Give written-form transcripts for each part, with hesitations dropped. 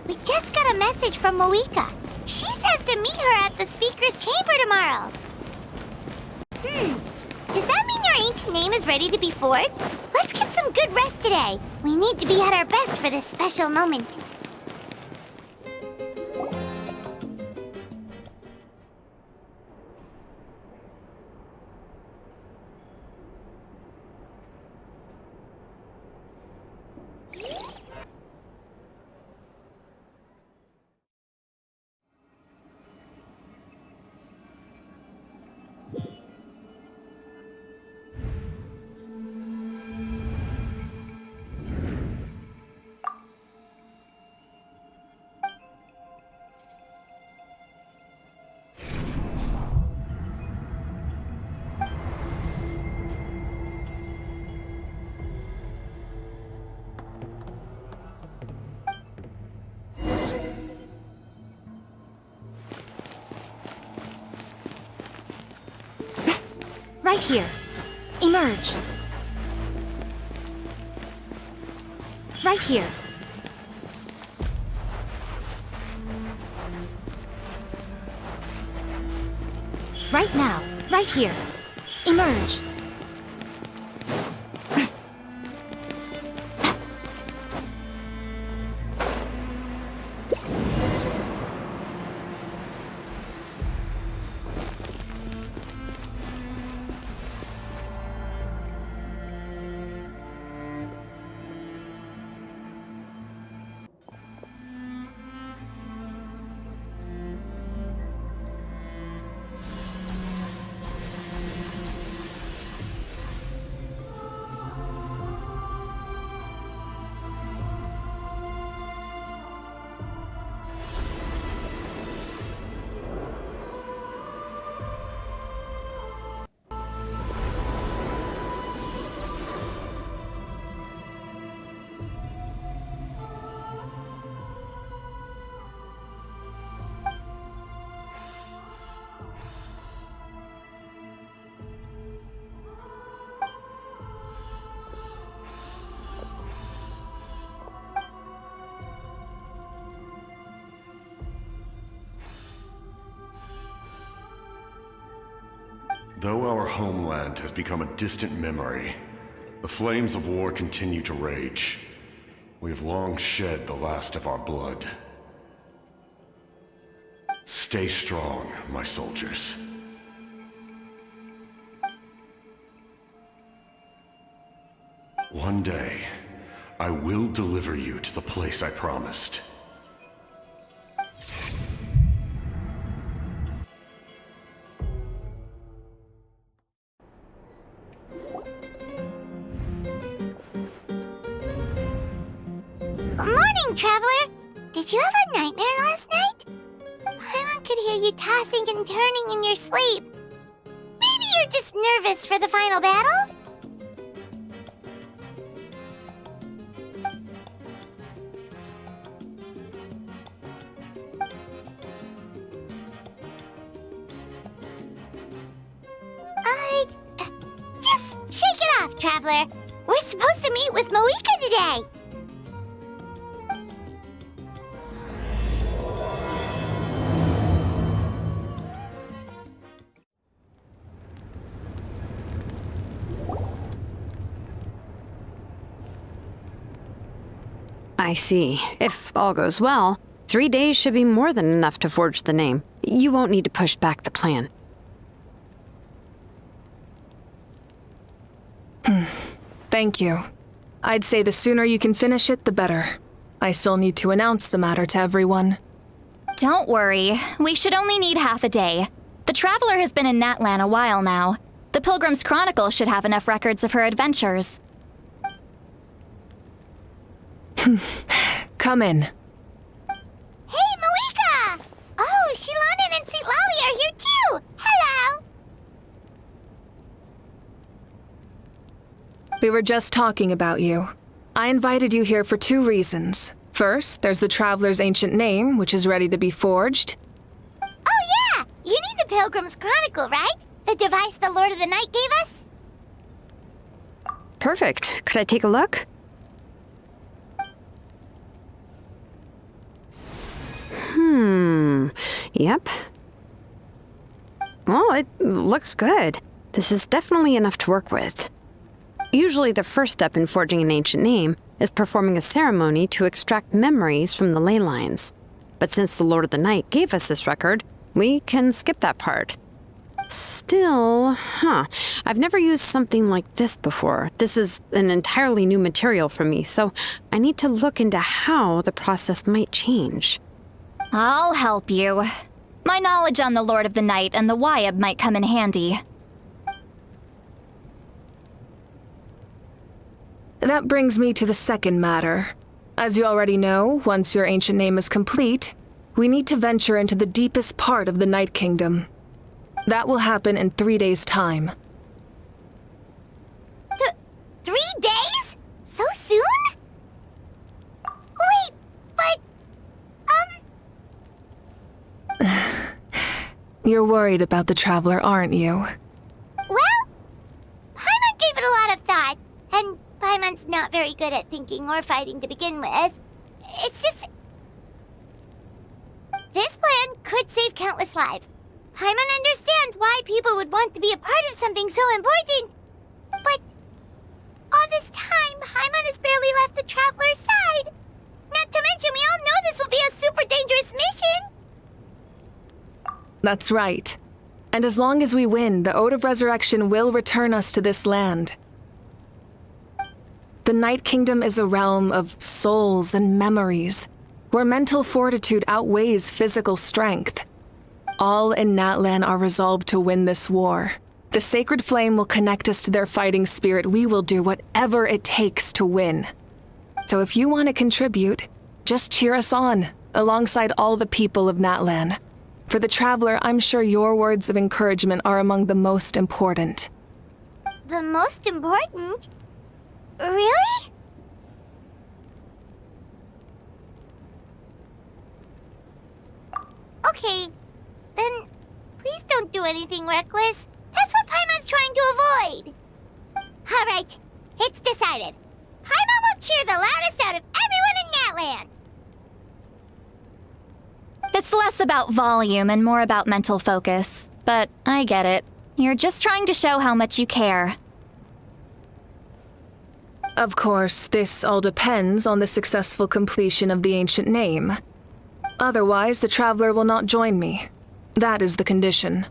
We just got a message from Moika. She says to meet her at the Speaker's Chamber tomorrow. Does that mean your ancient name is ready to be forged? Let's get some good rest today. We need to be at our best for this special moment. Right here. Emerge. Right here. Right now. Right here. Emerge. Though our homeland has become a distant memory, the flames of war continue to rage. We have long shed the last of our blood. Stay strong, my soldiers. One day, I will deliver you to the place I promised. Morning, Traveler! Did you have a nightmare last night? Paimon could hear you tossing and turning in your sleep. Maybe you're just nervous for the final battle? Just shake it off, Traveler. We're supposed to meet with Moika today. I see. If all goes well, 3 days should be more than enough to forge the name. You won't need to push back the plan. Thank you. I'd say the sooner you can finish it, the better. I still need to announce the matter to everyone. Don't worry. We should only need half a day. The Traveler has been in Natlan a while now. The Pilgrim's Chronicle should have enough records of her adventures. Come in. Hey, Moika! Oh, Shilonen and Citlali are here too! Hello! We were just talking about you. I invited you here for 2 reasons. First, there's the Traveler's ancient name, which is ready to be forged. Oh yeah! You need the Pilgrim's Chronicle, right? The device the Lord of the Night gave us? Perfect. Could I take a look? Yep. Well, it looks good. This is definitely enough to work with. Usually the first step in forging an ancient name is performing a ceremony to extract memories from the ley lines. But since the Lord of the Night gave us this record, we can skip that part. Still, I've never used something like this before. This is an entirely new material for me, so I need to look into how the process might change. I'll help you. My knowledge on the Lord of the Night and the Wyab might come in handy. That brings me to the second matter. As you already know, once your ancient name is complete, we need to venture into the deepest part of the Night Kingdom. That will happen in 3 days' time. 3 days? So soon? Wait, but... You're worried about the Traveler, aren't you? Well, Paimon gave it a lot of thought, and Paimon's not very good at thinking or fighting to begin with. It's just... This plan could save countless lives. Paimon understands why people would want to be a part of something so important. But all this time, Paimon has barely left the Traveler's side. Not to mention, we all know this will be a super dangerous mission. That's right. And as long as we win, the Ode of Resurrection will return us to this land. The Night Kingdom is a realm of souls and memories, where mental fortitude outweighs physical strength. All in Natlan are resolved to win this war. The sacred flame will connect us to their fighting spirit. We will do whatever it takes to win. So if you want to contribute, just cheer us on, alongside all the people of Natlan. For the Traveler, I'm sure your words of encouragement are among the most important. The most important? Really? Okay, then please don't do anything reckless. That's what Paimon's trying to avoid. All right, it's decided. Paimon will cheer the loudest out of everyone in Natlan. It's less about volume and more about mental focus. But I get it. You're just trying to show how much you care. Of course, this all depends on the successful completion of the ancient name. Otherwise, the Traveler will not join me. That is the condition.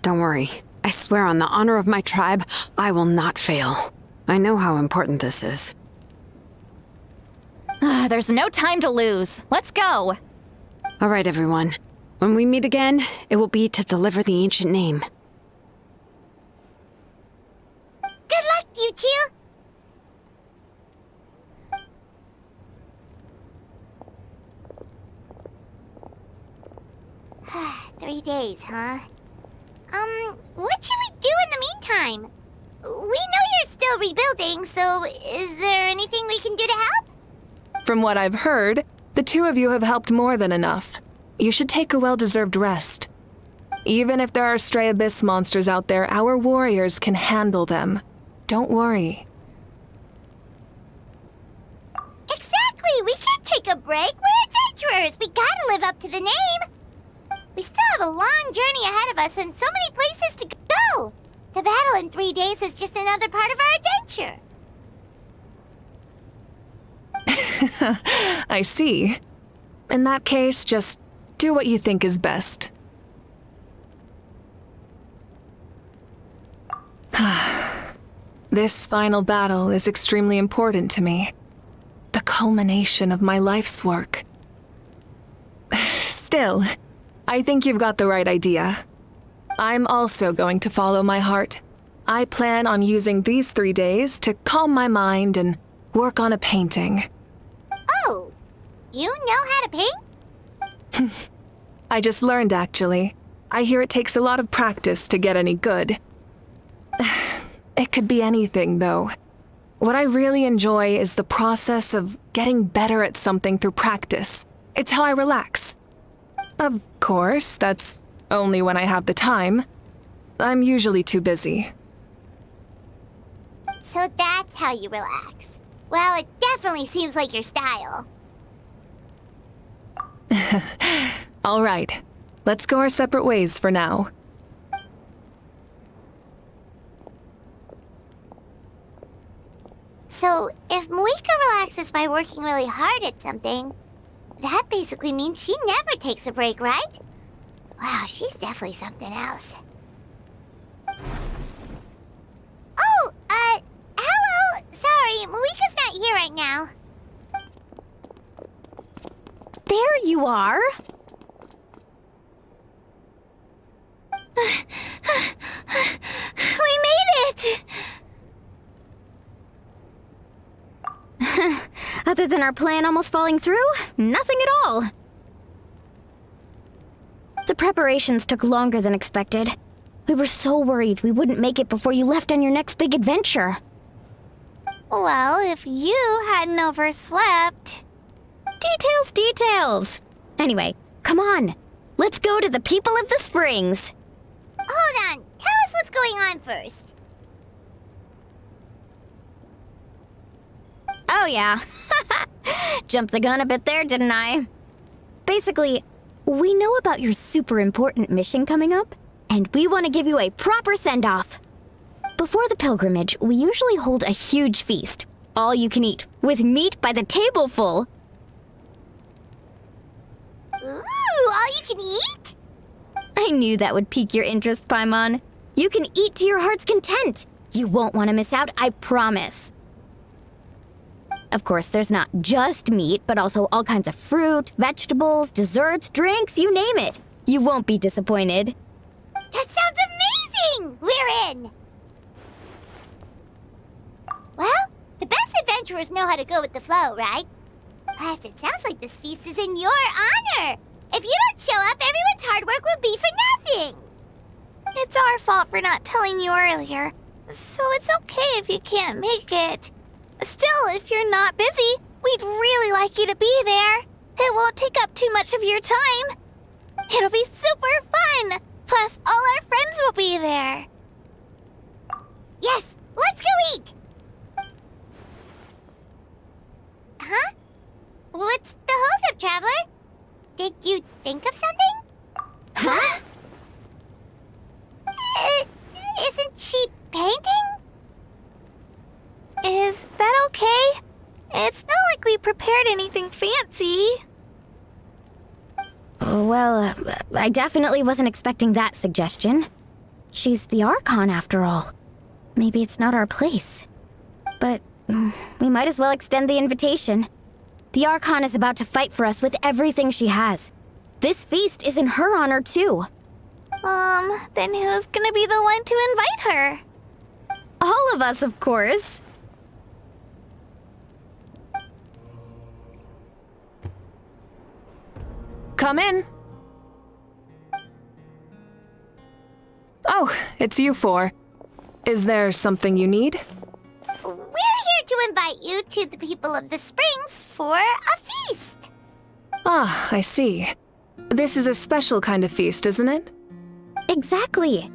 Don't worry. I swear on the honor of my tribe, I will not fail. I know how important this is. There's no time to lose. Let's go. All right, everyone. When we meet again, it will be to deliver the ancient name. Good luck, you two. Three days, huh? What should we do in the meantime? We know you're still rebuilding, so is there anything we can do to help? From what I've heard, the two of you have helped more than enough. You should take a well-deserved rest. Even if there are stray abyss monsters out there, our warriors can handle them. Don't worry. Exactly! We can't take a break. We're adventurers. We gotta live up to the name. We still have a long journey ahead of us and so many places to go. The battle in 3 days is just another part of our adventure. I see. In that case, just do what you think is best. This final battle is extremely important to me. The culmination of my life's work. Still, I think you've got the right idea. I'm also going to follow my heart. I plan on using these 3 days to calm my mind and work on a painting. Oh, you know how to paint? I just learned, actually. I hear it takes a lot of practice to get any good. It could be anything, though. What I really enjoy is the process of getting better at something through practice. It's how I relax. Of course, that's only when I have the time. I'm usually too busy. So that's how you relax. Well, it definitely seems like your style. All right, let's go our separate ways for now. So, if Moika relaxes by working really hard at something, that basically means she never takes a break, right? Wow, she's definitely something else. Oh, hello! Sorry, Moika's not here right now. There you are. We made it! Other than our plan almost falling through, nothing at all. The preparations took longer than expected. We were so worried we wouldn't make it before you left on your next big adventure. Well, if you hadn't overslept... Details! Anyway, come on. Let's go to the people of the springs. Hold on, tell us what's going on first. Oh yeah. Jumped the gun a bit there, didn't I? Basically, we know about your super important mission coming up, and we want to give you a proper send-off. Before the pilgrimage, we usually hold a huge feast, all you can eat, with meat by the tableful. Ooh, all you can eat? I knew that would pique your interest, Paimon. You can eat to your heart's content. You won't want to miss out, I promise. Of course, there's not just meat, but also all kinds of fruit, vegetables, desserts, drinks, you name it. You won't be disappointed. That sounds amazing! We're in! Well, the best adventurers know how to go with the flow, right? Plus, it sounds like this feast is in your honor. If you don't show up, everyone's hard work will be for nothing. It's our fault for not telling you earlier, so it's okay if you can't make it. Still, if you're not busy, we'd really like you to be there. It won't take up too much of your time. It'll be super fun. Plus, all our friends will be there. Yes, let's go eat. Huh? What's the holdup, Traveler? Did you think of something? Huh? Isn't she painting? Is that okay? It's not like we prepared anything fancy. Well, I definitely wasn't expecting that suggestion. She's the Archon, after all. Maybe it's not our place. But we might as well extend the invitation. The Archon is about to fight for us with everything she has. This feast is in her honor, too. Then who's gonna be the one to invite her? All of us, of course. Come in. Oh, it's you four. Is there something you need? We're here to invite you to the people of the Springs for a feast. Ah, I see. This is a special kind of feast, isn't it? Exactly.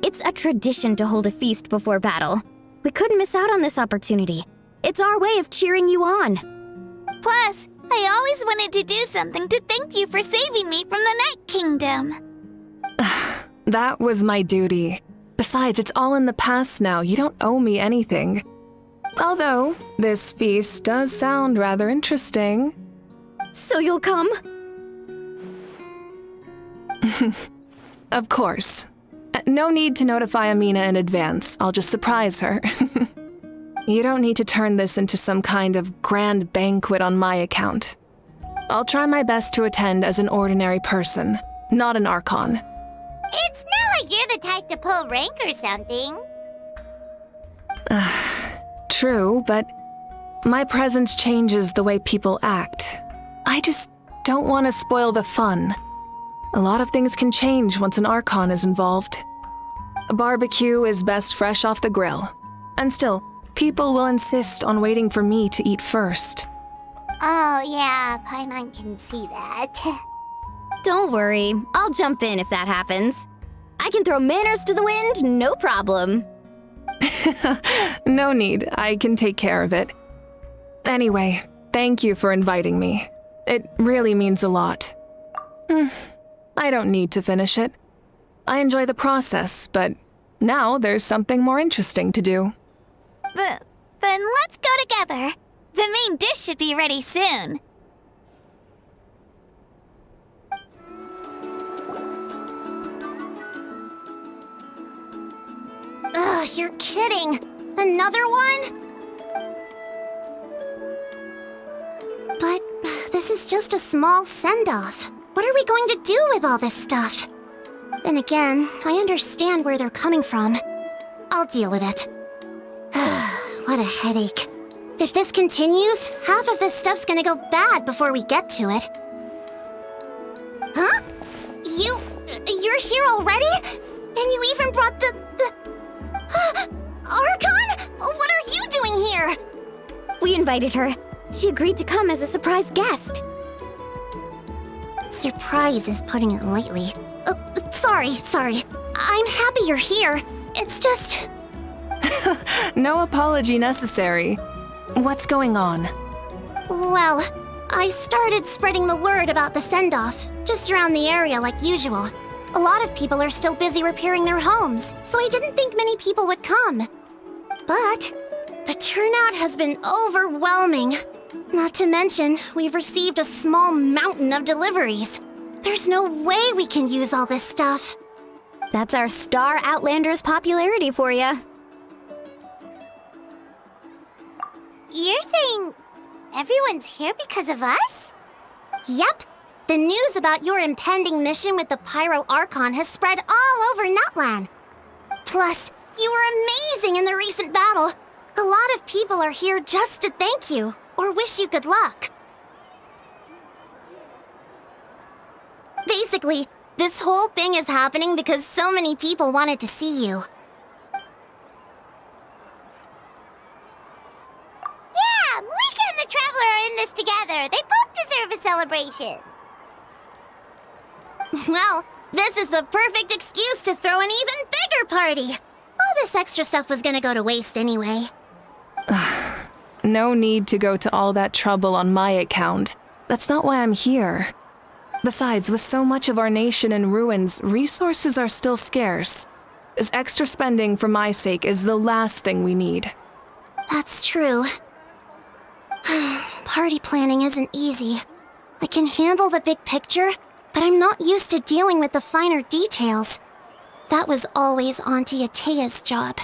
It's a tradition to hold a feast before battle. We couldn't miss out on this opportunity. It's our way of cheering you on. Plus, I always wanted to do something to thank you for saving me from the Night Kingdom. That was my duty. Besides, it's all in the past now. You don't owe me anything. Although, this feast does sound rather interesting. So you'll come? Of course. No need to notify Amina in advance. I'll just surprise her. You don't need to turn this into some kind of grand banquet on my account. I'll try my best to attend as an ordinary person, not an Archon. It's not like you're the type to pull rank or something. True, but my presence changes the way people act. I just don't want to spoil the fun. A lot of things can change once an Archon is involved. A barbecue is best fresh off the grill. And still, people will insist on waiting for me to eat first. Oh yeah, Paimon can see that. Don't worry, I'll jump in if that happens. I can throw manners to the wind, no problem. No need, I can take care of it. Anyway, thank you for inviting me. It really means a lot. I don't need to finish it. I enjoy the process, but now there's something more interesting to do. Then let's go together. The main dish should be ready soon. Ugh, you're kidding. Another one? But this is just a small send-off. What are we going to do with all this stuff? Then again, I understand where they're coming from. I'll deal with it. What a headache. If this continues, half of this stuff's gonna go bad before we get to it. Huh? You're here already? And you even brought the... Archon? What are you doing here? We invited her. She agreed to come as a surprise guest. Surprise is putting it lightly. Sorry. I'm happy you're here. It's just... No apology necessary. What's going on? Well, I started spreading the word about the send-off, just around the area like usual. A lot of people are still busy repairing their homes, so I didn't think many people would come. But the turnout has been overwhelming. Not to mention, we've received a small mountain of deliveries. There's no way we can use all this stuff. That's our Star Outlander's popularity for you. You're saying everyone's here because of us? Yep. The news about your impending mission with the Pyro Archon has spread all over Natlan. Plus, you were amazing in the recent battle. A lot of people are here just to thank you, or wish you good luck. Basically, this whole thing is happening because so many people wanted to see you. Yeah, Mika and the Traveler are in this together. They both deserve a celebration. Well, this is the perfect excuse to throw an even bigger party. All this extra stuff was gonna go to waste anyway. No need to go to all that trouble on my account. That's not why I'm here. Besides, with so much of our nation in ruins, resources are still scarce. This extra spending for my sake is the last thing we need. That's true. Party planning isn't easy. I can handle the big picture, but I'm not used to dealing with the finer details. That was always Auntie Atea's job.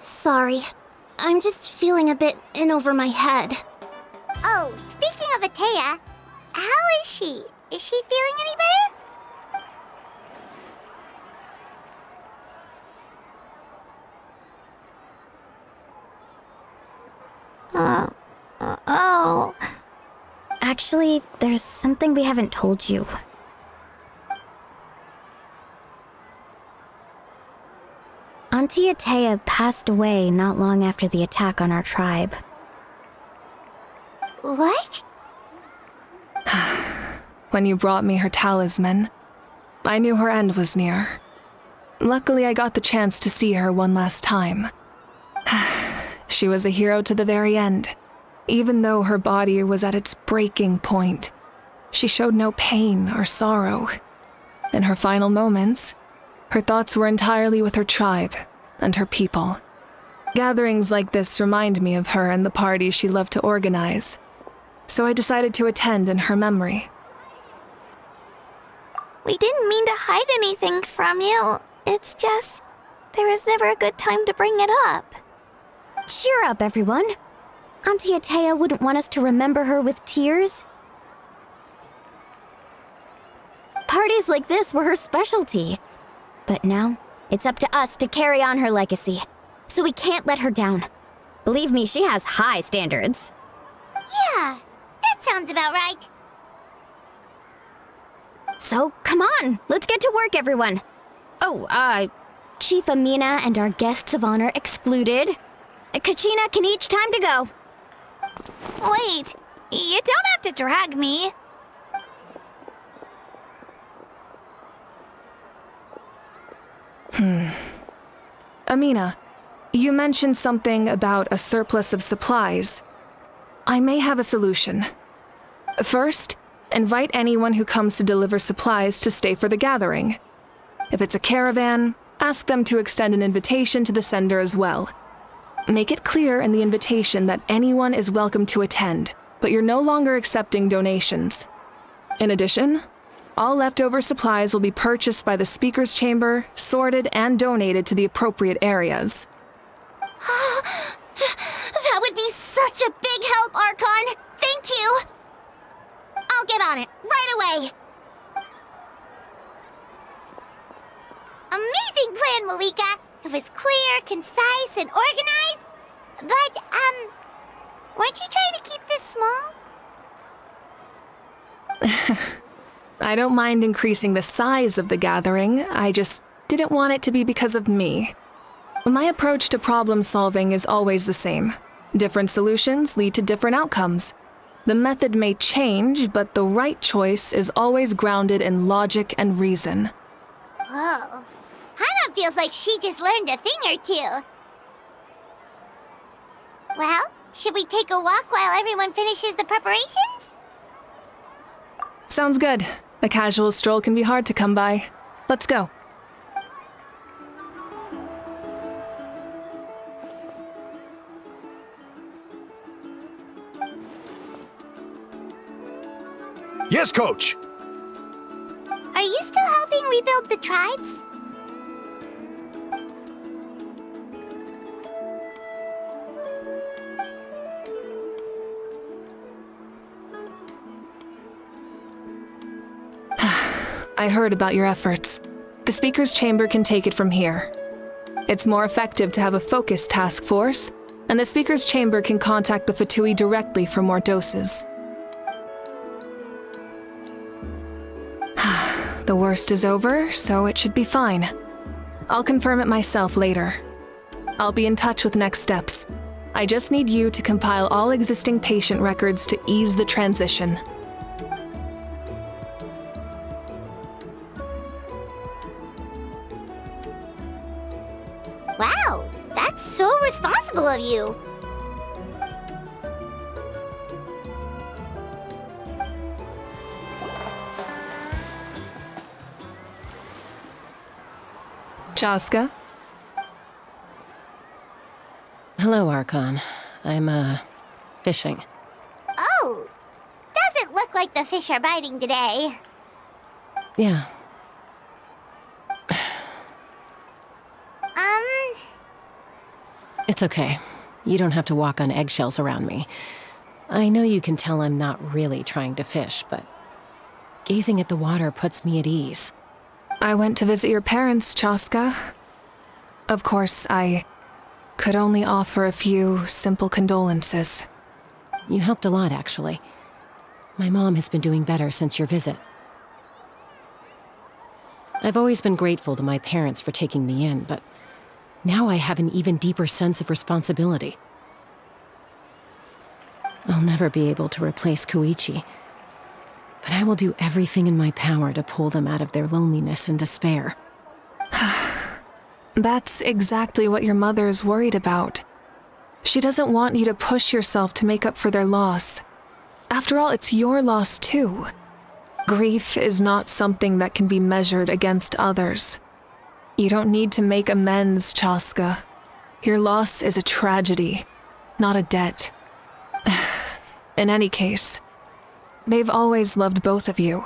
Sorry. I'm just feeling a bit in over my head. Oh, speaking of Atea, how is she? Is she feeling any better? Oh. Actually, there's something we haven't told you. Auntie Atea passed away not long after the attack on our tribe. What? When you brought me her talisman, I knew her end was near. Luckily, I got the chance to see her one last time. She was a hero to the very end. Even though her body was at its breaking point, she showed no pain or sorrow. In her final moments, her thoughts were entirely with her tribe and her people. Gatherings like this remind me of her and the parties she loved to organize, so I decided to attend in her memory. We didn't mean to hide anything from you. It's just, there was never a good time to bring it up. Cheer up, everyone. Auntie Atea wouldn't want us to remember her with tears. Parties like this were her specialty. But now, it's up to us to carry on her legacy. So we can't let her down. Believe me, she has high standards. Yeah, that sounds about right. So, come on, let's get to work, everyone. Oh, Chief Amina and our guests of honor excluded. Kachina can each time to go. Wait, you don't have to drag me. Amina, you mentioned something about a surplus of supplies. I may have a solution. First, Invite anyone who comes to deliver supplies to stay for the gathering. If it's a caravan, ask them to extend an invitation to the sender as well. Make it clear in the invitation that anyone is welcome to attend, but you're no longer accepting donations. In addition, all leftover supplies will be purchased by the speaker's chamber, sorted, and donated to the appropriate areas. That would be such a big help, Archon! Thank you! I'll get on it, right away! Amazing plan, Malika! It was clear, concise, and organized. But, weren't you trying to keep this small? I don't mind increasing the size of the gathering, I just didn't want it to be because of me. My approach to problem solving is always the same. Different solutions lead to different outcomes. The method may change, but the right choice is always grounded in logic and reason. Whoa. Hana feels like she just learned a thing or two. Well, should we take a walk while everyone finishes the preparations? Sounds good. A casual stroll can be hard to come by. Let's go. Yes, Coach! Are you still helping rebuild the tribes? I heard about your efforts. The speaker's chamber can take it from here. It's more effective to have a focused task force, and the speaker's chamber can contact the Fatui directly for more doses. The worst is over, so it should be fine. I'll confirm it myself later. I'll be in touch with next steps. I just need you to compile all existing patient records to ease the transition. Wow, that's so responsible of you. Chaska? Hello, Archon. I'm, fishing. Oh, doesn't look like the fish are biting today. Yeah. It's okay. You don't have to walk on eggshells around me. I know you can tell I'm not really trying to fish, but gazing at the water puts me at ease. I went to visit your parents, Chaska. Of course, I could only offer a few simple condolences. You helped a lot, actually. My mom has been doing better since your visit. I've always been grateful to my parents for taking me in, but now I have an even deeper sense of responsibility. I'll never be able to replace Koichi, but I will do everything in my power to pull them out of their loneliness and despair. That's exactly what your mother's worried about. She doesn't want you to push yourself to make up for their loss. After all, it's your loss too. Grief is not something that can be measured against others. You don't need to make amends, Chaska. Your loss is a tragedy, not a debt. In any case, they've always loved both of you.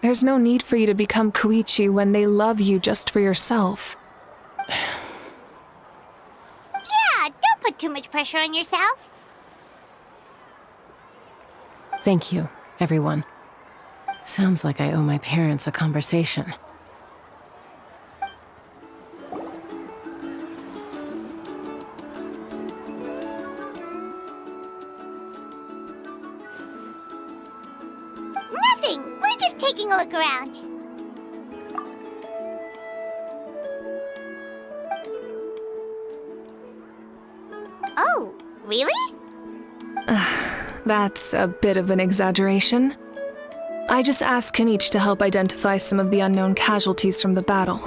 There's no need for you to become Koichi when they love you just for yourself. Yeah, don't put too much pressure on yourself. Thank you, everyone. Sounds like I owe my parents a conversation. Nothing, we're just taking a look around. Oh, really? That's a bit of an exaggeration. I just asked Kenichi to help identify some of the unknown casualties from the battle.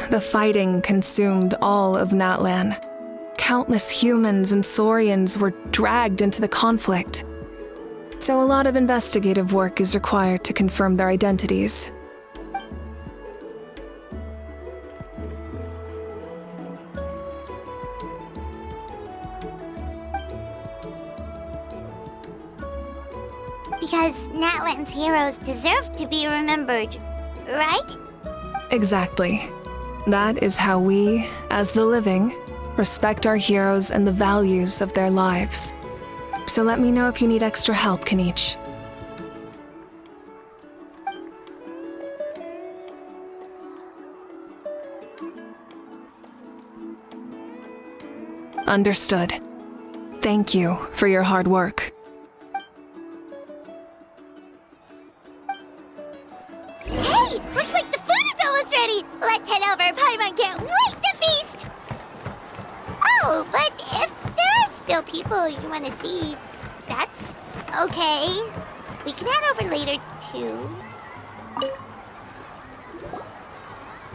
The fighting consumed all of Natlan. Countless humans and Saurians were dragged into the conflict. So a lot of investigative work is required to confirm their identities. Because Natlan's heroes deserve to be remembered, right? Exactly. That is how we, as the living, respect our heroes and the values of their lives. So let me know if you need extra help, Kaniche. Understood. Thank you for your hard work. Hey, looks like the food is almost ready. Let's head over. Paimon can't wait to feast. Oh, but if there are still people you want to see, that's okay. We can head over later, too.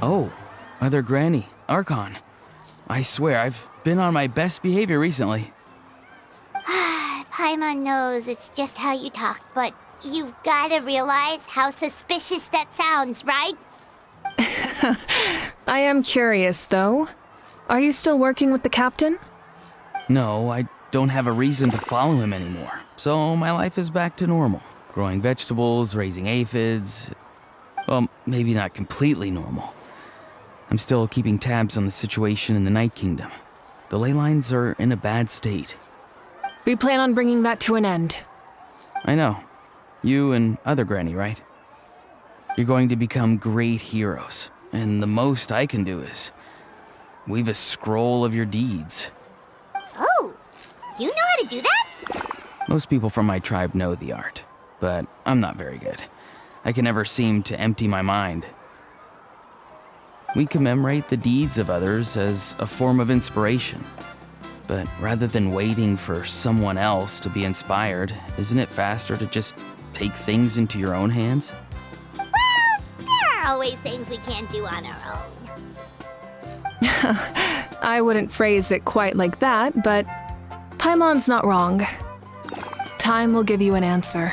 Oh, Mother Granny, Archon. I swear, I've been on my best behavior recently. Paimon knows it's just how you talk, but you've gotta realize how suspicious that sounds, right? I am curious, though. Are you still working with the captain? No, I don't have a reason to follow him anymore. So my life is back to normal. Growing vegetables, raising aphids. Well, maybe not completely normal. I'm still keeping tabs on the situation in the Night Kingdom. The ley lines are in a bad state. We plan on bringing that to an end. I know. You and Other Granny, right? You're going to become great heroes, and the most I can do is weave a scroll of your deeds. Oh, you know how to do that? Most people from my tribe know the art, but I'm not very good. I can never seem to empty my mind. We commemorate the deeds of others as a form of inspiration. But rather than waiting for someone else to be inspired, isn't it faster to just take things into your own hands? Well, there are always things we can't do on our own. I wouldn't phrase it quite like that, but Paimon's not wrong. Time will give you an answer.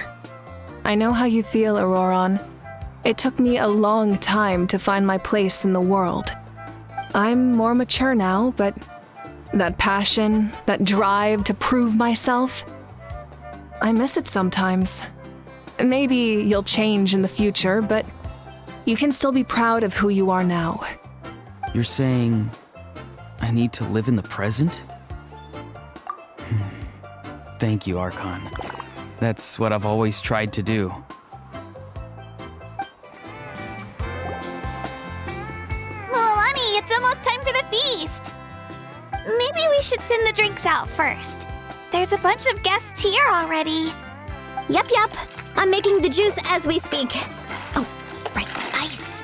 I know how you feel, Auroron. It took me a long time to find my place in the world. I'm more mature now, but that passion, that drive to prove myself, I miss it sometimes. Maybe you'll change in the future, but you can still be proud of who you are now. You're saying I need to live in the present? Thank you, Archon. That's what I've always tried to do. Milani, it's almost time for the feast. Maybe we should send the drinks out first. There's a bunch of guests here already. Yup. I'm making the juice as we speak. Oh, right, ice.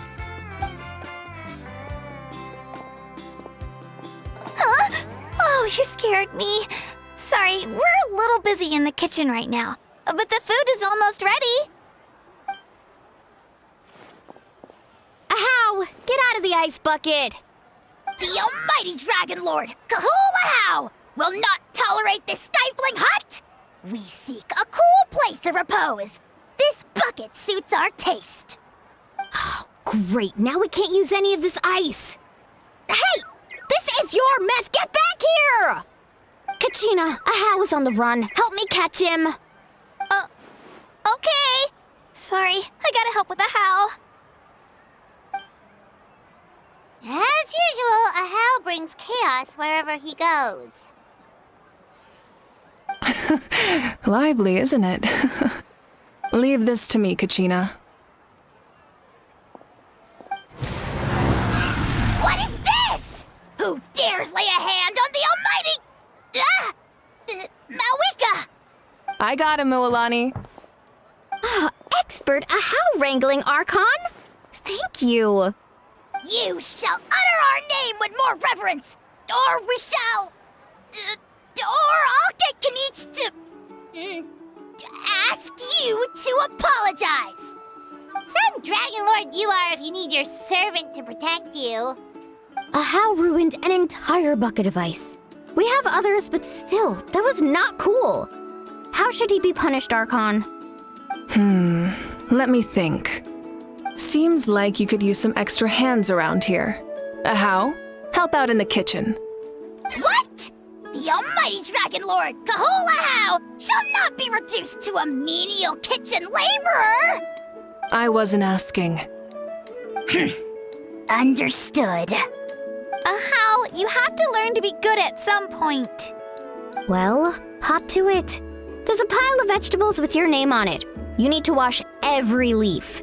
Huh? Oh, you scared me. Sorry, we're a little busy in the kitchen right now, but the food is almost ready. Ahow! Get out of the ice bucket! The almighty Dragon Lord, Kahul will not tolerate this stifling hut. We seek a cool place of repose. This bucket suits our taste. Oh, great. Now we can't use any of this ice. Hey! This is your mess! Get back here! Kachina, Ahow is on the run. Help me catch him. Okay. Sorry, I gotta help with the how. As usual, Ahau brings chaos wherever he goes. Lively, isn't it? Leave this to me, Kachina. What is this? Who dares lay a hand on the almighty... Mawika! I got him, Mualani. Oh, expert Ahow wrangling, Archon. Thank you. You shall utter our name with more reverence, or we shall... or I'll get Kaniche to ask you to apologize. Some Dragon Lord you are if you need your servant to protect you. Ahow ruined an entire bucket of ice. We have others, but still, that was not cool. How should he be punished, Archon? Let me think. Seems like you could use some extra hands around here. How? Help out in the kitchen. What? The almighty Dragon Lord, Kahula shall not be reduced to a menial kitchen laborer! I wasn't asking. Understood. How? You have to learn to be good at some point. Well, hop to it. There's a pile of vegetables with your name on it. You need to wash every leaf.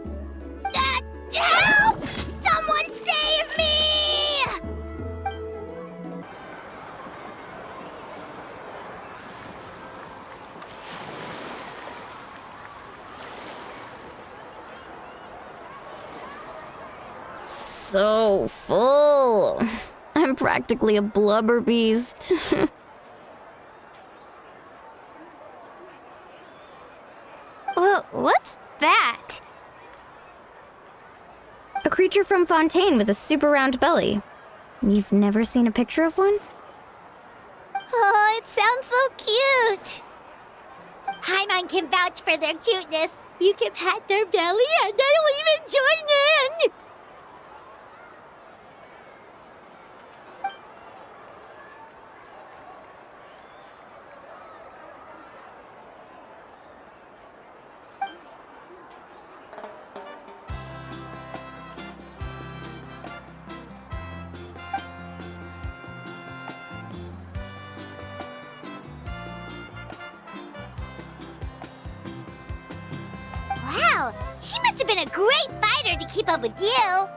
Help! Someone save me! So full. I'm practically a blubber beast. What's that? A creature from Fontaine with a super round belly. You've never seen a picture of one? Oh, it sounds so cute. Paimon can vouch for their cuteness. You can pat their belly and I'll even join in. Wow, she must have been a great fighter to keep up with you.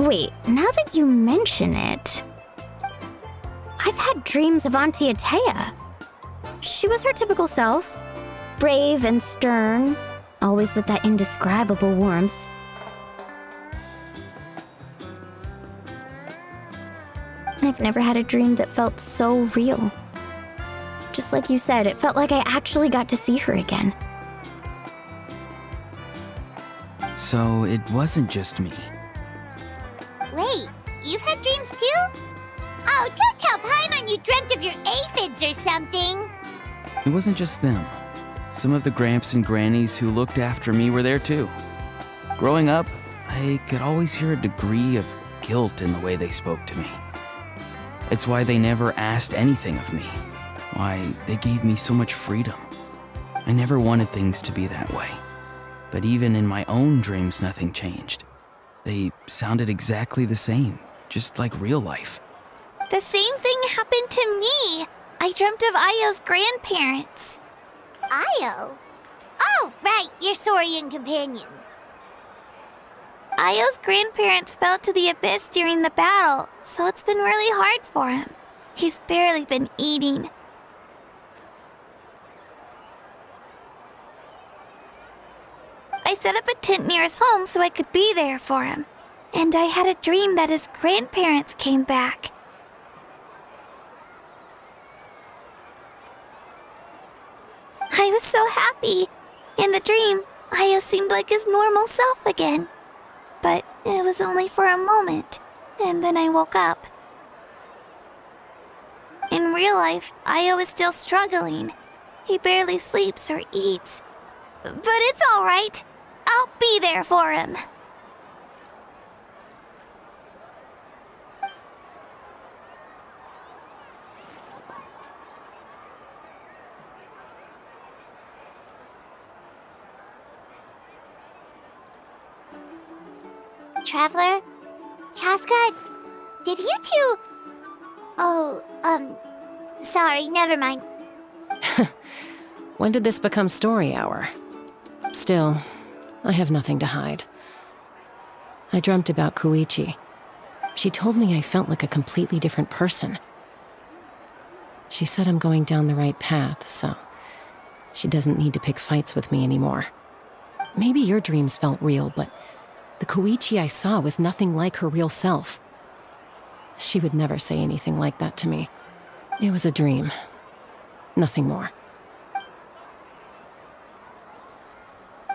Wait, now that you mention it, I've had dreams of Auntie Atea. She was her typical self, brave and stern, always with that indescribable warmth. I've never had a dream that felt so real. Just like you said, it felt like I actually got to see her again. So it wasn't just me. Wait, you've had dreams too? Oh, don't tell Paimon you dreamt of your aphids or something. It wasn't just them. Some of the Gramps and Grannies who looked after me were there too. Growing up, I could always hear a degree of guilt in the way they spoke to me. It's why they never asked anything of me. Why they gave me so much freedom. I never wanted things to be that way. But even in my own dreams, nothing changed. They sounded exactly the same, just like real life. The same thing happened to me. I dreamt of Io's grandparents. Io? Oh, right, your Saurian companion. Io's grandparents fell to the abyss during the battle, so it's been really hard for him. He's barely been eating. I set up a tent near his home so I could be there for him. And I had a dream that his grandparents came back. I was so happy. In the dream, Io seemed like his normal self again. But it was only for a moment, and then I woke up. In real life, Io is still struggling. He barely sleeps or eats. But it's all right. I'll be there for him. Traveler? Chaska? Did you two... Oh, sorry, never mind. When did this become story hour? Still, I have nothing to hide. I dreamt about Koichi. She told me I felt like a completely different person. She said I'm going down the right path, so she doesn't need to pick fights with me anymore. Maybe your dreams felt real, but the Koichi I saw was nothing like her real self. She would never say anything like that to me. It was a dream. Nothing more.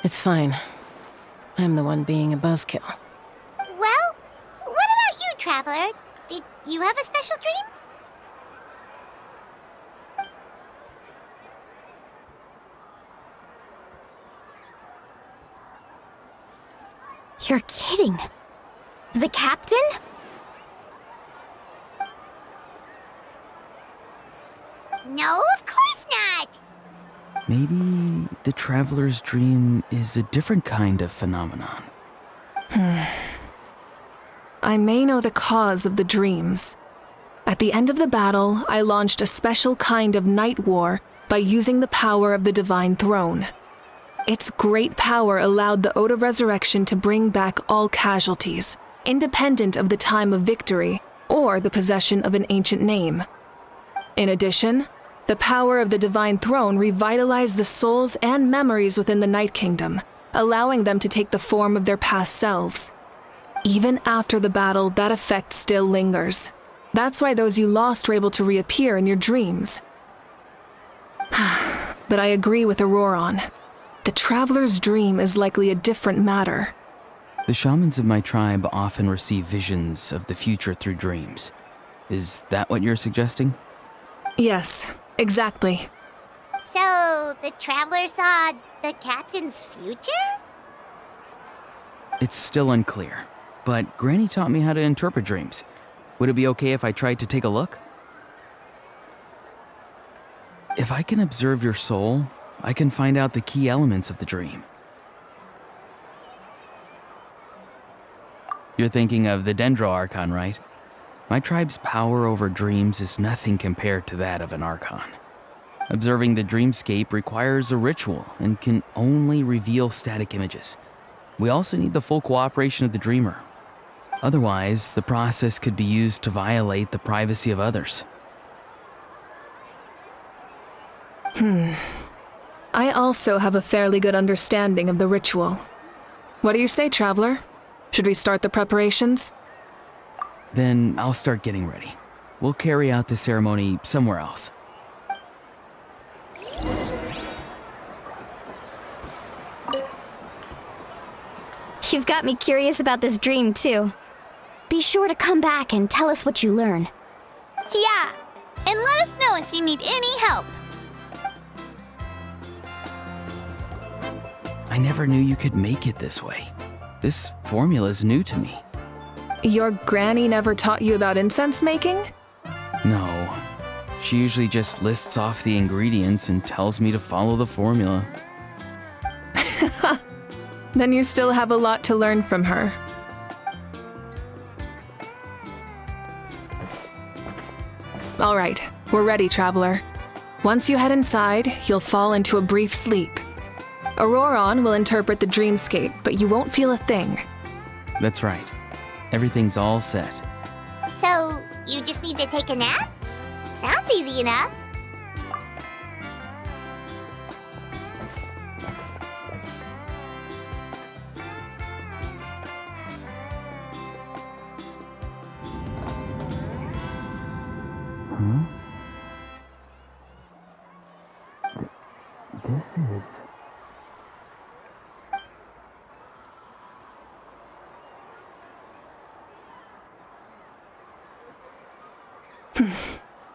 It's fine. I'm the one being a buzzkill. Well, what about you, Traveler? Did you have a special dream? You're kidding. The captain? No, of course not! Maybe the traveler's dream is a different kind of phenomenon. I may know the cause of the dreams. At the end of the battle, I launched a special kind of night war by using the power of the Divine Throne. Its great power allowed the Ode of Resurrection to bring back all casualties, independent of the time of victory or the possession of an ancient name. In addition, the power of the Divine Throne revitalized the souls and memories within the Night Kingdom, allowing them to take the form of their past selves. Even after the battle, that effect still lingers. That's why those you lost were able to reappear in your dreams. But I agree with Auroron. The Traveler's dream is likely a different matter. The shamans of my tribe often receive visions of the future through dreams. Is that what you're suggesting? Yes, exactly. So, the Traveler saw the captain's future? It's still unclear, but Granny taught me how to interpret dreams. Would it be okay if I tried to take a look? If I can observe your soul, I can find out the key elements of the dream. You're thinking of the Dendro Archon, right? My tribe's power over dreams is nothing compared to that of an Archon. Observing the dreamscape requires a ritual and can only reveal static images. We also need the full cooperation of the dreamer. Otherwise, the process could be used to violate the privacy of others. I also have a fairly good understanding of the ritual. What do you say, Traveler? Should we start the preparations? Then I'll start getting ready. We'll carry out the ceremony somewhere else. You've got me curious about this dream, too. Be sure to come back and tell us what you learn. Yeah, and let us know if you need any help. I never knew you could make it this way. This formula is new to me. Your granny never taught you about incense making? No. She usually just lists off the ingredients and tells me to follow the formula. Then you still have a lot to learn from her. All right, we're ready, Traveler. Once you head inside, you'll fall into a brief sleep. Auroron will interpret the dreamscape, but you won't feel a thing. That's right. Everything's all set. So, you just need to take a nap? Sounds easy enough.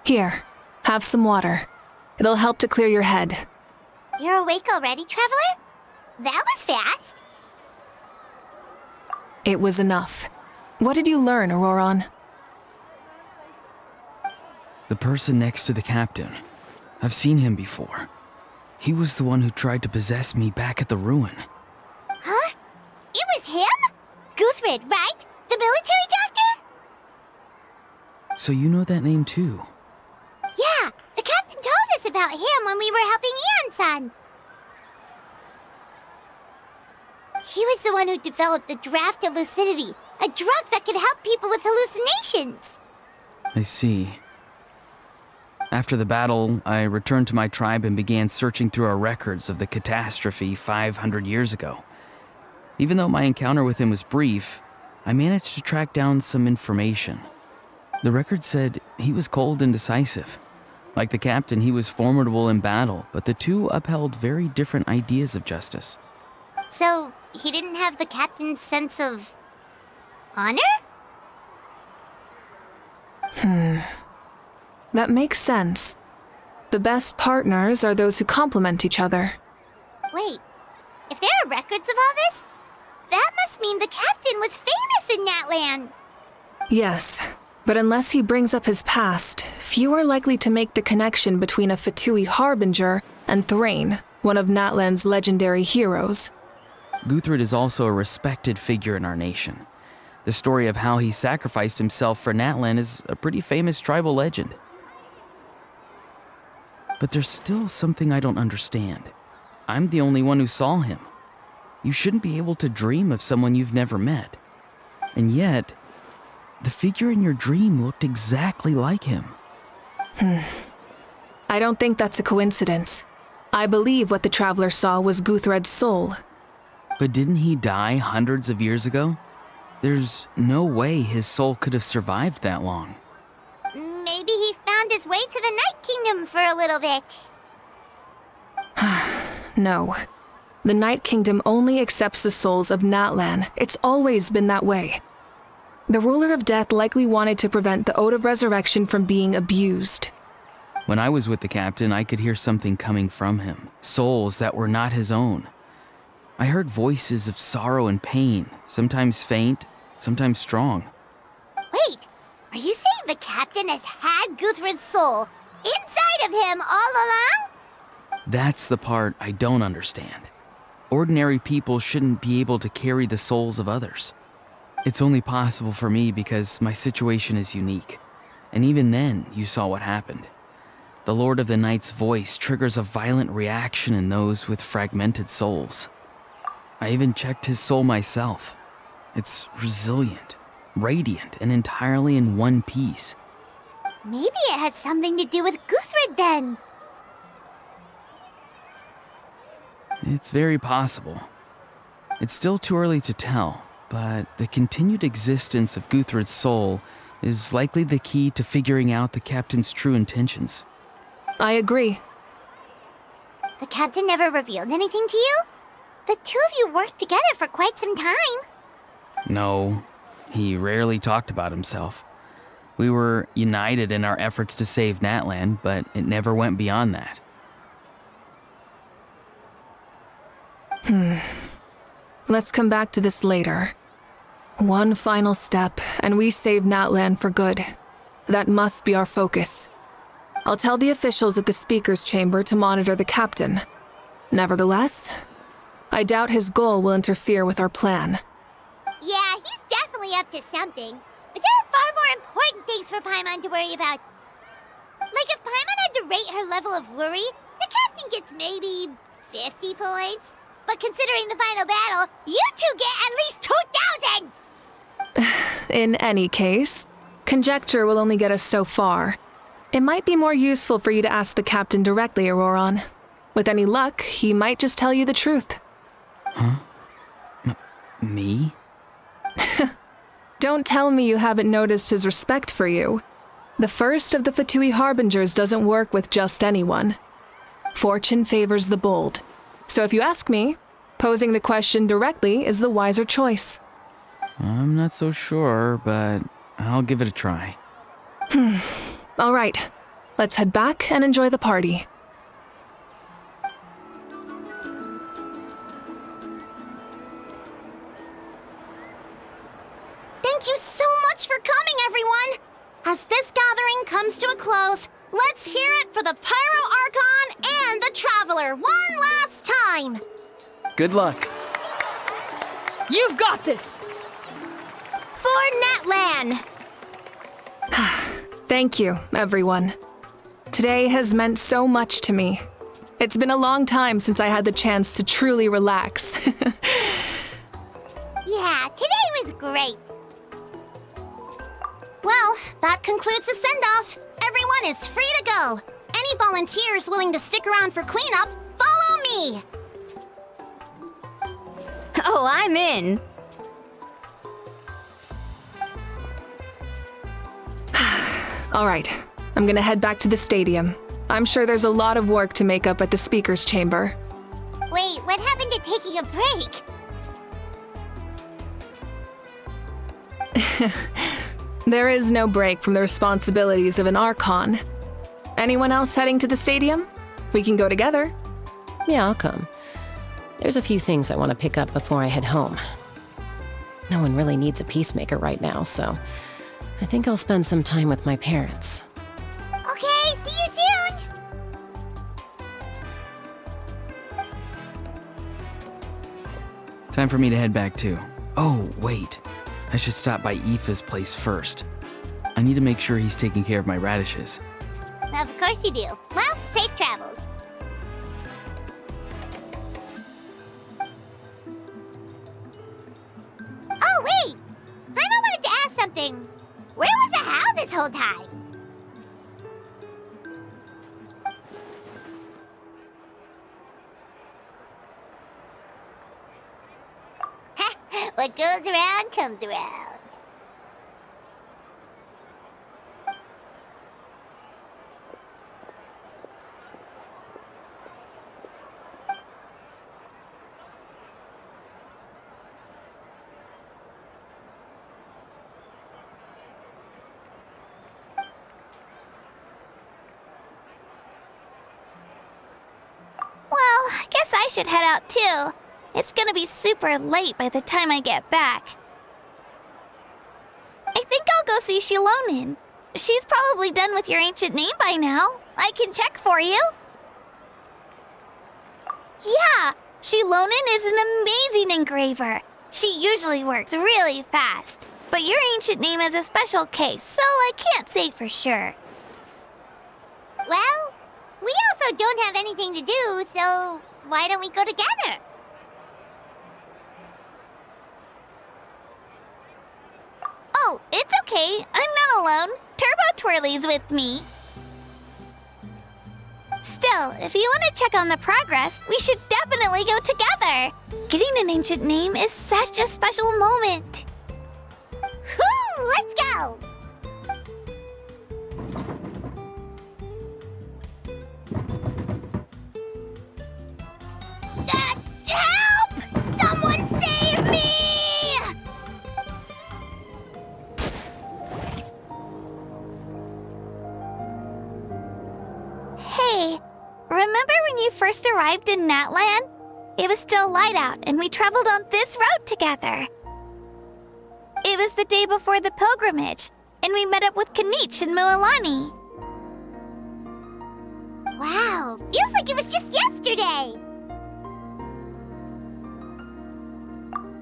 Here, have some water. It'll help to clear your head. You're awake already, Traveler? That was fast. It was enough. What did you learn, Auroron? The person next to the captain. I've seen him before. He was the one who tried to possess me back at the ruin. Huh? It was him? Guthrid, right? The military doctor? So you know that name too? Yeah, the captain told us about him when we were helping Ian-san. He was the one who developed the draft of lucidity, A drug that could help people with hallucinations. I see. After the battle, I returned to my tribe and began searching through our records of the catastrophe 500 years ago. Even though my encounter with him was brief, I managed to track down some information. The record said he was cold and decisive. Like the captain, he was formidable in battle, but the two upheld very different ideas of justice. So, he didn't have the captain's sense of honor? That makes sense. The best partners are those who complement each other. Wait, if there are records of all this, that must mean the captain was famous in Natlan. Yes, but unless he brings up his past, few are likely to make the connection between a Fatui harbinger and Thrain, one of Natlan's legendary heroes. Guthred is also a respected figure in our nation. The story of how he sacrificed himself for Natlan is a pretty famous tribal legend. But there's still something I don't understand. I'm the only one who saw him. You shouldn't be able to dream of someone you've never met. And yet, the figure in your dream looked exactly like him. I don't think that's a coincidence. I believe what the traveler saw was Guthred's soul. But didn't he die hundreds of years ago? There's no way his soul could have survived that long. Maybe he found his way to the Night Kingdom for a little bit. No. The Night Kingdom only accepts the souls of Natlan. It's always been that way. The ruler of death likely wanted to prevent the Ode of Resurrection from being abused. When I was with the captain, I could hear something coming from him, souls that were not his own. I heard voices of sorrow and pain, sometimes faint, sometimes strong. Wait, are you saying the captain has had Guthred's soul inside of him all along? That's the part I don't understand. Ordinary people shouldn't be able to carry the souls of others. It's only possible for me because my situation is unique. And even then, you saw what happened. The Lord of the Night's voice triggers a violent reaction in those with fragmented souls. I even checked his soul myself. It's resilient, radiant, and entirely in one piece. Maybe it has something to do with Guthred then. It's very possible. It's still too early to tell, but the continued existence of Guthred's soul is likely the key to figuring out the captain's true intentions. I agree. The captain never revealed anything to you? The two of you worked together for quite some time. No, he rarely talked about himself. We were united in our efforts to save Natlan, but it never went beyond that. Let's come back to this later. One final step, and we save Natlan for good. That must be our focus. I'll tell the officials at the speaker's chamber to monitor the captain. Nevertheless, I doubt his goal will interfere with our plan. Yeah, he's definitely up to something. But there are far more important things for Paimon to worry about. Like if Paimon had to rate her level of worry, the captain gets maybe 50 points. But considering the final battle, you two get at least 2,000! In any case, conjecture will only get us so far. It might be more useful for you to ask the captain directly, Auroron. With any luck, he might just tell you the truth. Huh? Me? Don't tell me you haven't noticed his respect for you. The first of the Fatui Harbingers doesn't work with just anyone. Fortune favors the bold. So if you ask me, posing the question directly is the wiser choice. I'm not so sure, but I'll give it a try. All right, let's head back and enjoy the party. Thank you so much for coming, everyone! As this gathering comes to a close, let's hear it for the Pyro Archon and the Traveler one last time! Good luck. You've got this! For Natlan! Thank you, everyone. Today has meant so much to me. It's been a long time since I had the chance to truly relax. Yeah, today was great. Well, that concludes the send-off. Everyone is free to go. Any volunteers willing to stick around for cleanup, follow me! Oh, I'm in. All right, I'm gonna head back to the stadium. I'm sure there's a lot of work to make up at the speaker's chamber. Wait, what happened to taking a break? There is no break from the responsibilities of an Archon. Anyone else heading to the stadium? We can go together. Yeah, I'll come. There's a few things I want to pick up before I head home. No one really needs a peacemaker right now, so I think I'll spend some time with my parents. Okay, see you soon! Time for me to head back too. Oh, wait. I should stop by Aoife's place first. I need to make sure he's taking care of my radishes. Of course you do. Well, safe travels. Oh, wait! I wanted to ask something. Where was the How this whole time? What goes around comes around. Well, I guess I should head out too. It's gonna be super late by the time I get back. I think I'll go see Shilonin. She's probably done with your ancient name by now. I can check for you. Yeah, Shilonin is an amazing engraver. She usually works really fast. But your ancient name is a special case, so I can't say for sure. Well, we also don't have anything to do, so why don't we go together? Oh, it's okay. I'm not alone. Turbo Twirly's with me. Still, if you want to check on the progress, we should definitely go together. Getting an ancient name is such a special moment. Whoo! Let's go! Help! Someone save me! Hey, remember when you first arrived in Natlan? It was still light out, and we traveled on this road together. It was the day before the pilgrimage, and we met up with Kanich and Mualani. Wow, feels like it was just yesterday.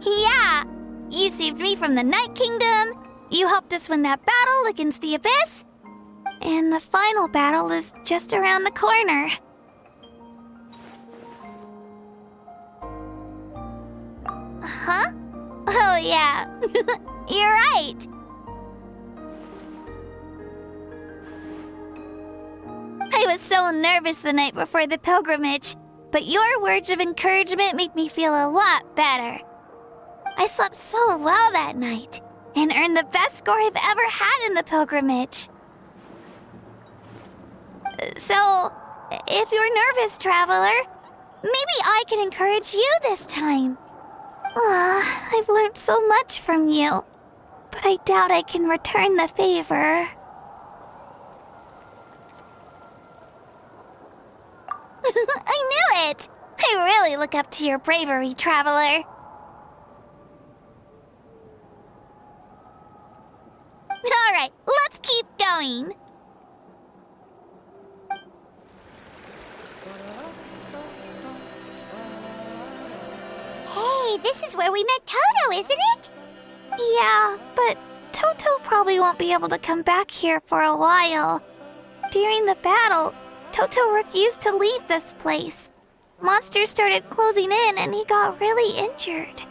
Yeah, you saved me from the Night Kingdom, you helped us win that battle against the Abyss, and the final battle is just around the corner. Huh? Oh yeah, you're right. I was so nervous the night before the pilgrimage, but your words of encouragement made me feel a lot better. I slept so well that night, and earned the best score I've ever had in the pilgrimage. So, if you're nervous, traveler, maybe I can encourage you this time. I've learned so much from you, but I doubt I can return the favor. I knew it! I really look up to your bravery, traveler. Alright, let's keep going. Hey, this is where we met Toto, isn't it? Yeah, but Toto probably won't be able to come back here for a while. During the battle, Toto refused to leave this place. Monsters started closing in and he got really injured.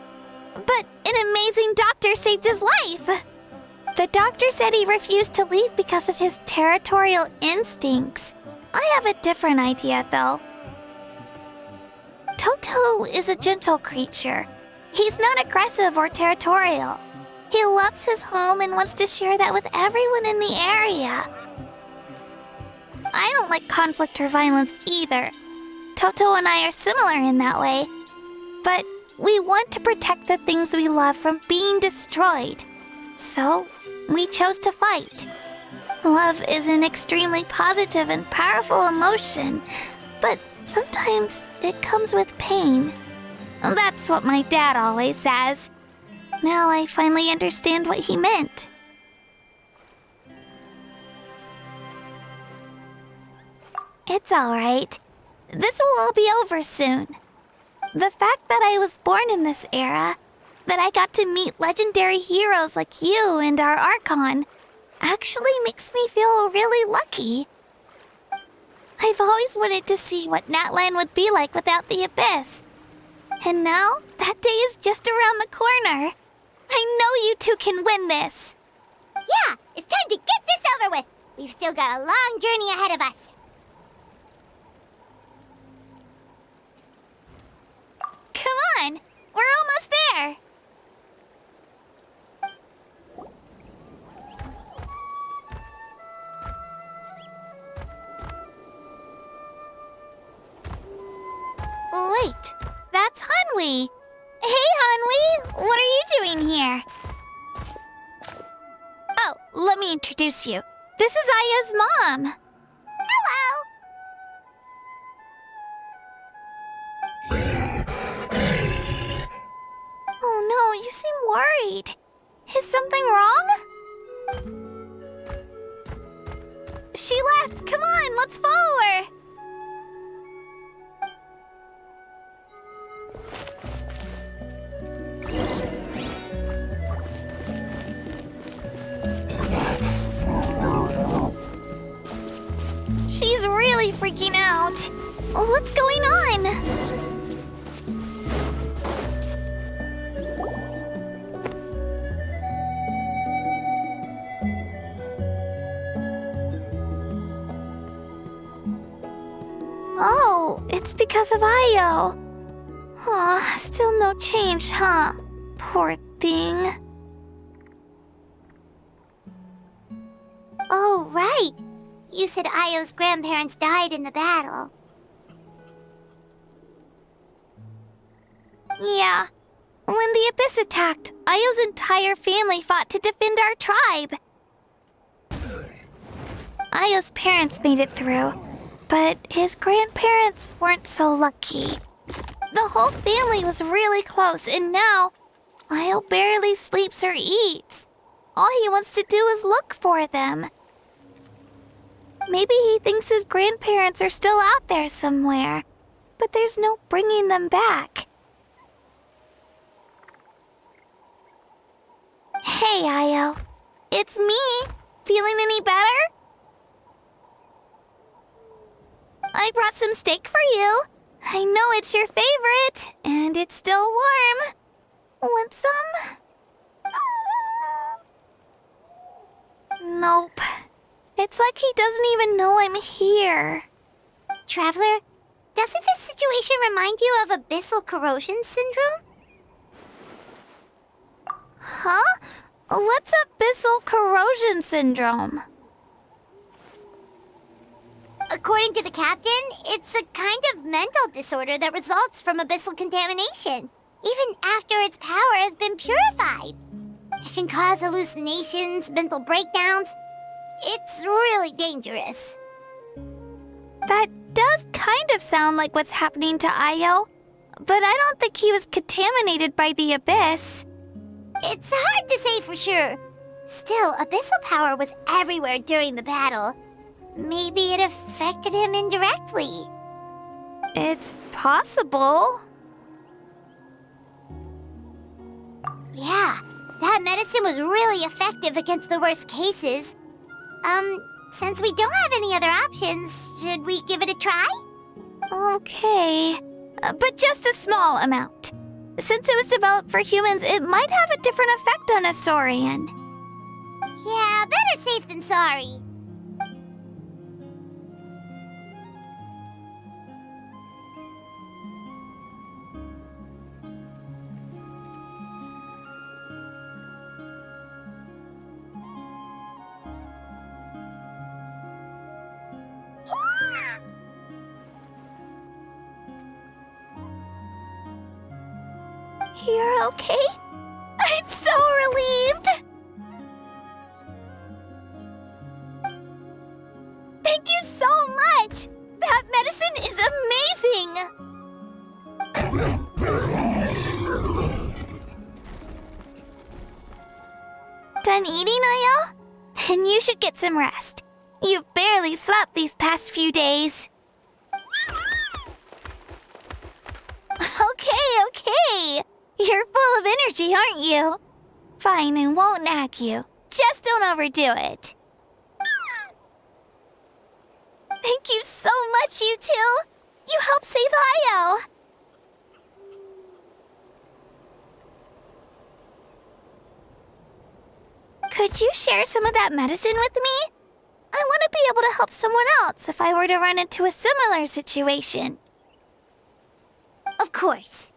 But an amazing doctor saved his life. The doctor said he refused to leave because of his territorial instincts. I have a different idea, though. Toto is a gentle creature. He's not aggressive or territorial. He loves his home and wants to share that with everyone in the area. I don't like conflict or violence either. Toto and I are similar in that way. But we want to protect the things we love from being destroyed. So, we chose to fight. Love is an extremely positive and powerful emotion, but sometimes it comes with pain. That's what my dad always says. Now I finally understand what he meant. It's alright. This will all be over soon. The fact that I was born in this era, that I got to meet legendary heroes like you and our Archon, actually makes me feel really lucky. I've always wanted to see what Natlan would be like without the Abyss. And now, that day is just around the corner. I know you two can win this. Yeah, it's time to get this over with. We've still got a long journey ahead of us. Come on, we're almost there. Wait, that's Hanwi. Hey, Hanwi, what are you doing here? Oh, let me introduce you. This is Aya's mom. Hello! Oh no, you seem worried. Is something wrong? She left. Come on, let's follow her. She's really freaking out. What's going on? Oh, it's because of Io. Aw, still no change, huh? Poor thing. Oh, right. You said Io's grandparents died in the battle. Yeah. When the Abyss attacked, Io's entire family fought to defend our tribe. Io's parents made it through, but his grandparents weren't so lucky. The whole family was really close, and now Io barely sleeps or eats. All he wants to do is look for them. Maybe he thinks his grandparents are still out there somewhere, but there's no bringing them back. Hey, Io. It's me. Feeling any better? I brought some steak for you. I know it's your favorite, and it's still warm. Want some? Nope. It's like he doesn't even know I'm here. Traveler, doesn't this situation remind you of abyssal corrosion syndrome? Huh? What's abyssal corrosion syndrome? According to the captain, it's a kind of mental disorder that results from abyssal contamination, even after its power has been purified. It can cause hallucinations, mental breakdowns. It's really dangerous. That does kind of sound like what's happening to Io, but I don't think he was contaminated by the Abyss. It's hard to say for sure. Still, abyssal power was everywhere during the battle. Maybe it affected him indirectly. It's possible. Yeah, that medicine was really effective against the worst cases. Since we don't have any other options, should we give it a try? Okay, but just a small amount. Since it was developed for humans, it might have a different effect on a Saurian. Yeah, better safe than sorry. You're okay? I'm so relieved! Thank you so much! That medicine is amazing! Done eating, Ayo? Then you should get some rest. You've barely slept these past few days. Okay. You're full of energy, aren't you? Fine, I won't nag you. Just don't overdo it. Thank you so much, you two. You helped save Ayo. Could you share some of that medicine with me? I want to be able to help someone else if I were to run into a similar situation. Of course.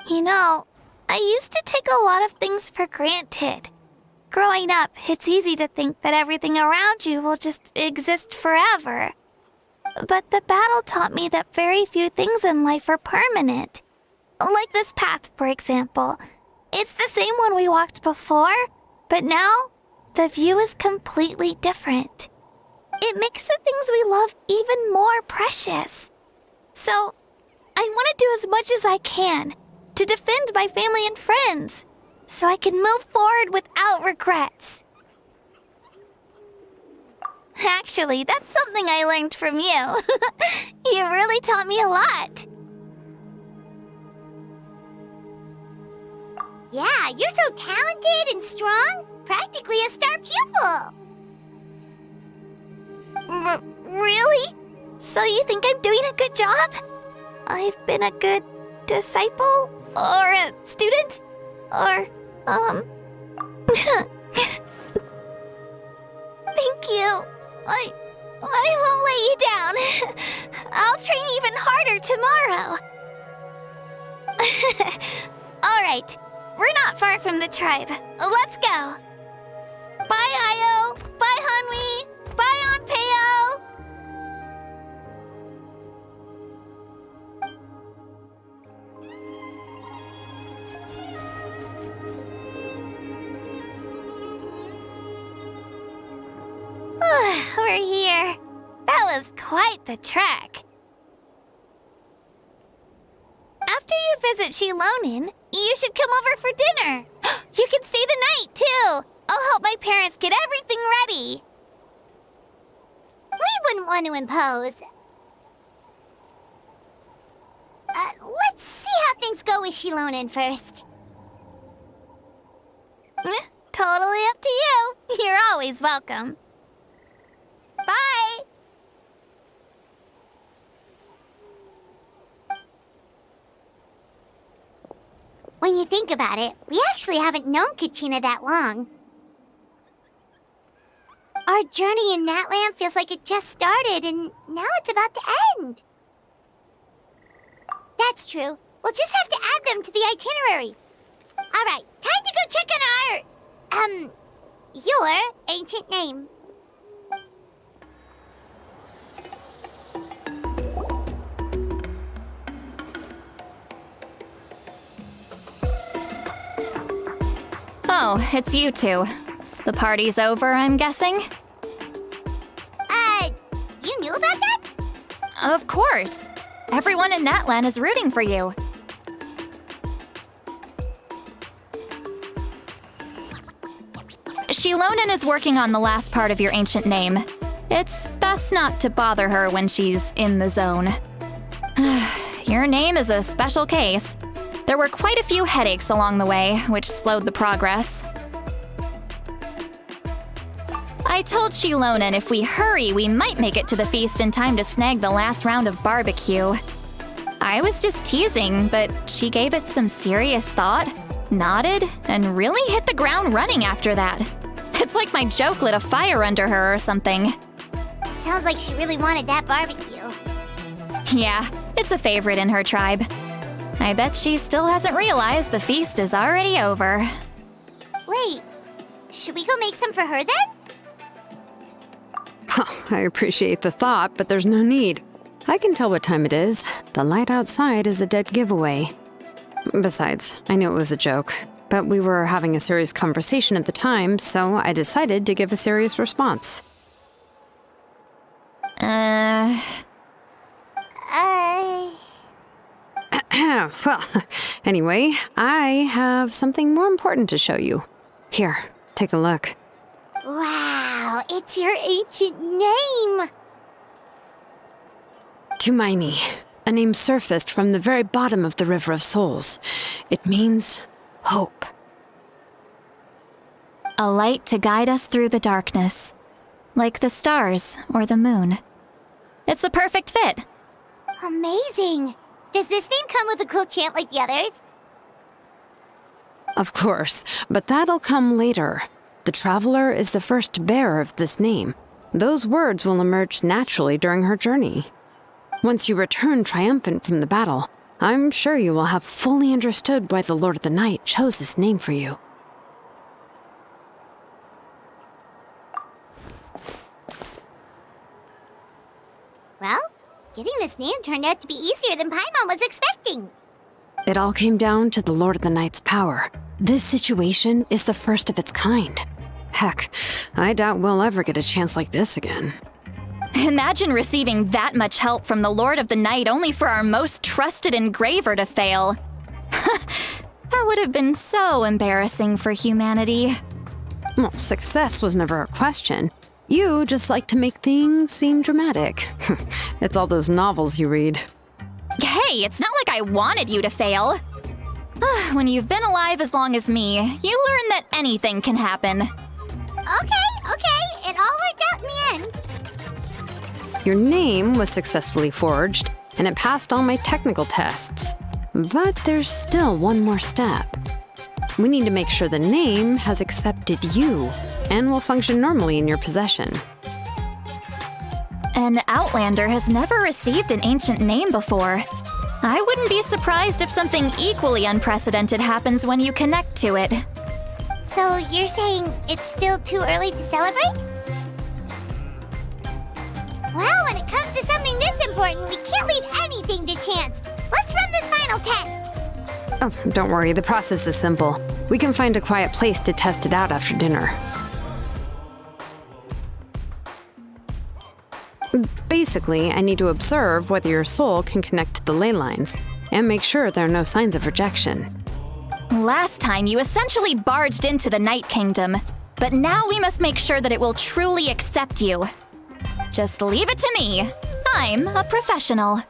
You know, I used to take a lot of things for granted. Growing up, it's easy to think that everything around you will just exist forever. But the battle taught me that very few things in life are permanent. Like this path, for example. It's the same one we walked before, but now the view is completely different. It makes the things we love even more precious. So, I want to do as much as I can to defend my family and friends, so I can move forward without regrets. Actually, that's something I learned from you. You really taught me a lot. Yeah, you're so talented and strong. Practically a star pupil. Really? So you think I'm doing a good job? I've been a good disciple? Or a student? Or, Thank you. I won't let you down. I'll train even harder tomorrow. All right. We're not far from the tribe. Let's go. Bye, Ayo. Bye, Hanwi. Bye, Onpeo. We're here. That was quite the trek. After you visit Shilonin, you should come over for dinner. You can stay the night, too. I'll help my parents get everything ready. We wouldn't want to impose. Let's see how things go with Shilonin first. Totally up to you. You're always welcome. Bye. When you think about it, we actually haven't known Kachina that long. Our journey in Natlan feels like it just started, and now it's about to end. That's true. We'll just have to add them to the itinerary. All right, time to go check on your ancient name. Oh, it's you two. The party's over, I'm guessing? You knew about that? Of course. Everyone in Natlan is rooting for you. Shilonin is working on the last part of your ancient name. It's best not to bother her when she's in the zone. Your name is a special case. There were quite a few headaches along the way, which slowed the progress. I told Shilonin if we hurry, we might make it to the feast in time to snag the last round of barbecue. I was just teasing, but she gave it some serious thought. nodded, and really hit the ground running after that. It's like my joke lit a fire under her or something. Sounds like she really wanted that barbecue. Yeah, it's a favorite in her tribe. I bet she still hasn't realized the feast is already over. Wait, should we go make some for her then? I appreciate the thought, but there's no need. I can tell what time it is. The light outside is a dead giveaway. Besides, I knew it was a joke, but we were having a serious conversation at the time, so I decided to give a serious response. Well, anyway, I have something more important to show you. Here, take a look. Wow, it's your ancient name! Tumaini, a name surfaced from the very bottom of the River of Souls. It means hope. A light to guide us through the darkness, like the stars or the moon. It's a perfect fit. Amazing! Does this name come with a cool chant like the others? Of course, but that'll come later. The Traveler is the first bearer of this name. Those words will emerge naturally during her journey. Once you return triumphant from the battle, I'm sure you will have fully understood why the Lord of the Night chose this name for you. Well, getting this name turned out to be easier than Paimon was expecting. It all came down to the Lord of the Night's power. This situation is the first of its kind. Heck, I doubt we'll ever get a chance like this again. Imagine receiving that much help from the Lord of the Night only for our most trusted engraver to fail. That would have been so embarrassing for humanity. Well, success was never a question. You just like to make things seem dramatic. It's all those novels you read. Hey, it's not like I wanted you to fail. When you've been alive as long as me, you learn that anything can happen. Okay, it all worked out in the end. Your name was successfully forged, and it passed all my technical tests. But there's still one more step. We need to make sure the name has accepted you and will function normally in your possession. An Outlander has never received an ancient name before. I wouldn't be surprised if something equally unprecedented happens when you connect to it. So you're saying it's still too early to celebrate? Well, when it comes to something this important, we can't leave anything to chance. Let's run this final test. Oh, don't worry, the process is simple. We can find a quiet place to test it out after dinner. Basically, I need to observe whether your soul can connect to the ley lines, and make sure there are no signs of rejection. Last time, you essentially barged into the Night Kingdom, but now we must make sure that it will truly accept you. Just leave it to me. I'm a professional.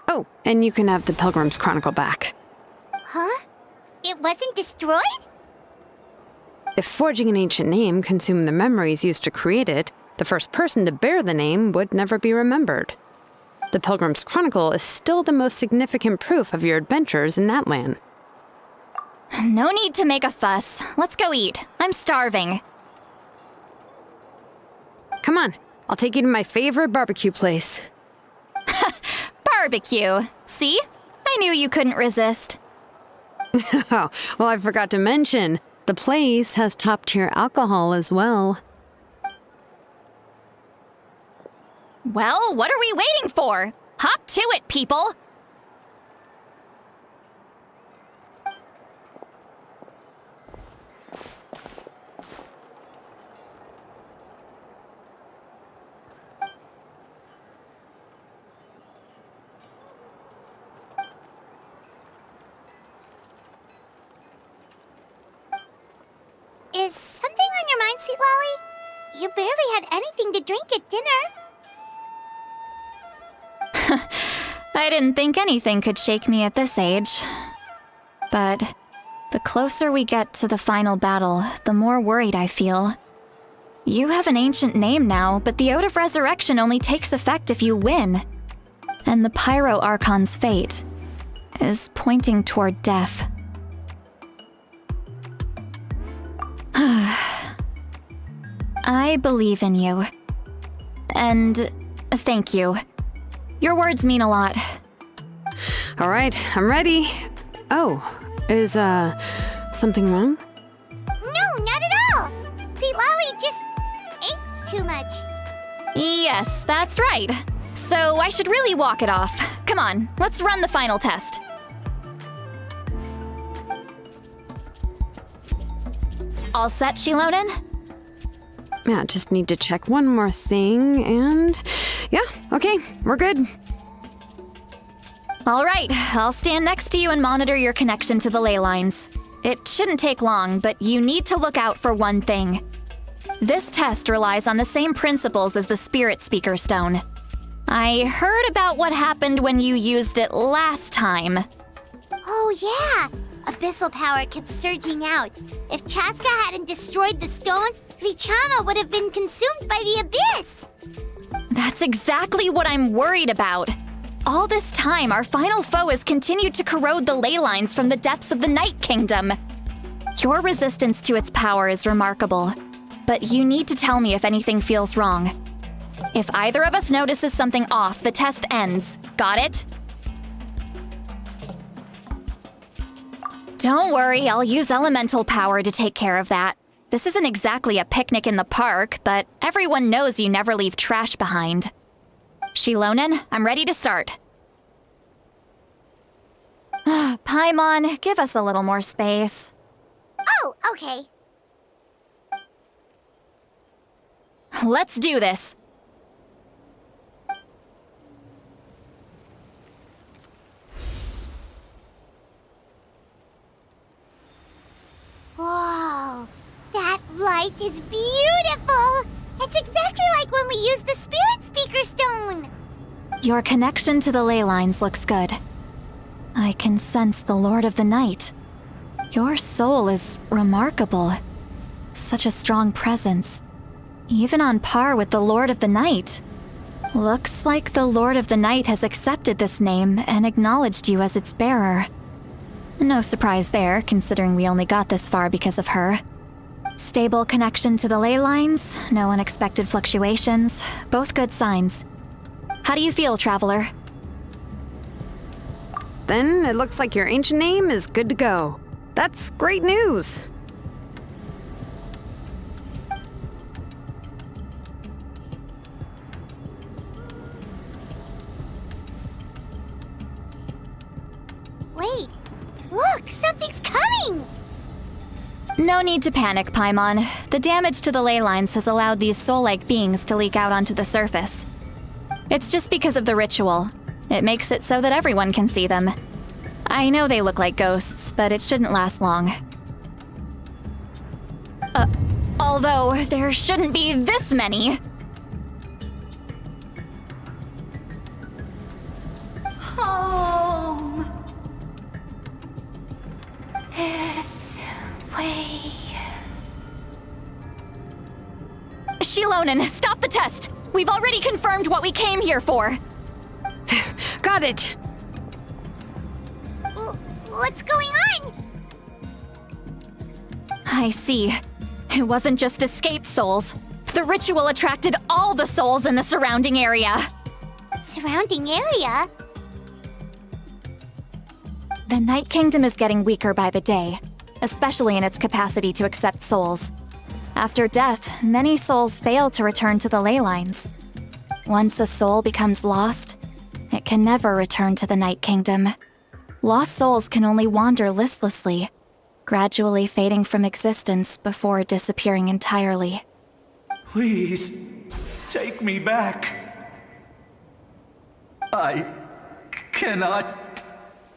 Oh, and you can have the Pilgrim's Chronicle back. Huh? It wasn't destroyed? If forging an ancient name consumed the memories used to create it, the first person to bear the name would never be remembered. The Pilgrim's Chronicle is still the most significant proof of your adventures in Natlan. No need to make a fuss. Let's go eat. I'm starving. Come on, I'll take you to my favorite barbecue place. Barbecue. See? I knew you couldn't resist. Oh, well, I forgot to mention, the place has top-tier alcohol as well. Well, what are we waiting for? Hop to it, people! Is something on your mind, Sweet Lolly? You barely had anything to drink at dinner. I didn't think anything could shake me at this age. But the closer we get to the final battle, the more worried I feel. You have an ancient name now, but the Ode of Resurrection only takes effect if you win. And the Pyro Archon's fate is pointing toward death. I believe in you. And thank you. Your words mean a lot. All right, I'm ready. Oh, is, something wrong? No, not at all. See, Lolly just ate too much. Yes, that's right. So I should really walk it off. Come on, let's run the final test. All set, Shilonen? Yeah, just need to check one more thing, and yeah, okay, we're good. All right, I'll stand next to you and monitor your connection to the ley lines. It shouldn't take long, but you need to look out for one thing. This test relies on the same principles as the Spirit Speaker Stone. I heard about what happened when you used it last time. Oh, yeah. Abyssal power kept surging out. If Chaska hadn't destroyed the stone, Vichama would have been consumed by the abyss. That's exactly what I'm worried about. All this time, our final foe has continued to corrode the ley lines from the depths of the Night Kingdom. Your resistance to its power is remarkable, but you need to tell me if anything feels wrong. If either of us notices something off, the test ends. Got it? Don't worry, I'll use elemental power to take care of that. This isn't exactly a picnic in the park, but everyone knows you never leave trash behind. Shilonen, I'm ready to start. Paimon, give us a little more space. Oh, okay. Let's do this. Whoa, that light is beautiful! It's exactly like when we used the Spirit Speaker Stone! Your connection to the ley lines looks good. I can sense the Lord of the Night. Your soul is remarkable. Such a strong presence. Even on par with the Lord of the Night. Looks like the Lord of the Night has accepted this name and acknowledged you as its bearer. No surprise there, considering we only got this far because of her. Stable connection to the ley lines, no unexpected fluctuations, both good signs. How do you feel, Traveler? Then it looks like your ancient name is good to go. That's great news. Wait, look, something's coming! No need to panic, Paimon. The damage to the ley lines has allowed these soul-like beings to leak out onto the surface. It's just because of the ritual. It makes it so that everyone can see them. I know they look like ghosts, but it shouldn't last long. Although there shouldn't be this many. Home. This way. Shilonen, stop the test! We've already confirmed what we came here for. Got it. What's going on? I see. It wasn't just escaped souls. The ritual attracted all the souls in the surrounding area. Surrounding area? The Night Kingdom is getting weaker by the day, especially in its capacity to accept souls. After death, many souls fail to return to the ley lines. Once a soul becomes lost, it can never return to the Night Kingdom. Lost souls can only wander listlessly, gradually fading from existence before disappearing entirely. Please, take me back. I cannot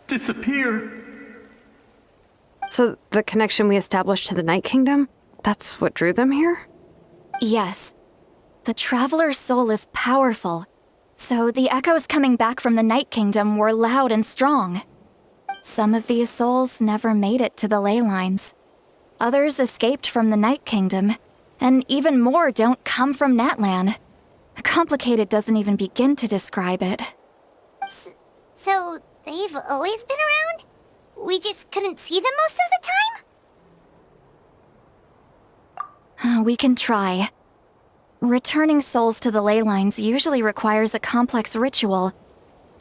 disappear. So the connection we established to the Night Kingdom, that's what drew them here? Yes. The Traveler's soul is powerful, so the echoes coming back from the Night Kingdom were loud and strong. Some of these souls never made it to the ley lines. Others escaped from the Night Kingdom, and even more don't come from Natlan. Complicated doesn't even begin to describe it. So, they've always been around? We just couldn't see them most of the time? We can try. Returning souls to the ley lines usually requires a complex ritual,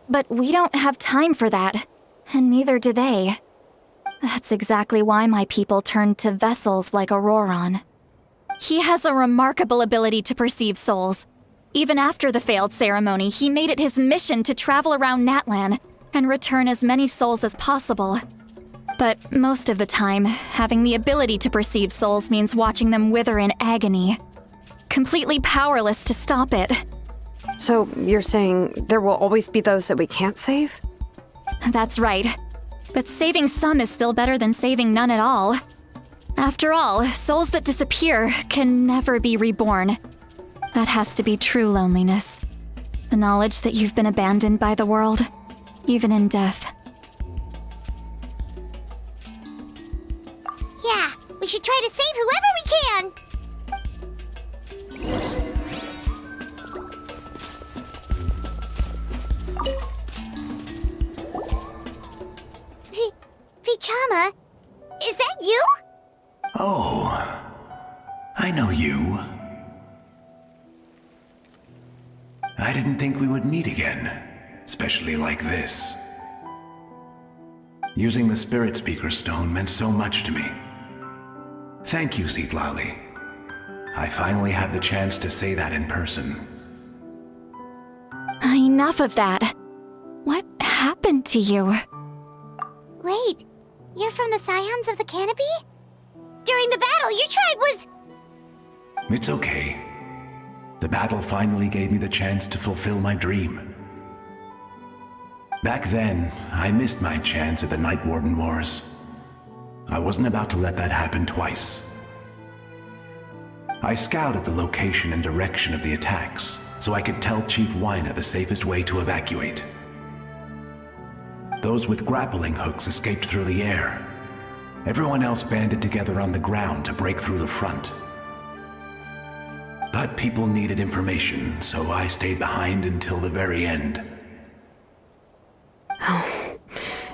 but we don't have time for that, and neither do they. That's exactly why my people turned to vessels like Auroron. He has a remarkable ability to perceive souls. Even after the failed ceremony, he made it his mission to travel around Natlan and return as many souls as possible. But most of the time, having the ability to perceive souls means watching them wither in agony. Completely powerless to stop it. So you're saying there will always be those that we can't save? That's right. But saving some is still better than saving none at all. After all, souls that disappear can never be reborn. That has to be true loneliness. The knowledge that you've been abandoned by the world, even in death. Yeah, we should try to save whoever we can! Vichama, is that you? Oh, I know you. I didn't think we would meet again, especially like this. Using the Spirit Speaker Stone meant so much to me. Thank you, Citlali. I finally have the chance to say that in person. Enough of that. What happened to you? Wait, you're from the Scions of the Canopy? During the battle, your tribe was... It's okay. The battle finally gave me the chance to fulfill my dream. Back then, I missed my chance at the Night Warden Wars. I wasn't about to let that happen twice. I scouted the location and direction of the attacks, so I could tell Chief Wyna the safest way to evacuate. Those with grappling hooks escaped through the air. Everyone else banded together on the ground to break through the front. But people needed information, so I stayed behind until the very end. Oh,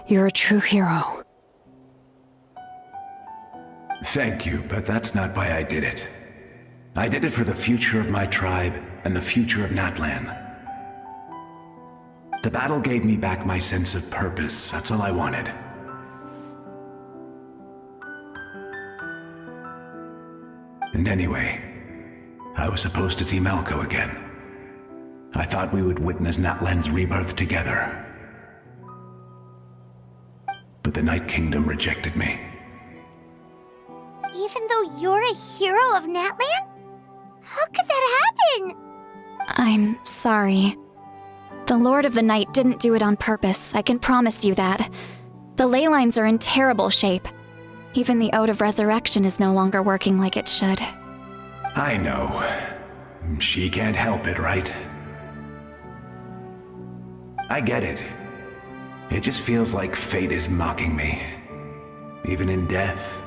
you're a true hero. Thank you, but that's not why I did it. I did it for the future of my tribe and the future of Natlan. The battle gave me back my sense of purpose, that's all I wanted. And anyway, I was supposed to see Malco again. I thought we would witness Natlan's rebirth together. But the Night Kingdom rejected me. Even though you're a hero of Natlan? How could that happen? I'm sorry. The Lord of the Night didn't do it on purpose, I can promise you that. The ley lines are in terrible shape. Even the Ode of Resurrection is no longer working like it should. I know. She can't help it, right? I get it. It just feels like fate is mocking me. Even in death,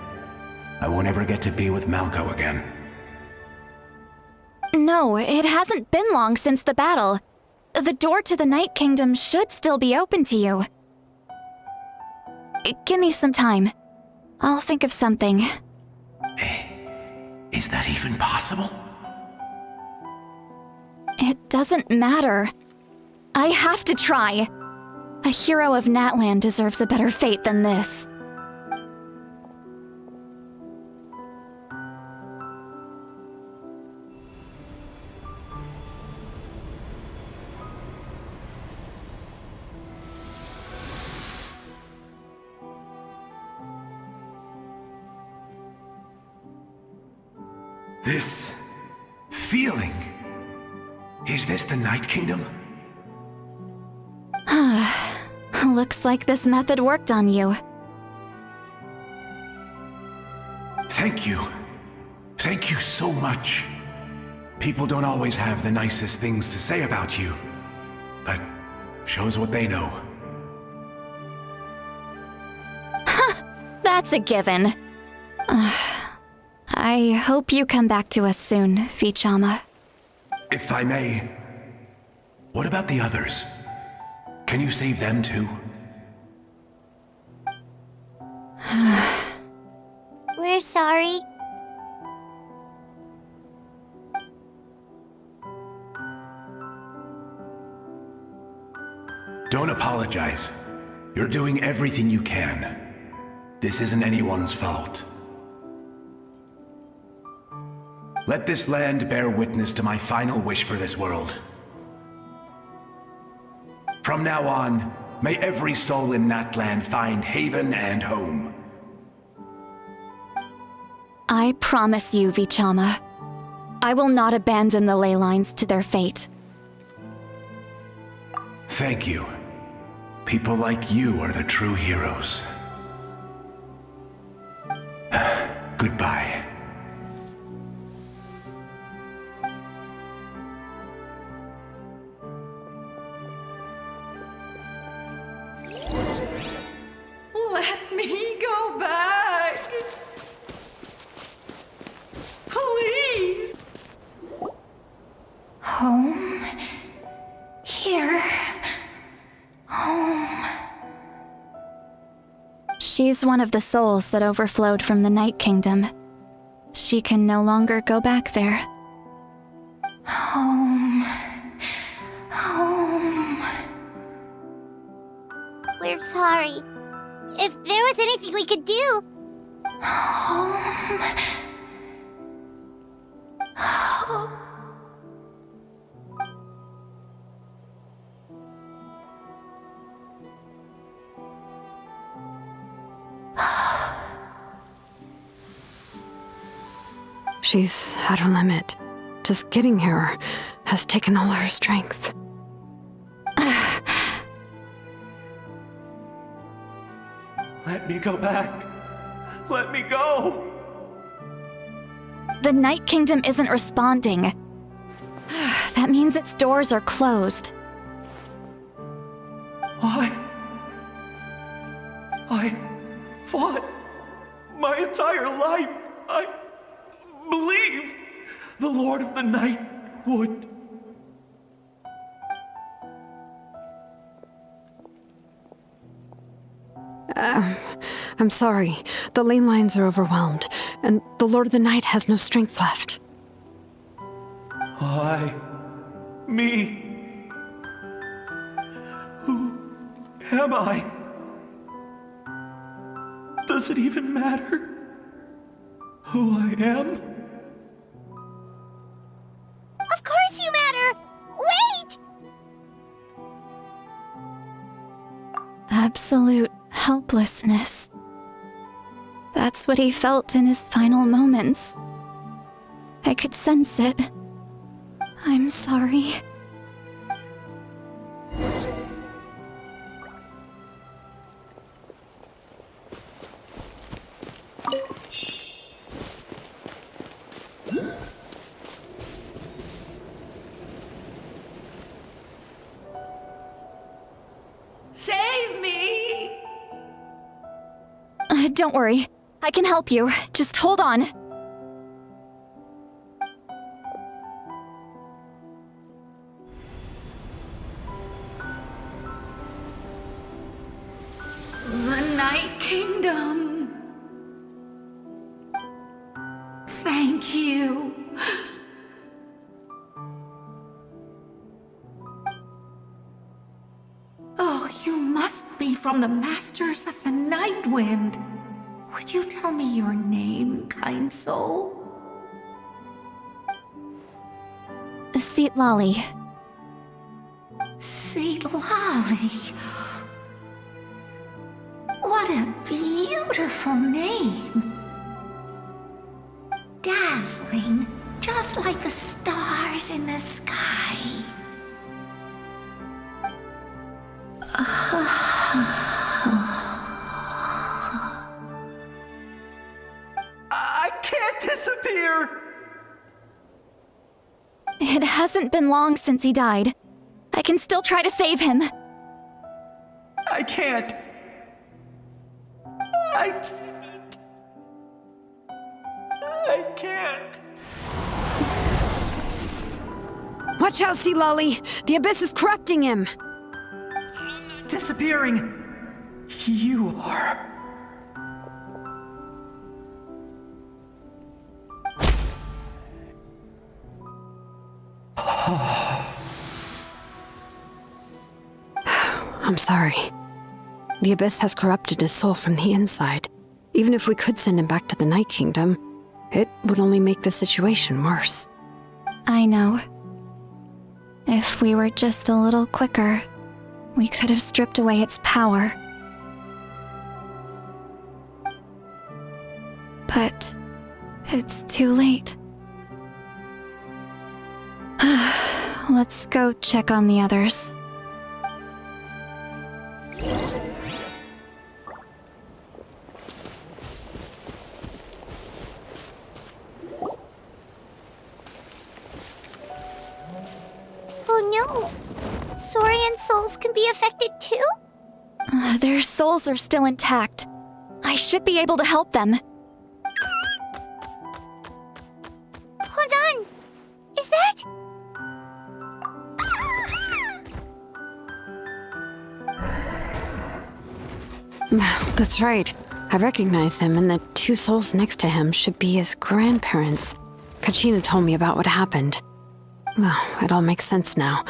I won't ever get to be with Malco again. No, it hasn't been long since the battle. The door to the Night Kingdom should still be open to you. Give me some time. I'll think of something. Is that even possible? It doesn't matter. I have to try. A hero of Natlan deserves a better fate than this. This feeling. Is this the Night Kingdom? Looks like this method worked on you. Thank you. Thank you so much. People don't always have the nicest things to say about you, but shows what they know. That's a given. I hope you come back to us soon, Vichama. If I may, what about the others? Can you save them too? We're sorry. Don't apologize. You're doing everything you can. This isn't anyone's fault. Let this land bear witness to my final wish for this world. From now on, may every soul in Natlan find haven and home. I promise you, Vichama. I will not abandon the ley lines to their fate. Thank you. People like you are the true heroes. Goodbye. Let me go back. Please. Home. Here. Home. She's one of the souls that overflowed from the Night Kingdom. She can no longer go back there. Home. Home. We're sorry. If there was anything we could do... Home. Home. She's at her limit. Just getting here has taken all her strength. Let me go back. Let me go. The Night Kingdom isn't responding. That means its doors are closed. I fought my entire life. I believed the Lord of the Night would. I'm sorry. The ley lines are overwhelmed, and the Lord of the Night has no strength left. Me. Who am I? Does it even matter who I am? Of course you matter! Wait! Absolute helplessness. That's what he felt in his final moments. I could sense it. I'm sorry. Save me! Don't worry. I can help you. Just hold on. The Night Kingdom. Thank you. Oh, you must be from the Masters of the Night Wind. Would you tell me your name, kind soul? Seatlali. Seatlali. What a beautiful name. Dazzling, just like the stars in the sky. I can't disappear! It hasn't been long since he died. I can still try to save him. I can't. I can't. Watch out, Seatlali! The abyss is corrupting him! Disappearing. You are. I'm sorry. The Abyss has corrupted his soul from the inside. Even if we could send him back to the Night Kingdom, it would only make the situation worse. I know. If we were just a little quicker, we could have stripped away its power. But it's too late. Let's go check on the others. Oh no! Saurian souls can be affected too? Their souls are still intact. I should be able to help them. Hold on! Is that... That's right. I recognize him, and the two souls next to him should be his grandparents. Kachina told me about what happened. Well, it all makes sense now.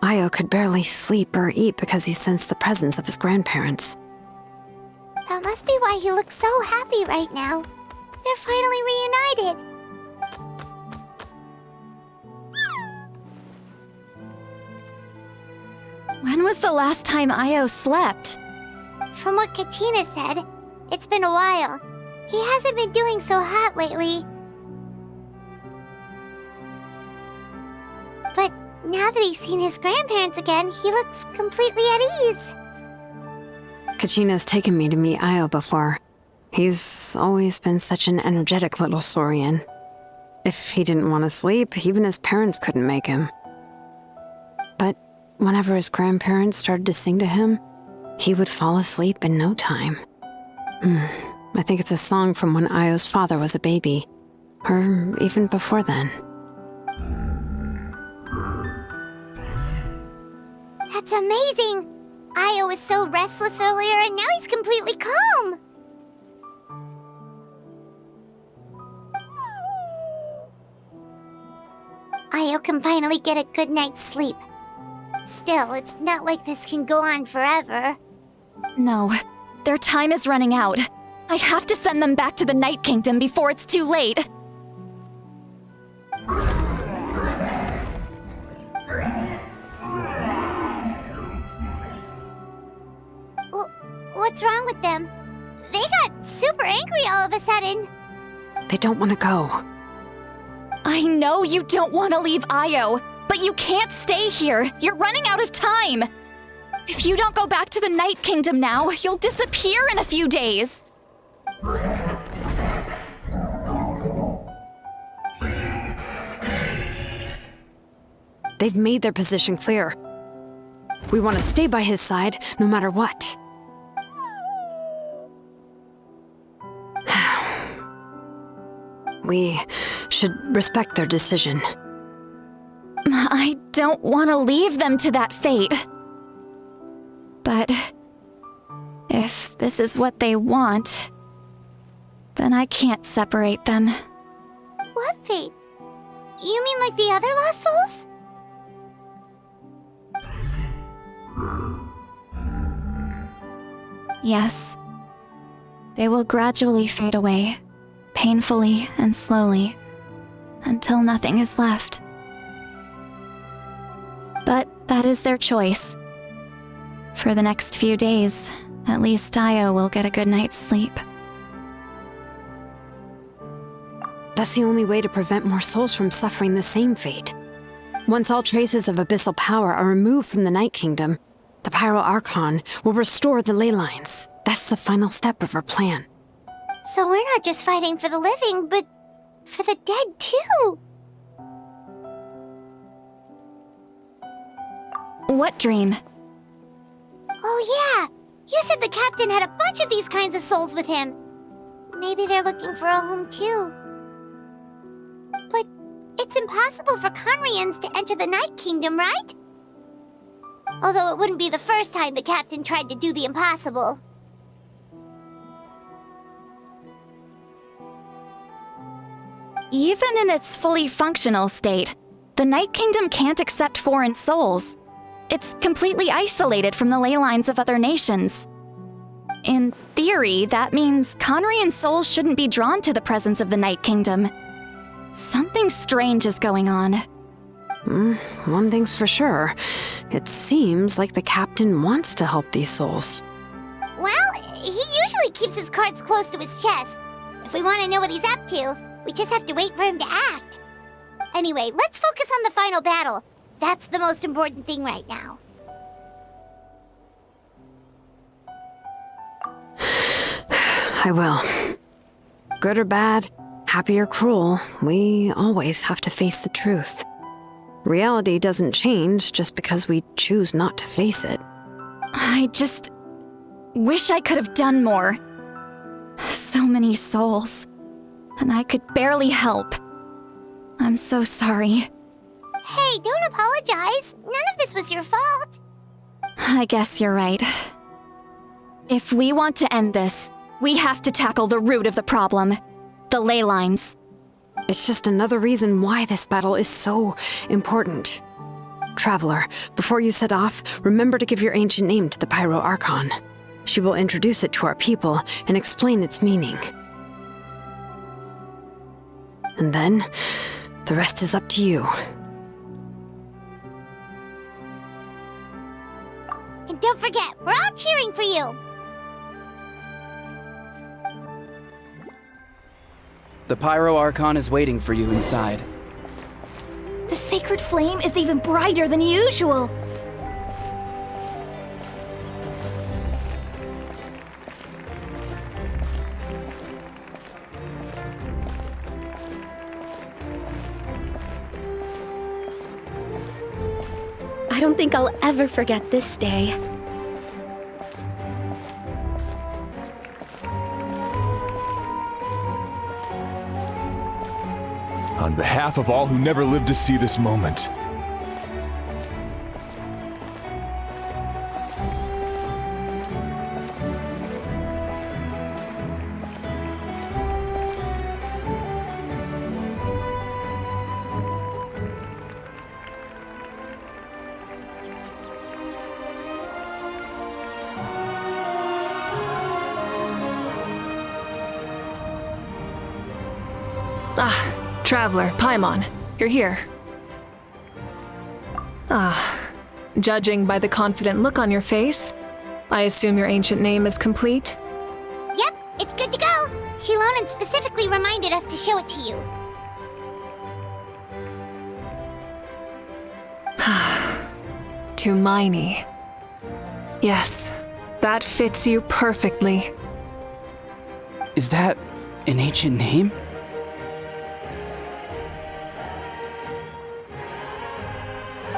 Io could barely sleep or eat because he sensed the presence of his grandparents. That must be why he looks so happy right now. They're finally reunited. When was the last time Io slept? From what Kachina said, it's been a while. He hasn't been doing so hot lately. But now that he's seen his grandparents again, he looks completely at ease. Kachina's taken me to meet Io before. He's always been such an energetic little Saurian. If he didn't want to sleep, even his parents couldn't make him. But whenever his grandparents started to sing to him, he would fall asleep in no time. I think it's a song from when Io's father was a baby, or even before then. That's amazing! Io was so restless earlier and now he's completely calm! Io can finally get a good night's sleep. Still, it's not like this can go on forever. No, their time is running out. I have to send them back to the Night Kingdom before it's too late. What's wrong with them? They got super angry all of a sudden. They don't want to go. I know you don't want to leave Io, but you can't stay here. You're running out of time. If you don't go back to the Night Kingdom now, you'll disappear in a few days. They've made their position clear. We want to stay by his side, no matter what. We should respect their decision. I don't want to leave them to that fate. But if this is what they want, then I can't separate them. What fate? You mean like the other lost souls? Yes. They will gradually fade away, painfully and slowly, until nothing is left. But that is their choice. For the next few days, at least Io will get a good night's sleep. That's the only way to prevent more souls from suffering the same fate. Once all traces of abyssal power are removed from the Night Kingdom, the Pyro Archon will restore the ley lines. That's the final step of our plan. So we're not just fighting for the living, but for the dead too. What dream? Oh yeah! You said the captain had a bunch of these kinds of souls with him. Maybe they're looking for a home too. But it's impossible for Conrians to enter the Night Kingdom, right? Although it wouldn't be the first time the captain tried to do the impossible. Even in its fully functional state, the Night Kingdom can't accept foreign souls. It's completely isolated from the ley lines of other nations. In theory, that means Conrian souls shouldn't be drawn to the presence of the Night Kingdom. Something strange is going on. One thing's for sure. It seems like the captain wants to help these souls. Well, he usually keeps his cards close to his chest. If we want to know what he's up to, we just have to wait for him to act. Anyway, let's focus on the final battle. That's the most important thing right now. I will. Good or bad, happy or cruel, we always have to face the truth. Reality doesn't change just because we choose not to face it. I just wish I could have done more. So many souls, and I could barely help. I'm so sorry. Hey, don't apologize. None of this was your fault. I guess you're right. If we want to end this, we have to tackle the root of the problem, the ley lines. It's just another reason why this battle is so important. Traveler, before you set off, remember to give your ancient name to the Pyro Archon. She will introduce it to our people and explain its meaning. And then, the rest is up to you. And don't forget, we're all cheering for you. The Pyro Archon is waiting for you inside. The sacred flame is even brighter than usual. I don't think I'll ever forget this day. On behalf of all who never lived to see this moment. Traveler, Paimon, you're here. Judging by the confident look on your face, I assume your ancient name is complete? Yep, it's good to go. Shilonan specifically reminded us to show it to you. Tumaini. Yes, that fits you perfectly. Is that an ancient name?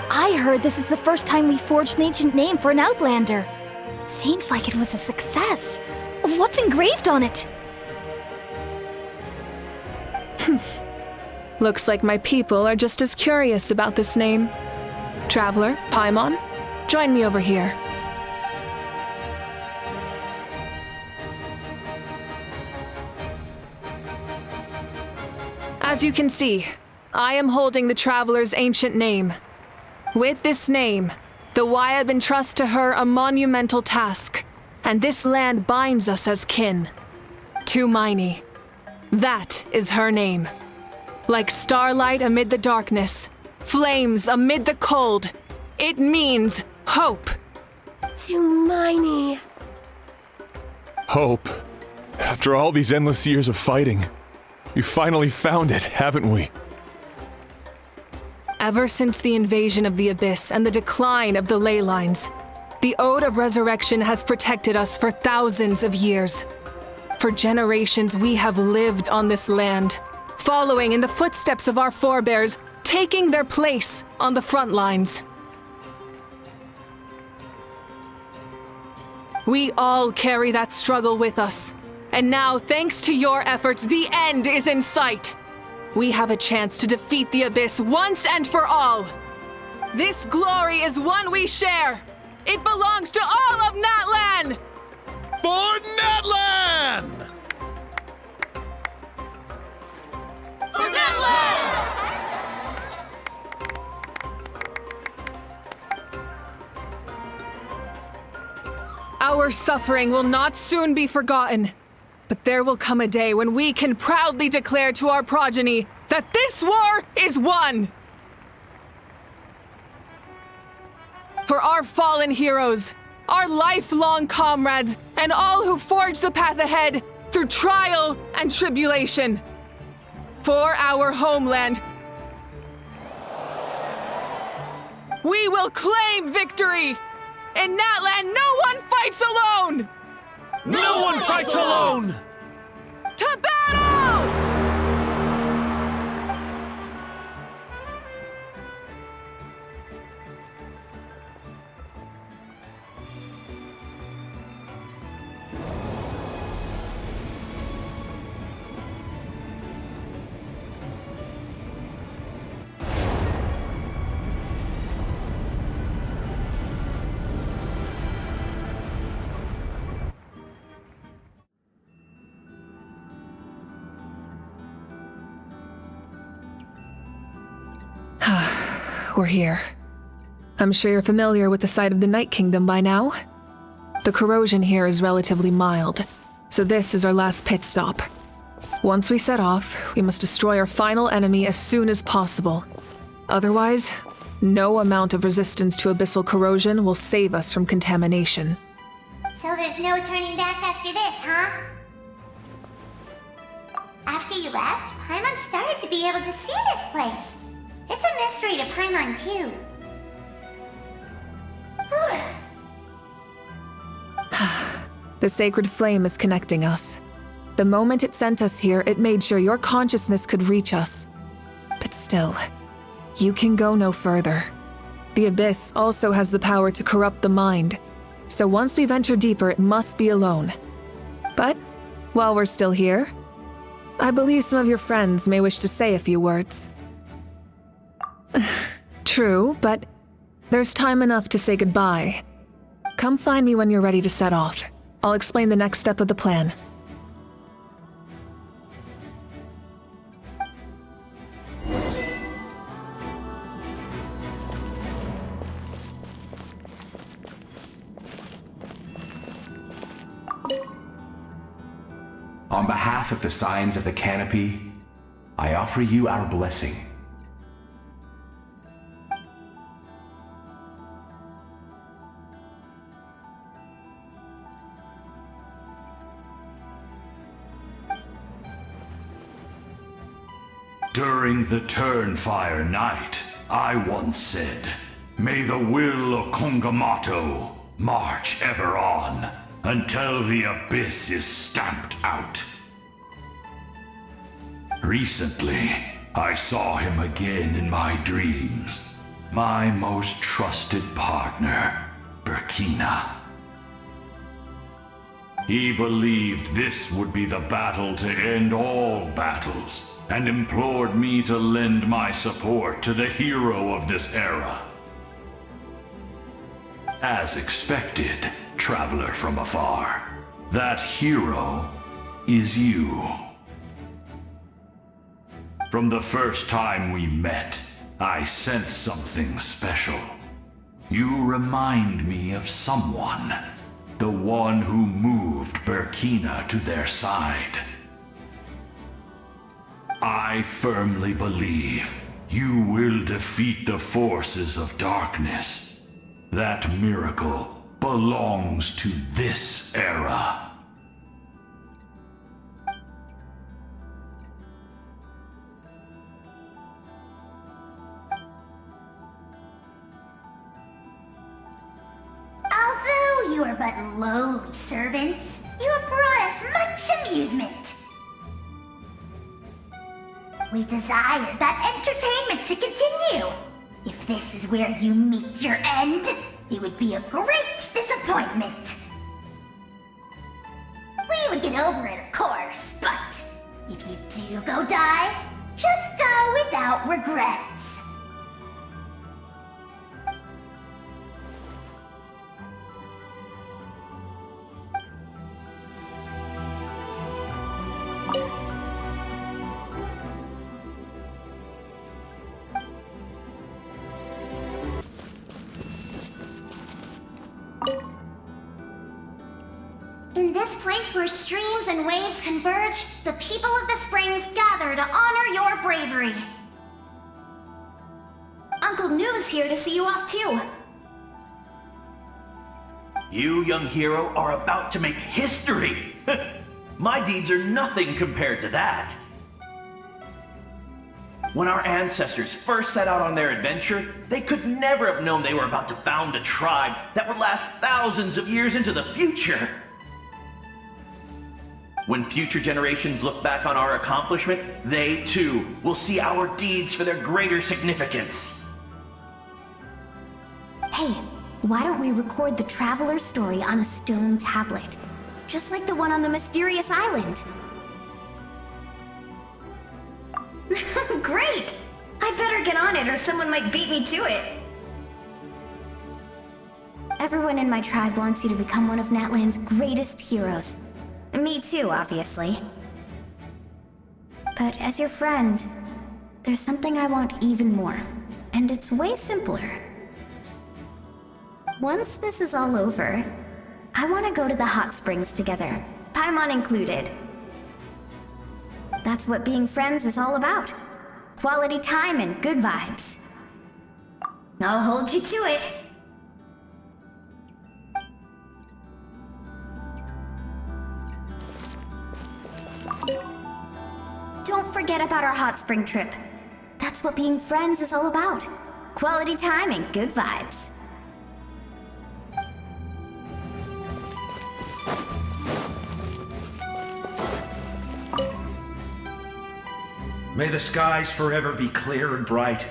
I heard this is the first time we forged an ancient name for an Outlander. Seems like it was a success. What's engraved on it? Looks like my people are just as curious about this name. Traveler, Paimon, join me over here. As you can see, I am holding the Traveler's ancient name. With this name, the Wyab entrusts to her a monumental task, and this land binds us as kin. Tumaini. That is her name. Like starlight amid the darkness, flames amid the cold, it means hope. Tumaini. Hope. After all these endless years of fighting, we finally found it, haven't we? Ever since the invasion of the Abyss and the decline of the ley lines, the Ode of Resurrection has protected us for thousands of years. For generations, we have lived on this land, following in the footsteps of our forebears, taking their place on the front lines. We all carry that struggle with us, and now, thanks to your efforts, the end is in sight. We have a chance to defeat the Abyss once and for all. This glory is one we share. It belongs to all of Natlan! For Natlan! For Natlan! Our suffering will not soon be forgotten, but there will come a day when we can proudly declare to our progeny that this war is won! For our fallen heroes, our lifelong comrades, and all who forge the path ahead through trial and tribulation. For our homeland, we will claim victory! In Natlan, no one fights alone! No one fights alone! To battle! We're here. I'm sure you're familiar with the site of the Night Kingdom by now. The corrosion here is relatively mild, so this is our last pit stop. Once we set off, we must destroy our final enemy as soon as possible. Otherwise, no amount of resistance to abyssal corrosion will save us from contamination. So there's no turning back after this, huh? After you left, Paimon started to be able to see this place. It's a mystery to Paimon, too. The sacred flame is connecting us. The moment it sent us here, it made sure your consciousness could reach us. But still, you can go no further. The Abyss also has the power to corrupt the mind, so once we venture deeper, it must be alone. But, while we're still here, I believe some of your friends may wish to say a few words. True, but there's time enough to say goodbye. Come find me when you're ready to set off. I'll explain the next step of the plan. On behalf of the Signs of the Canopy, I offer you our blessing. During the Turnfire Night, I once said, "May the will of Kongamato march ever on, until the Abyss is stamped out." Recently, I saw him again in my dreams, my most trusted partner, Burkina. He believed this would be the battle to end all battles, and implored me to lend my support to the hero of this era. As expected, traveler from afar, that hero is you. From the first time we met, I sensed something special. You remind me of someone, the one who moved Burkina to their side. I firmly believe you will defeat the forces of darkness. That miracle belongs to this era. Although you are but lowly servants, you have brought us much amusement. We desire that entertainment to continue. If this is where you meet your end, it would be a great disappointment. We would get over it, of course, but if you do go die, just go without regrets. place where streams and waves converge, the people of the springs gather to honor your bravery. Uncle Noo's here to see you off too. You, young hero, are about to make history! My deeds are nothing compared to that. When our ancestors first set out on their adventure, they could never have known they were about to found a tribe that would last thousands of years into the future. When future generations look back on our accomplishment, they too will see our deeds for their greater significance. Hey, why don't we record the traveler's story on a stone tablet? Just like the one on the mysterious island. Great! I better get on it or someone might beat me to it. Everyone in my tribe wants you to become one of Natlan's greatest heroes. Me too, obviously. But as your friend, there's something I want even more. And it's way simpler. Once this is all over, I want to go to the hot springs together, Paimon included. That's what being friends is all about. Quality time and good vibes. I'll hold you to it. Don't forget about our hot spring trip. That's what being friends is all about. Quality time and good vibes. May the skies forever be clear and bright,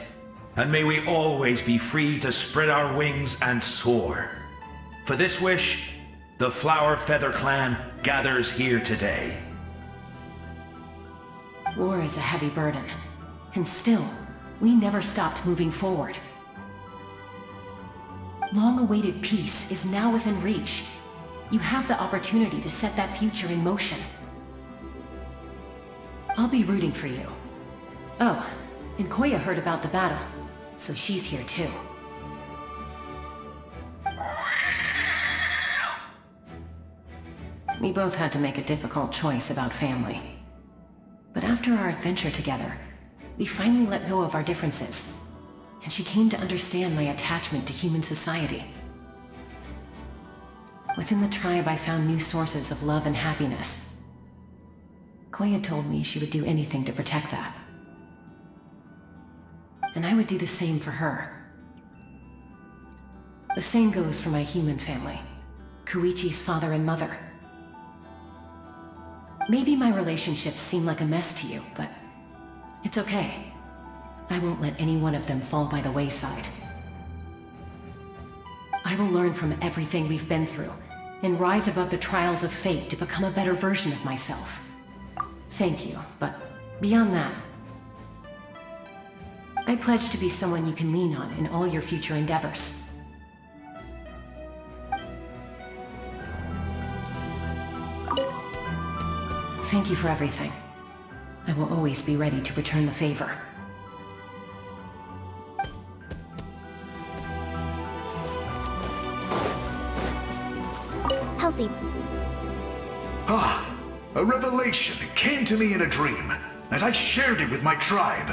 and may we always be free to spread our wings and soar. For this wish, the Flower Feather Clan gathers here today. War is a heavy burden, and still, we never stopped moving forward. Long-awaited peace is now within reach. You have the opportunity to set that future in motion. I'll be rooting for you. Oh, and Koya heard about the battle, so she's here too. We both had to make a difficult choice about family. But after our adventure together, we finally let go of our differences, and she came to understand my attachment to human society. Within the tribe, I found new sources of love and happiness. Koya told me she would do anything to protect that. And I would do the same for her. The same goes for my human family, Koichi's father and mother. Maybe my relationships seem like a mess to you, but it's okay. I won't let any one of them fall by the wayside. I will learn from everything we've been through and rise above the trials of fate to become a better version of myself. Thank you, but beyond that, I pledge to be someone you can lean on in all your future endeavors. Thank you for everything. I will always be ready to return the favor. Healthy. A revelation came to me in a dream, and I shared it with my tribe.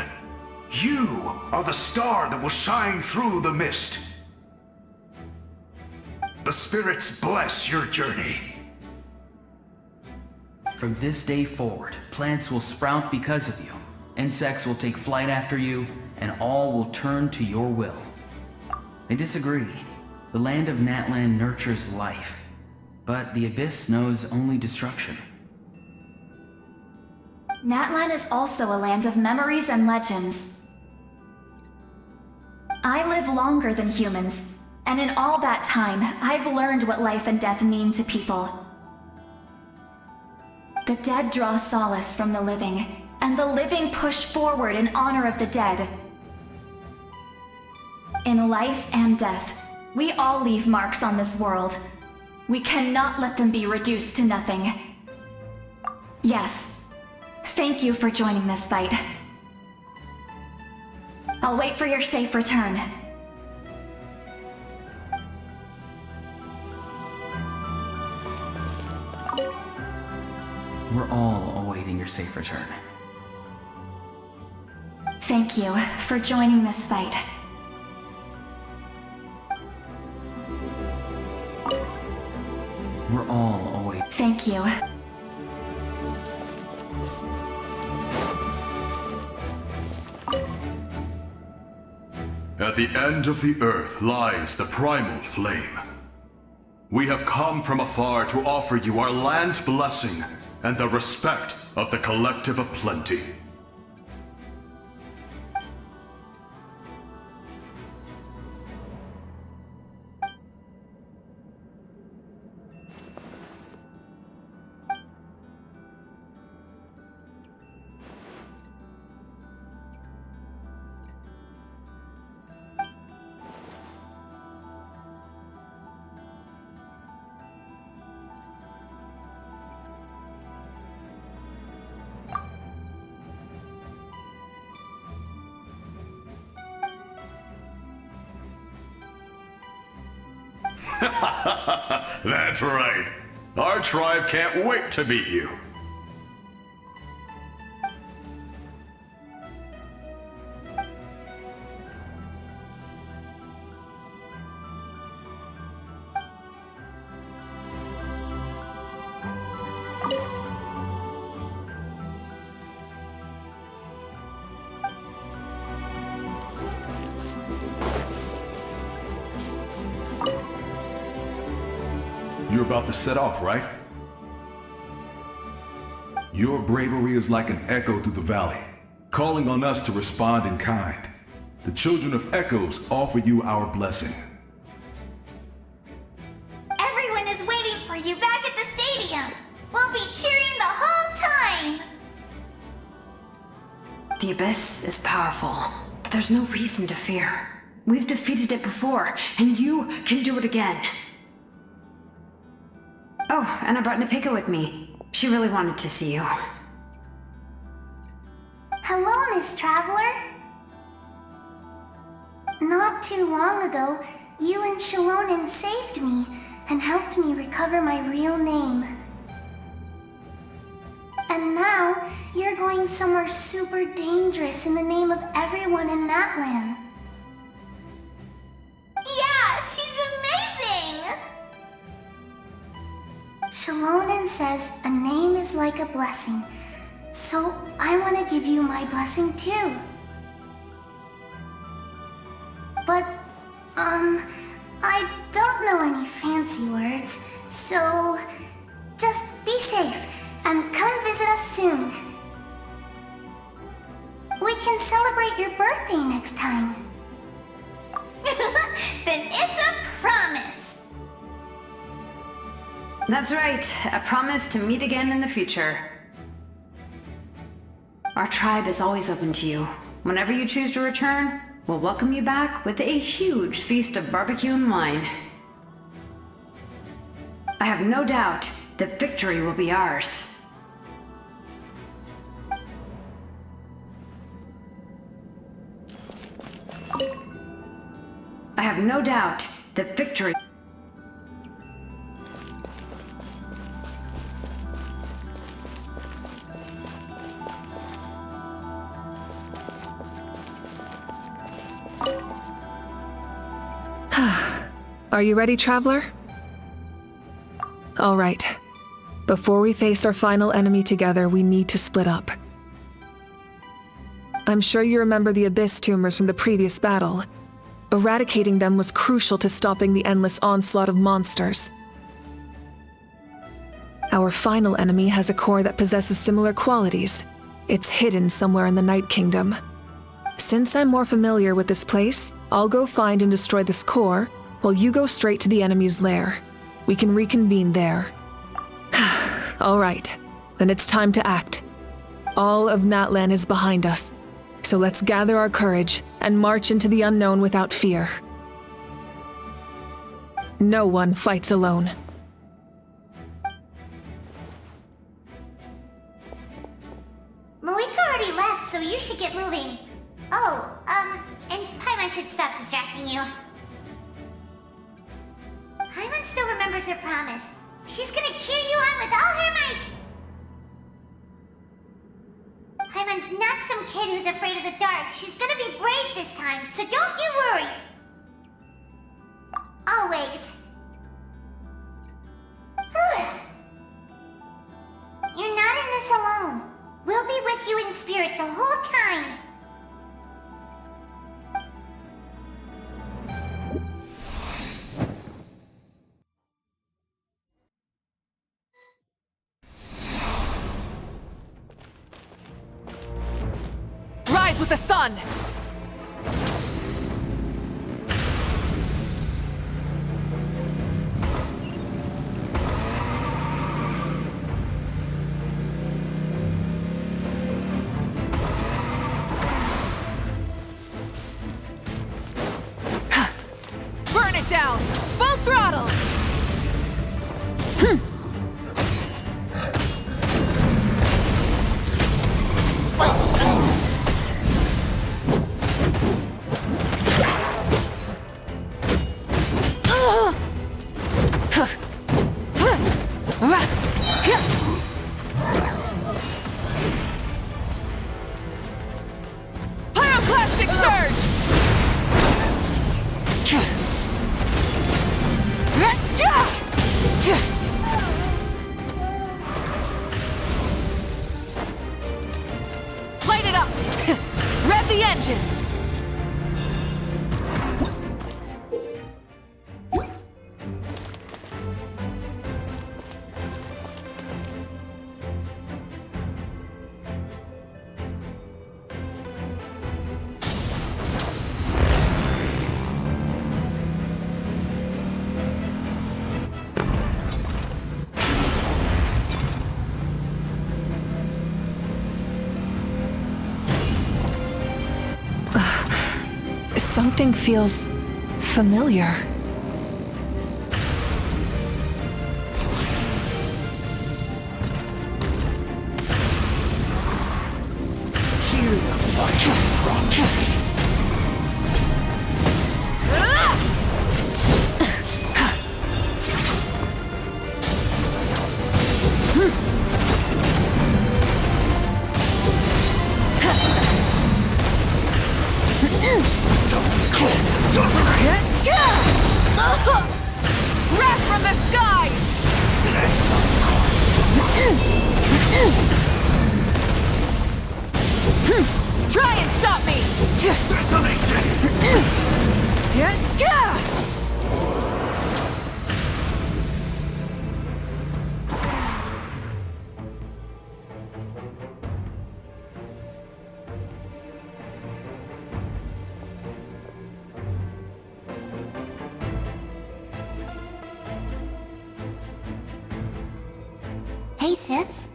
You are the star that will shine through the mist. The spirits bless your journey. From this day forward, plants will sprout because of you. Insects will take flight after you, and all will turn to your will. I disagree. The land of Natlan nurtures life, but the Abyss knows only destruction. Natlan is also a land of memories and legends. I live longer than humans, and in all that time, I've learned what life and death mean to people. The dead draw solace from the living, and the living push forward in honor of the dead. In life and death, we all leave marks on this world. We cannot let them be reduced to nothing. Yes, thank you for joining this fight. I'll wait for your safe return. your safe return. Thank you for joining this fight. We're all always. Thank you. At the end of the earth lies the primal flame. We have come from afar to offer you our land's blessing and the respect of the Collective of Plenty. That's right. Our tribe can't wait to meet you. You're about to set off, right? Your bravery is like an echo through the valley, calling on us to respond in kind. The Children of Echoes offer you our blessing. Everyone is waiting for you back at the stadium. We'll be cheering the whole time. The Abyss is powerful, but there's no reason to fear. We've defeated it before, and you can do it again. Oh, and I brought Napika with me. She really wanted to see you. Hello, Miss Traveler. Not too long ago, you and Shalonen saved me and helped me recover my real name. And now, you're going somewhere super dangerous in the name of everyone in Natlan. Yeah, she's amazing! Shalonen says a name is like a blessing, so I want to give you my blessing too. But, I don't know any fancy words, so just be safe and come visit us soon. We can celebrate your birthday next time. Then it's a promise. That's right, a promise to meet again in the future. Our tribe is always open to you. Whenever you choose to return, we'll welcome you back with a huge feast of barbecue and wine. I have no doubt that victory will be ours. I have no doubt that victory... Are you ready, Traveler? All right. Before we face our final enemy together, we need to split up. I'm sure you remember the Abyss tumors from the previous battle. Eradicating them was crucial to stopping the endless onslaught of monsters. Our final enemy has a core that possesses similar qualities. It's hidden somewhere in the Night Kingdom. Since I'm more familiar with this place, I'll go find and destroy this core, while you go straight to the enemy's lair. We can reconvene there. All right, then it's time to act. All of Natlan is behind us, so let's gather our courage and march into the unknown without fear. No one fights alone. Malika already left, so you should get moving. Oh, and Paimon should stop distracting you. Paimon still remembers her promise. She's gonna cheer you on with all her might. Paimon's not some kid who's afraid of the dark. She's gonna be brave this time, so don't you worry. Always. You're not in this alone. We'll be with you in spirit the whole time. Rise with the sun! Burn it down! Full throttle! Pyroclastic surge! Light it up! Rev the engines! Something feels familiar. Hear the vital crunch. Wrath from the sky! Try and stop me! Hey, sis.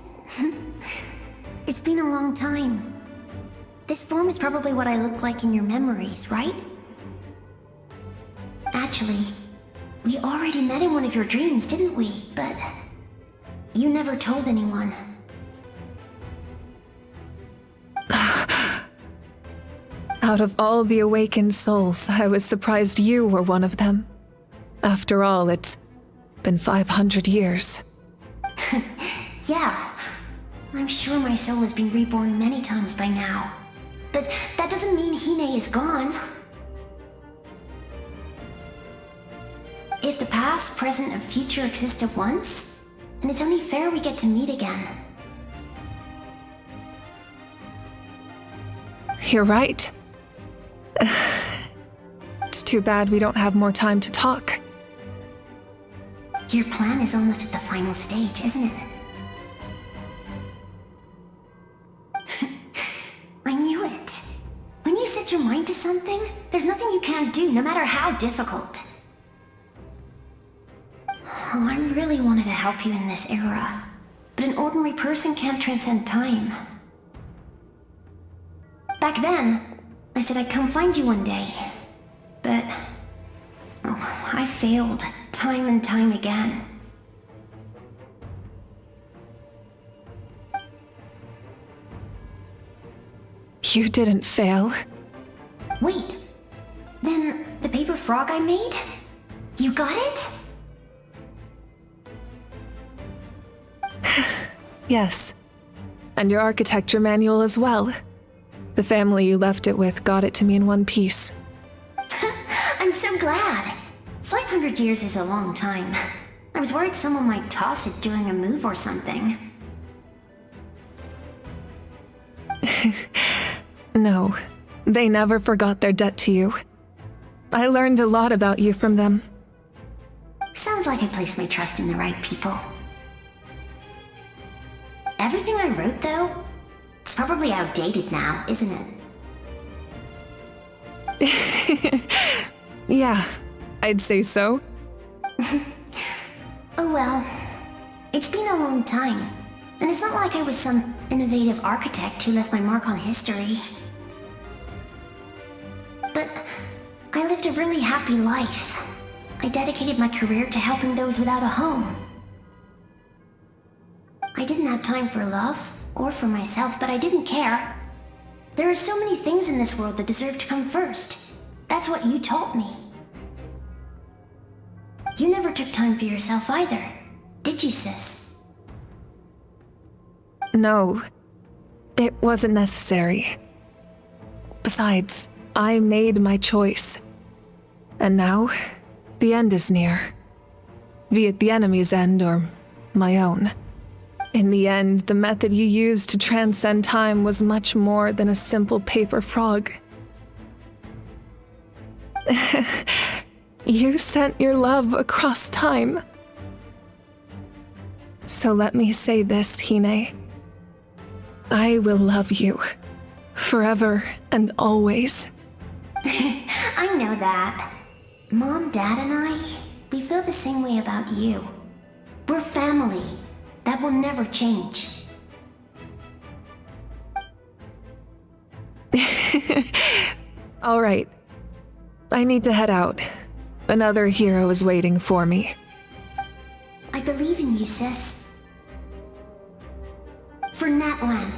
It's been a long time. This form is probably what I look like in your memories, right? Actually, we already met in one of your dreams, didn't we? But you never told anyone. Out of all the awakened souls, I was surprised you were one of them. After all, it's been 500 years. Yeah. I'm sure my soul has been reborn many times by now. But that doesn't mean Hine is gone. If the past, present, and future exist at once, then it's only fair we get to meet again. You're right. It's too bad we don't have more time to talk. Your plan is almost at the final stage, isn't it? I knew it. When you set your mind to something, there's nothing you can't do, no matter how difficult. Oh, I really wanted to help you in this era, but an ordinary person can't transcend time. Back then, I said I'd come find you one day, but I failed time and time again. You didn't fail. Wait, then the paper frog I made? You got it? Yes. And your architecture manual as well. The family you left it with got it to me in one piece. I'm so glad. 500 years is a long time. I was worried someone might toss it during a move or something. No, they never forgot their debt to you. I learned a lot about you from them. Sounds like I placed my trust in the right people. Everything I wrote, though, it's probably outdated now, isn't it? Yeah, I'd say so. Oh well. It's been a long time, and it's not like I was some innovative architect who left my mark on history. But I lived a really happy life. I dedicated my career to helping those without a home. I didn't have time for love, or for myself, but I didn't care. There are so many things in this world that deserve to come first. That's what you taught me. You never took time for yourself either, did you, sis? No, it wasn't necessary. Besides, I made my choice. And now, the end is near. Be it the enemy's end or my own. In the end, the method you used to transcend time was much more than a simple paper frog. You sent your love across time. So let me say this, Hine. I will love you. Forever and always. I know that. Mom, Dad, and I, we feel the same way about you. We're family. That will never change. All right. I need to head out. Another hero is waiting for me. I believe in you, sis. For Natlan.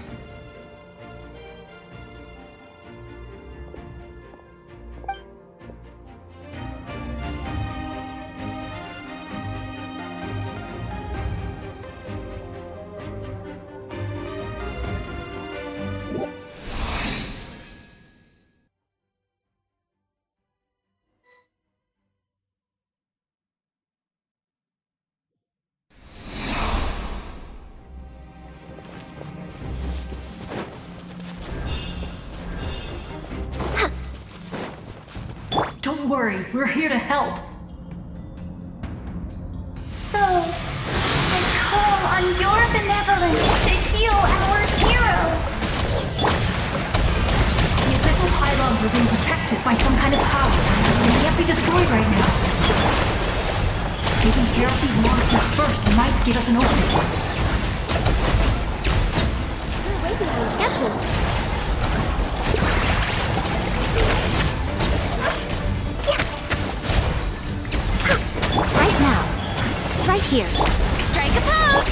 Don't worry, we're here to help. So, I call on your benevolence to heal our hero. The Abyssal Pylons are being protected by some kind of power. They can't be destroyed right now. Taking care of these monsters first might give us an opening. We're way behind schedule. Right now. Right here. Strike a poke!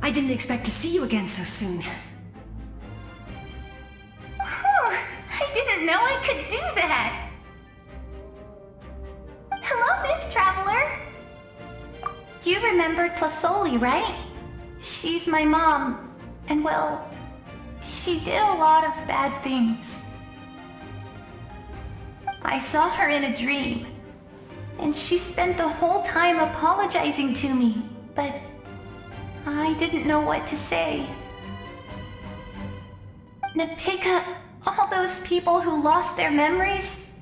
I didn't expect to see you again so soon. I didn't know I could do that. Hello, Miss Traveler. You remember Tlasoli, right? She's my mom, and well, she did a lot of bad things. I saw her in a dream, and she spent the whole time apologizing to me, but I didn't know what to say. Napika, all those people who lost their memories,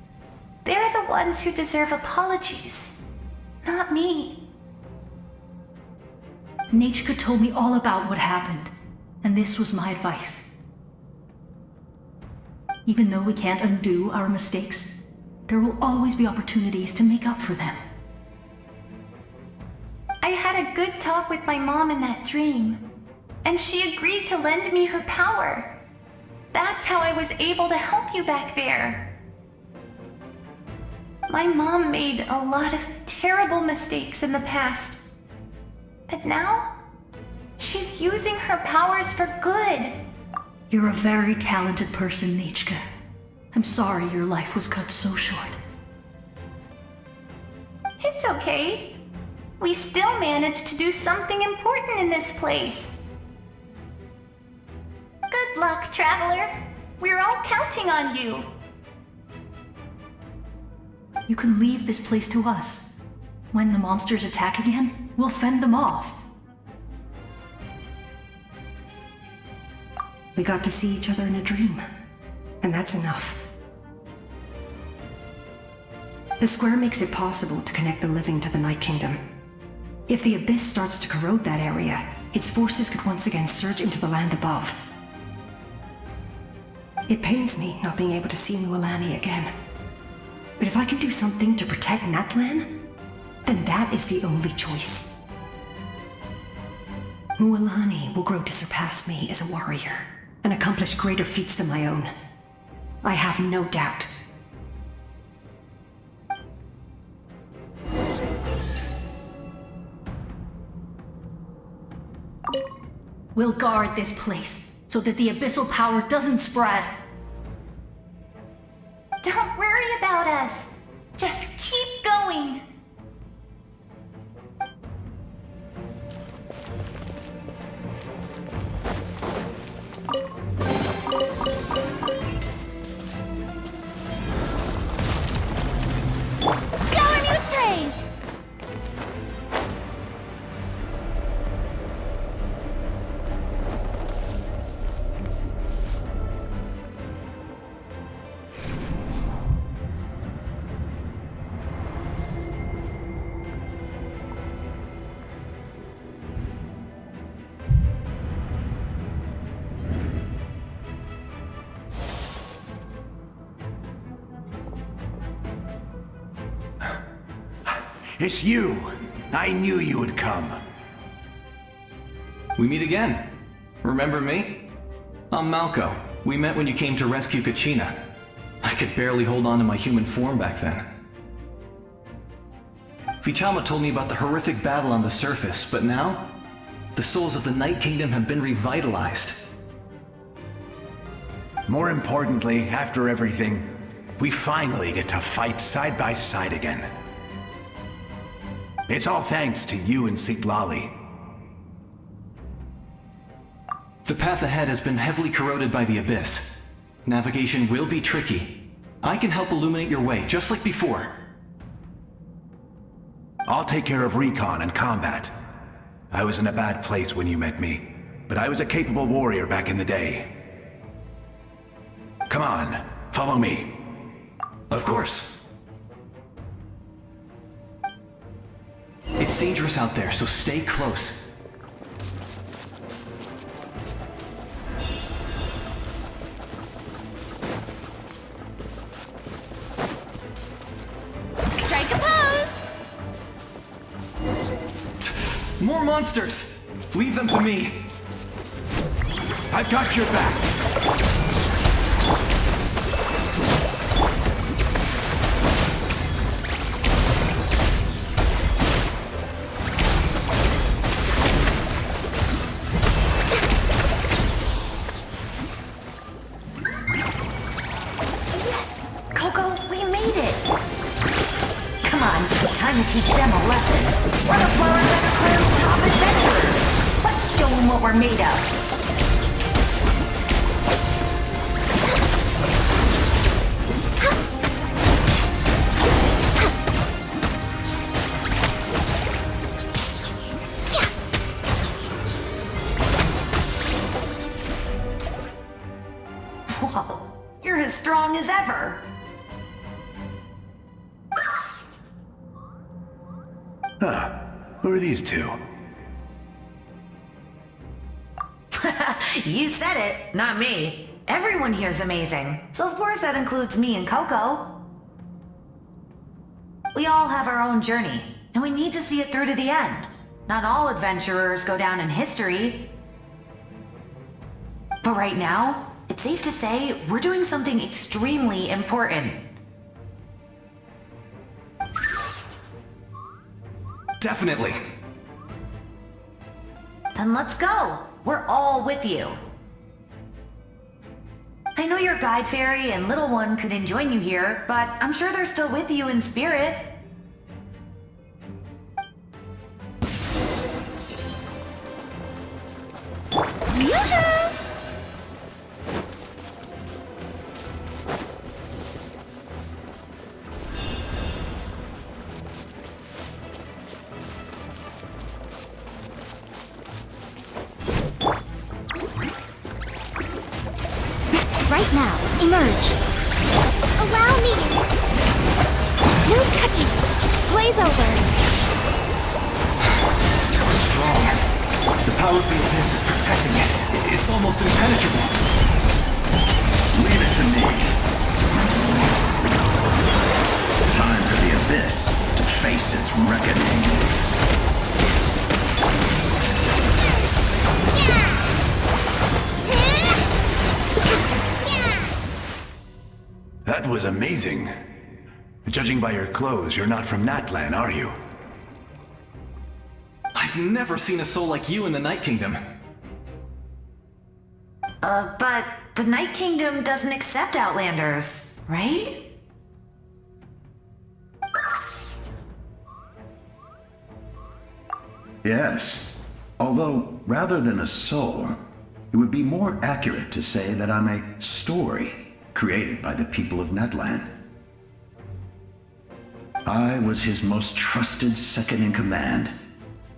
they're the ones who deserve apologies, not me. Nachika told me all about what happened, and this was my advice. Even though we can't undo our mistakes, there will always be opportunities to make up for them. I had a good talk with my mom in that dream, and she agreed to lend me her power. That's how I was able to help you back there. My mom made a lot of terrible mistakes in the past, But now, she's using her powers for good. You're a very talented person, Nichka. I'm sorry your life was cut so short. It's okay. We still managed to do something important in this place. Good luck, Traveler. We're all counting on you. You can leave this place to us. When the monsters attack again, we'll fend them off. We got to see each other in a dream, and that's enough. The square makes it possible to connect the living to the Night Kingdom. If the Abyss starts to corrode that area, its forces could once again surge into the land above. It pains me not being able to see Mualani again. But if I can do something to protect Natlan, then that is the only choice. Mualani will grow to surpass me as a warrior and accomplish greater feats than my own. I have no doubt. We'll guard this place so that the abyssal power doesn't spread. Don't worry about us. Just keep going. Shower me with praise! It's you! I knew you would come. We meet again. Remember me? I'm Malco. We met when you came to rescue Kachina. I could barely hold on to my human form back then. Vichama told me about the horrific battle on the surface, but now, the souls of the Night Kingdom have been revitalized. More importantly, after everything, we finally get to fight side by side again. It's all thanks to you and Sitlali. The path ahead has been heavily corroded by the Abyss. Navigation will be tricky. I can help illuminate your way, just like before. I'll take care of recon and combat. I was in a bad place when you met me, but I was a capable warrior back in the day. Come on, follow me. Of course. It's dangerous out there, so stay close. Strike a pose! More monsters! Leave them to me. I've got your back. Time to teach them a lesson. We're the Flower and Leather Clan's top adventurers. Let's show them what we're made of. Whoa, you're as strong as ever. Who are these two? You said it, not me. Everyone here's amazing, so of course that includes me and Coco. We all have our own journey, and we need to see it through to the end. Not all adventurers go down in history. But right now, it's safe to say we're doing something extremely important. Definitely. Then let's go. We're all with you. I know your guide fairy and little one couldn't join you here, but I'm sure they're still with you in spirit. Right now, emerge. Allow me. No touching. Blaze over. So strong. The power of the abyss is protecting it. It's almost impenetrable. Leave it to me. Time for the abyss to face its reckoning. That was amazing. Judging by your clothes, you're not from Natlan, are you? I've never seen a soul like you in the Night Kingdom. But the Night Kingdom doesn't accept Outlanders, right? Yes. Although, rather than a soul, it would be more accurate to say that I'm a story created by the people of Natlan. I was his most trusted second-in-command.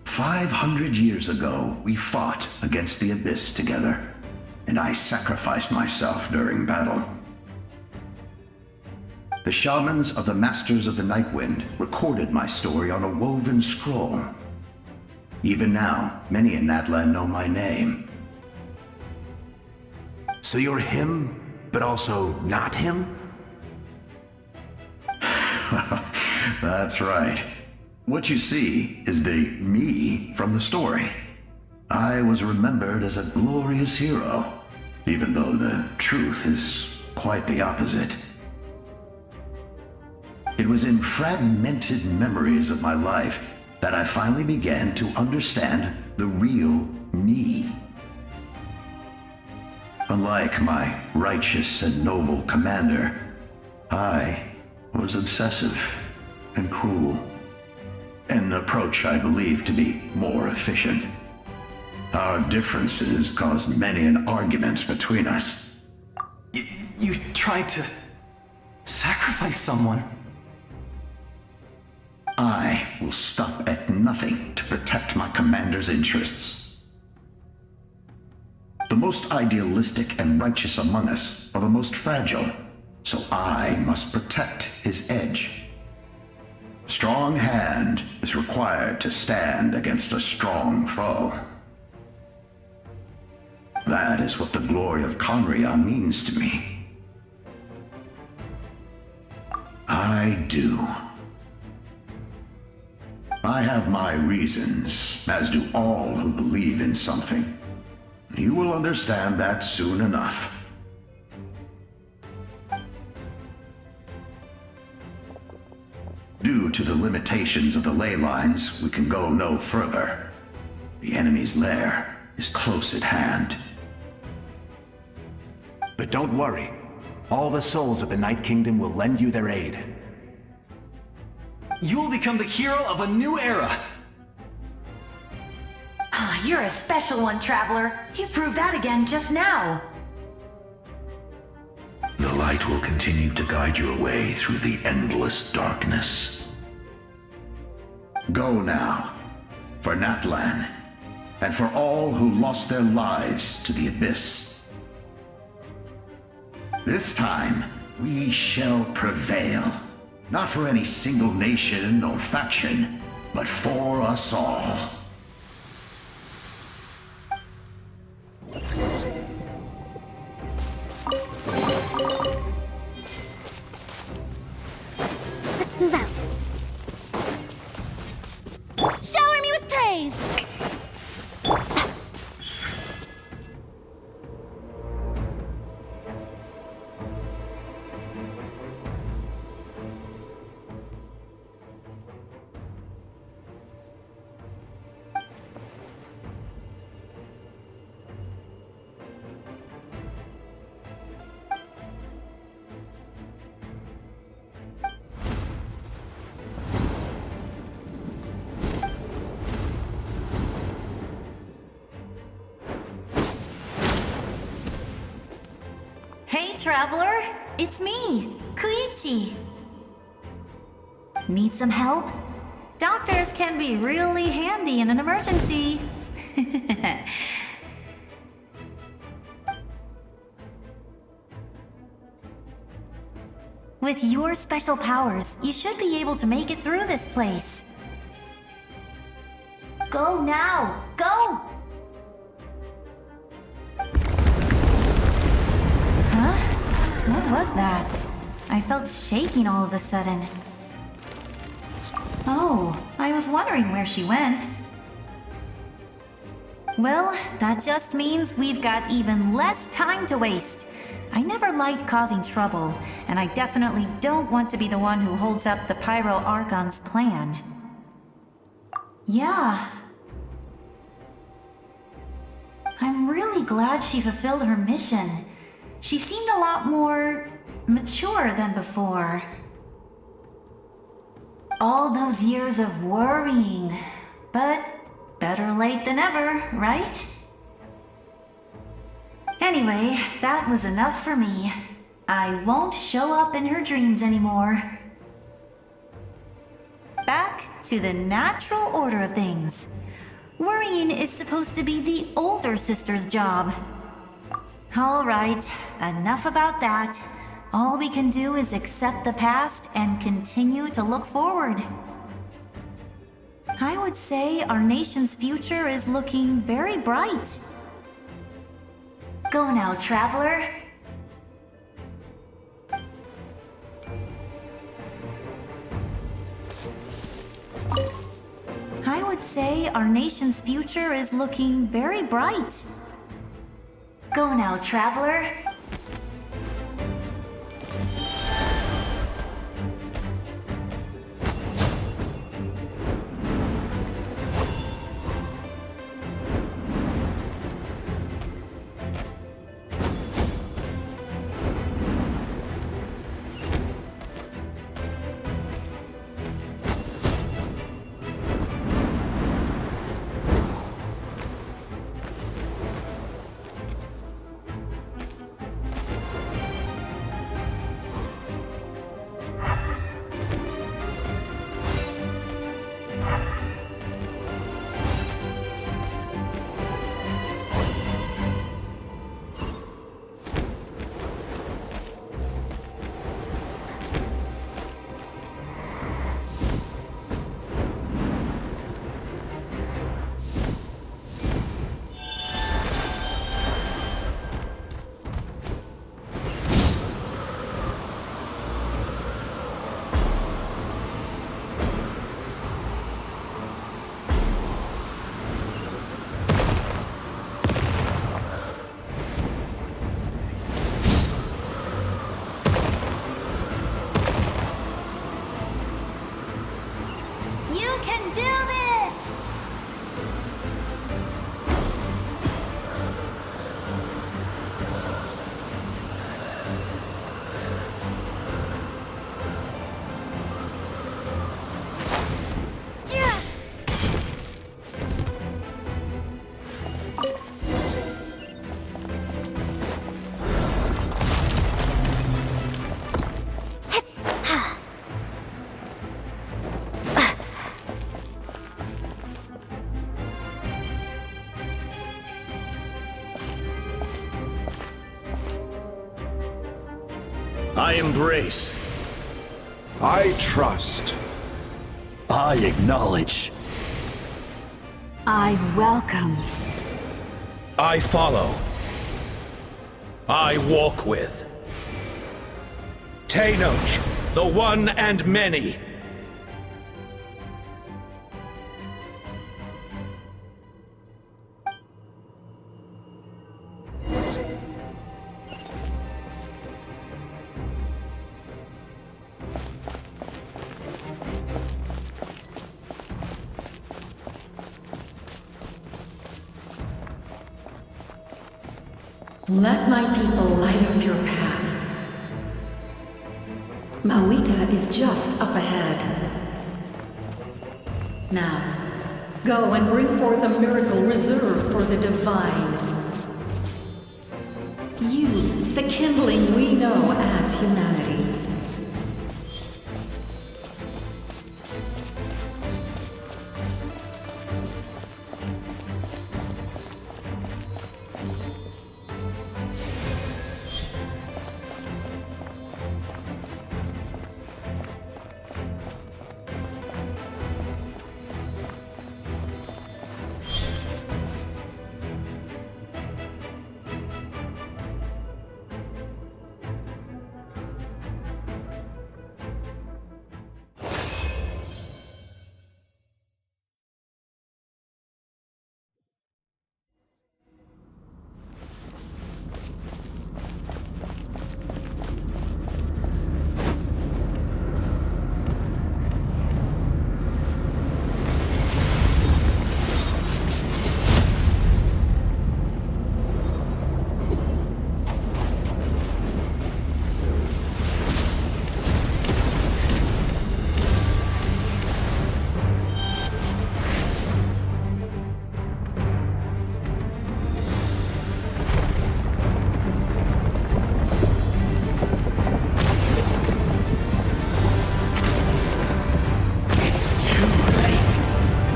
500 years ago, we fought against the Abyss together, and I sacrificed myself during battle. The shamans of the Masters of the Nightwind recorded my story on a woven scroll. Even now, many in Natlan know my name. So you're him, but also not him? That's right. What you see is the me from the story. I was remembered as a glorious hero, even though the truth is quite the opposite. It was in fragmented memories of my life that I finally began to understand the real me. Unlike my righteous and noble commander, I was obsessive and cruel, an approach I believe to be more efficient. Our differences caused many an argument between us. You tried to sacrifice someone. I will stop at nothing to protect my commander's interests. The most idealistic and righteous among us are the most fragile, so I must protect his edge. Strong hand is required to stand against a strong foe. That is what the glory of Conria means to me. I do. I have my reasons, as do all who believe in something. You will understand that soon enough. Due to the limitations of the ley lines, we can go no further. The enemy's lair is close at hand. But don't worry. All the souls of the Night Kingdom will lend you their aid. You will become the hero of a new era! Oh, you're a special one, Traveler. You proved that again just now. The light will continue to guide your way through the endless darkness. Go now, for Natlan, and for all who lost their lives to the Abyss. This time, we shall prevail, not for any single nation or faction, but for us all. Let's move out. Shower me with praise! Hey, traveler! It's me, Koichi. Need some help? Doctors can be really handy in an emergency. With your special powers, you should be able to make it through this place. Go now! Go! Huh? What was that? I felt shaking all of a sudden. Oh, I was wondering where she went. Well, that just means we've got even less time to waste. I never liked causing trouble, and I definitely don't want to be the one who holds up the Pyro Archon's plan. Yeah. I'm really glad she fulfilled her mission. She seemed a lot more mature than before. All those years of worrying, but better late than ever, right? Anyway, that was enough for me. I won't show up in her dreams anymore. Back to the natural order of things. Worrying is supposed to be the older sister's job. Alright, enough about that. All we can do is accept the past and continue to look forward. I would say our nation's future is looking very bright. Go now, traveler. I would say our nation's future is looking very bright. Go now, traveler. I embrace. I trust. I acknowledge. I welcome. I follow. I walk with. Tenoch, the one and many. Let my people light up your path. Mawika is just up ahead. Now, go and bring forth a miracle reserved for the divine. You the kindling we know as humanity.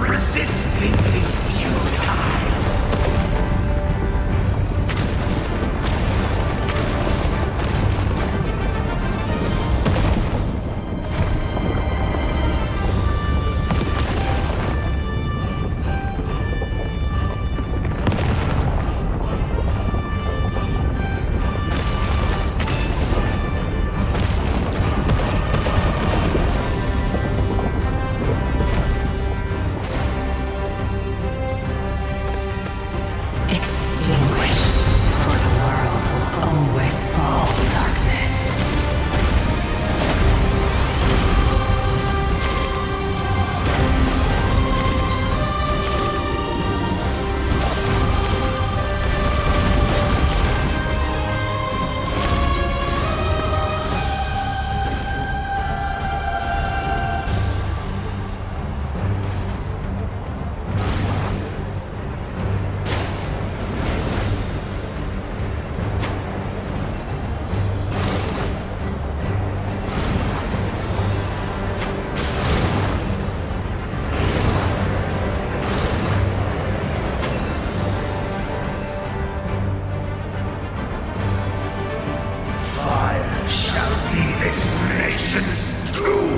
Resistance is futile. Nation's tomb!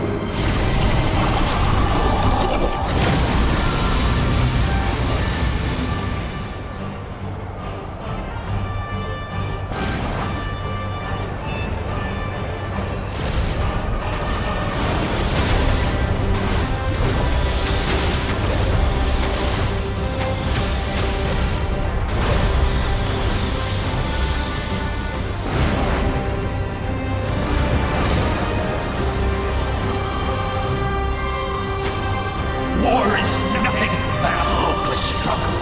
War is nothing but a hopeless struggle.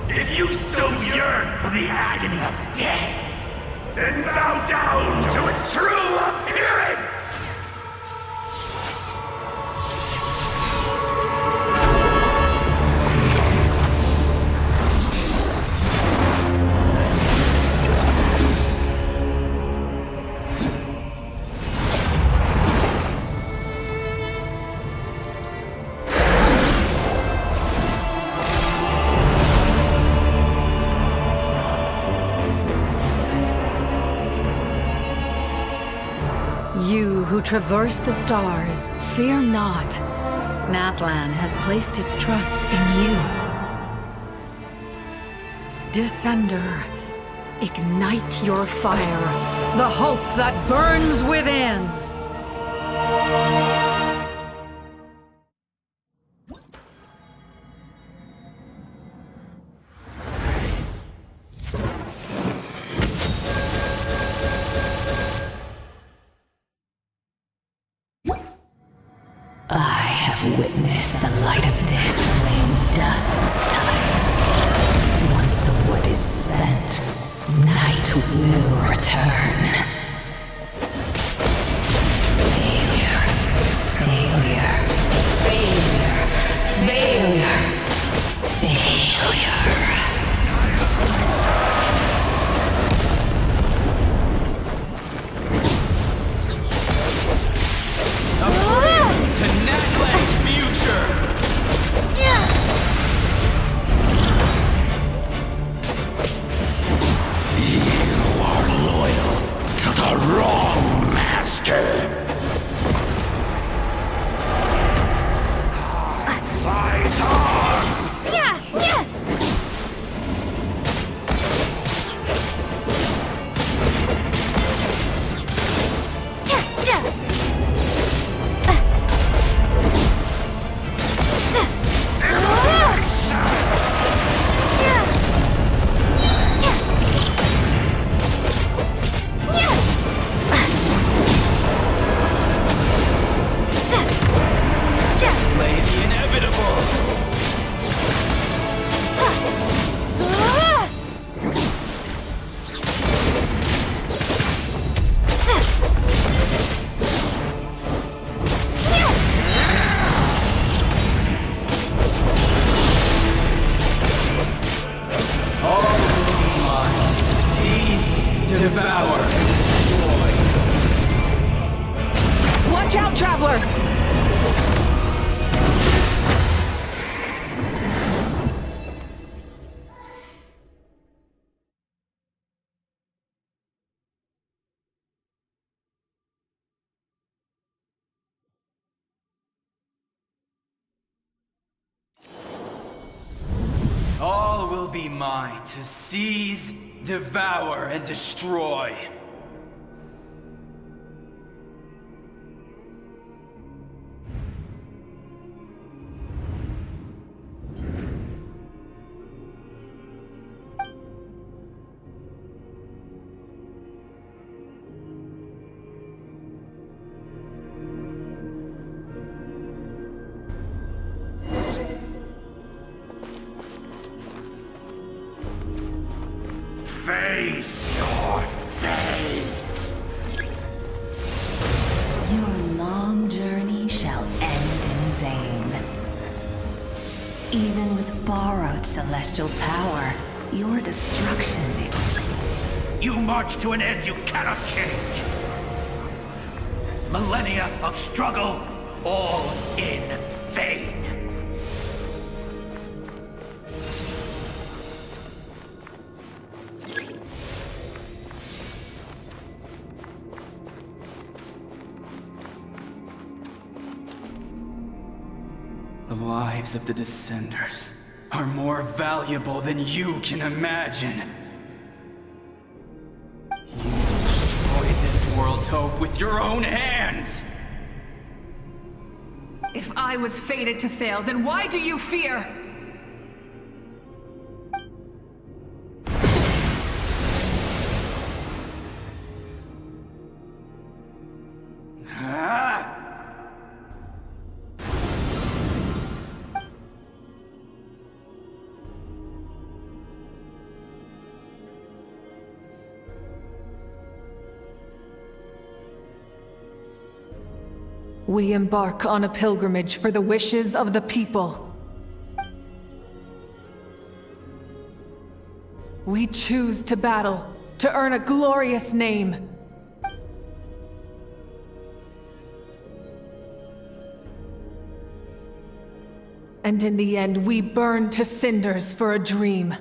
If you so yearn for the agony of death, then bow down to its true appearance! You who traverse the stars, fear not. Natlan has placed its trust in you. Descender, ignite your fire, the hope that burns within! I have witnessed the light of this flame dozens of times. Once the wood is spent, night will return. Failure. Failure. Failure. Failure. Failure. To Natlan's future! You are loyal to the wrong master. Fight on! Yeah, yeah. Lady Inevitable! Devour. Watch out, Traveler! All will be mine to seize, devour, and destroy. Face your fate! Your long journey shall end in vain. Even with borrowed celestial power, your destruction... You march to an end you cannot change. Millennia of struggle, all in vain. The lives of the Descenders are more valuable than you can imagine. You've destroyed this world's hope with your own hands! If I was fated to fail, then why do you fear? We embark on a pilgrimage for the wishes of the people. We choose to battle, to earn a glorious name. And in the end, we burn to cinders for a dream.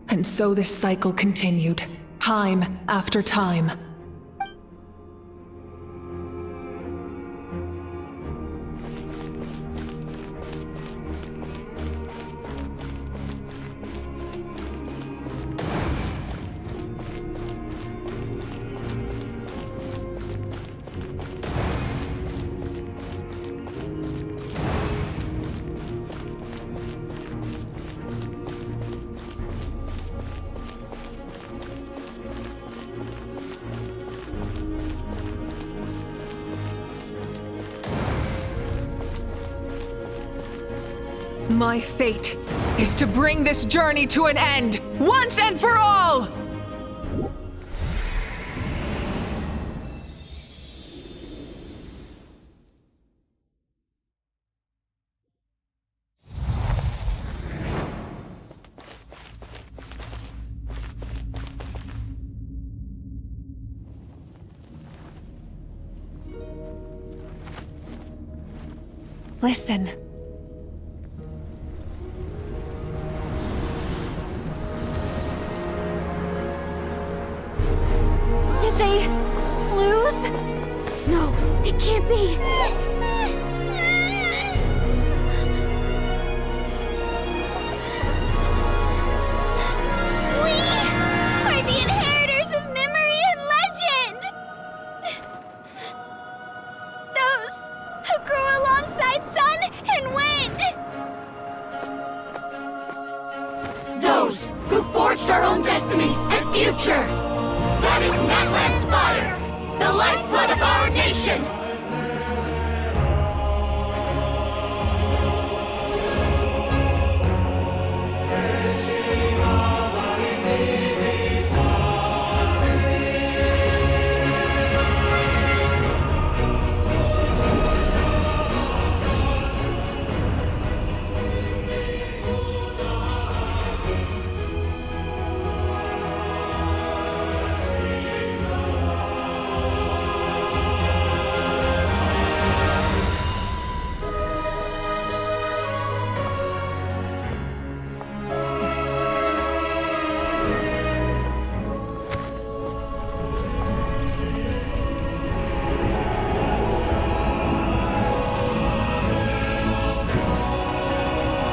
And so this cycle continued, Time after time. My fate is to bring this journey to an end, once and for all! Listen. Did they lose? No, it can't be. We are the inheritors of memory and legend. Those who grew alongside sun and wind. Those who forged our own destiny and future. That is Natlan's fire, the lifeblood of our nation!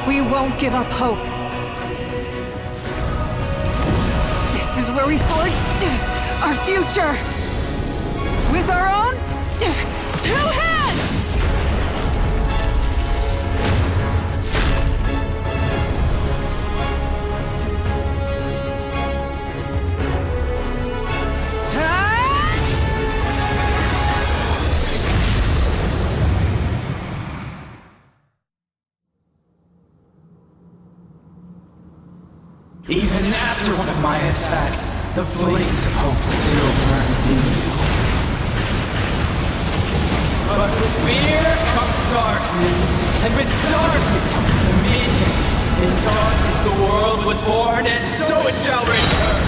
We won't give up hope. This is where we forge our future. With our own 2 hands! Even after one of my attacks, the flames of hope still burn within me. But with fear comes darkness, and with darkness comes dominion. In darkness the world was born, and so it shall return.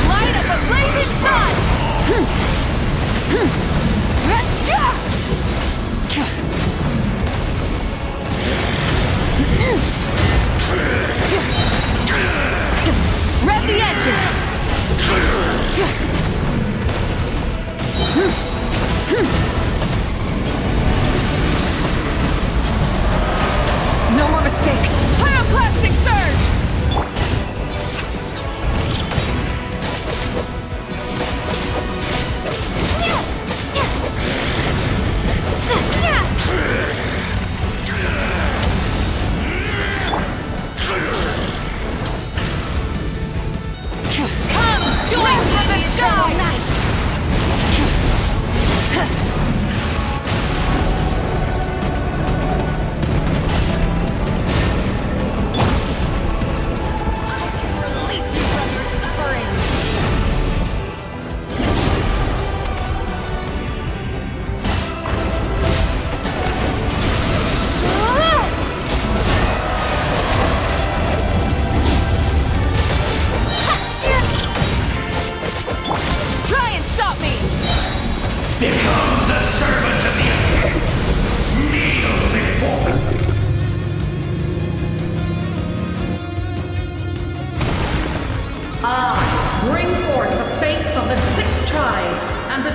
Light of the blazing sun! Rev the engines! No more mistakes! Pyroclastic surge! Come, join me in the job!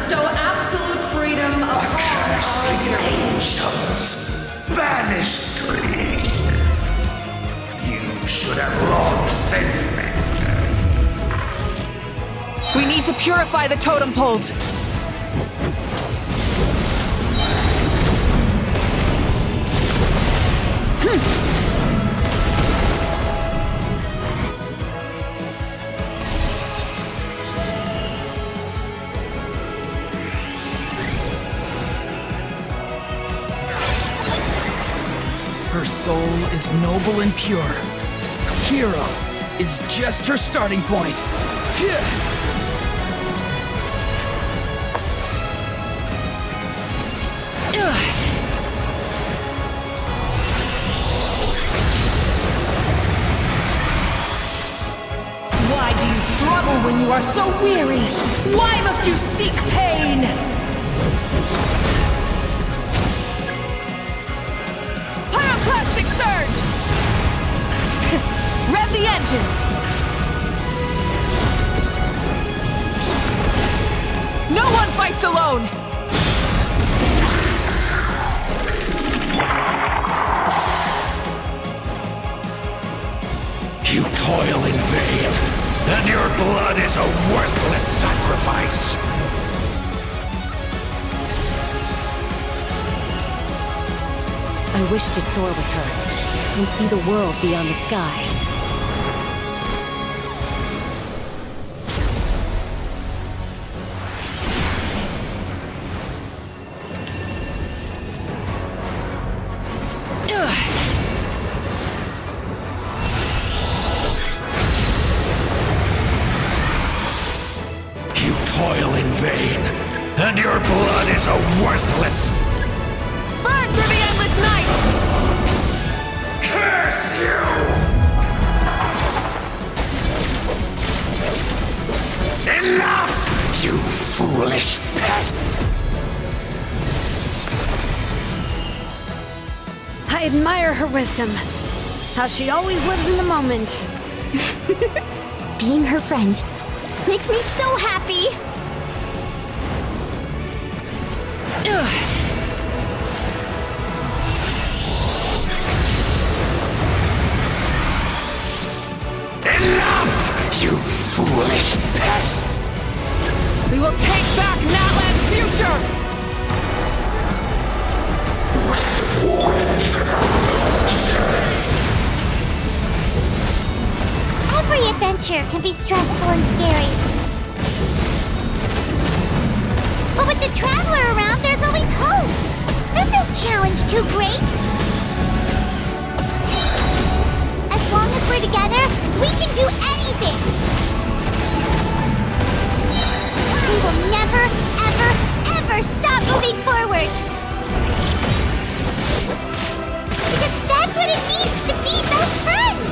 bestow absolute freedom upon Accursed our angels! Vanished! You should have long since been. We need to purify the totem poles. Her soul is noble and pure. Hero is just her starting point. Why do you struggle when you are so weary? Why must you seek pain? Pyroclastic surge! Rev the engines! No one fights alone! You toil in vain, and your blood is a worthless sacrifice. I wish to soar with her and see the world beyond the sky. You toil in vain, and your blood is a worthless. Burn through the endless night! Curse you! Enough, you foolish pest! I admire her wisdom. How she always lives in the moment. Being her friend makes me so happy. Enough, you foolish pest! We will take back Natlan's future! Every adventure can be stressful and scary. But with the Traveler around, there's always hope. There's no challenge too great. As long as we're together, we can do anything. We will never, ever, ever stop moving forward. Because that's what it means to be best friends.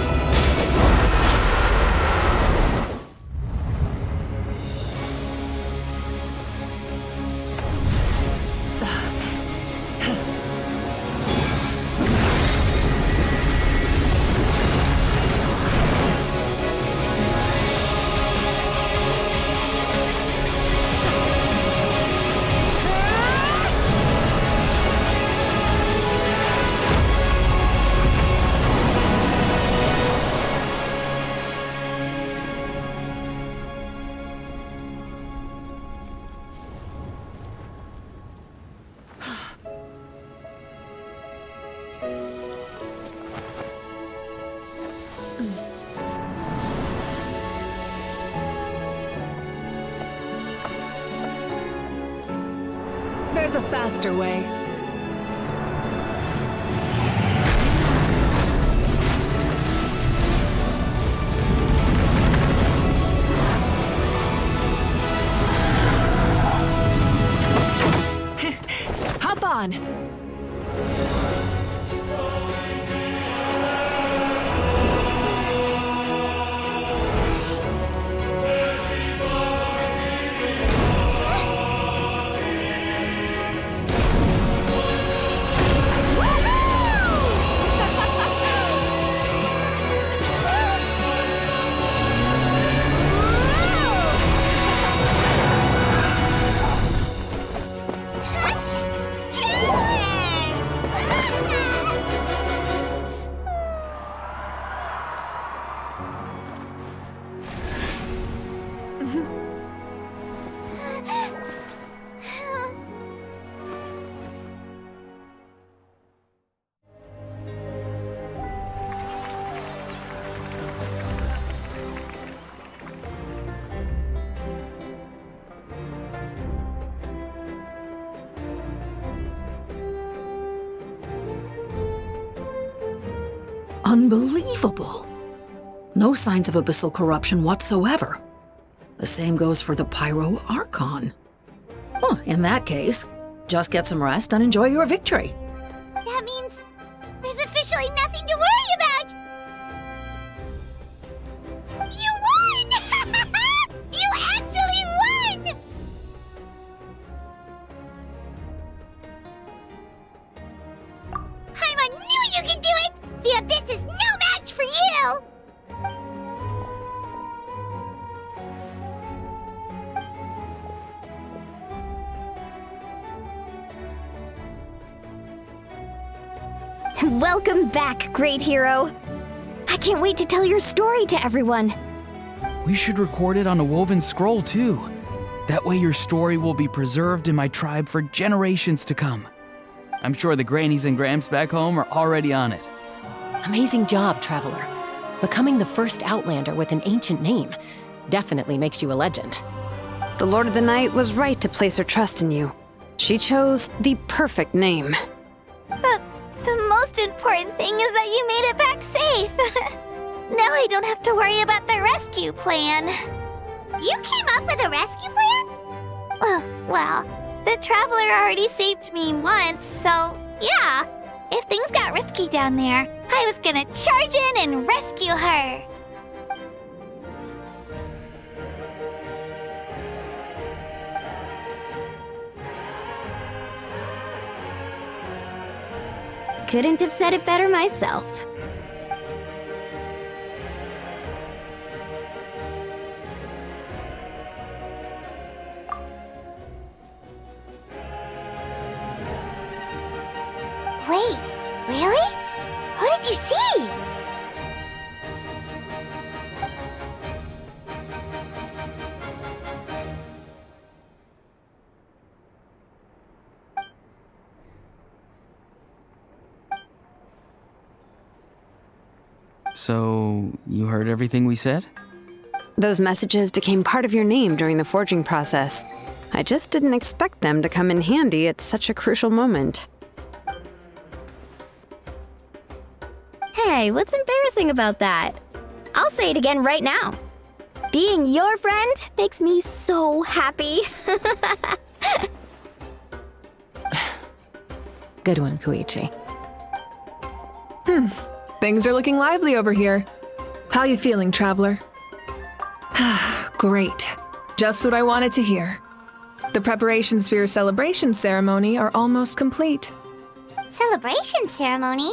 There's a faster way. Hop on! Unbelievable. No signs of abyssal corruption whatsoever. The same goes for the Pyro Archon. Well, in that case, just get some rest and enjoy your victory. That means there's officially nothing to worry about! You won! You actually won! Paimon knew you could do it! The Abyss is no match for you! Welcome back, great hero. I can't wait to tell your story to everyone. We should record it on a woven scroll, too. That way your story will be preserved in my tribe for generations to come. I'm sure the grannies and gramps back home are already on it. Amazing job, Traveler. Becoming the first Outlander with an ancient name definitely makes you a legend. The Lord of the Night was right to place her trust in you. She chose the perfect name. But the most important thing is that you made it back safe. Now I don't have to worry about the rescue plan. You came up with a rescue plan? Well, the Traveler already saved me once, so yeah. If things got risky down there, I was gonna charge in and rescue her. Couldn't have said it better myself. Wait, really? What did you see? So, you heard everything we said? Those messages became part of your name during the forging process. I just didn't expect them to come in handy at such a crucial moment. Hey, what's embarrassing about that? I'll say it again right now. Being your friend makes me so happy. Good one, Koichi. Things are looking lively over here. How you feeling, Traveler? Great. Just what I wanted to hear. The preparations for your celebration ceremony are almost complete. Celebration ceremony?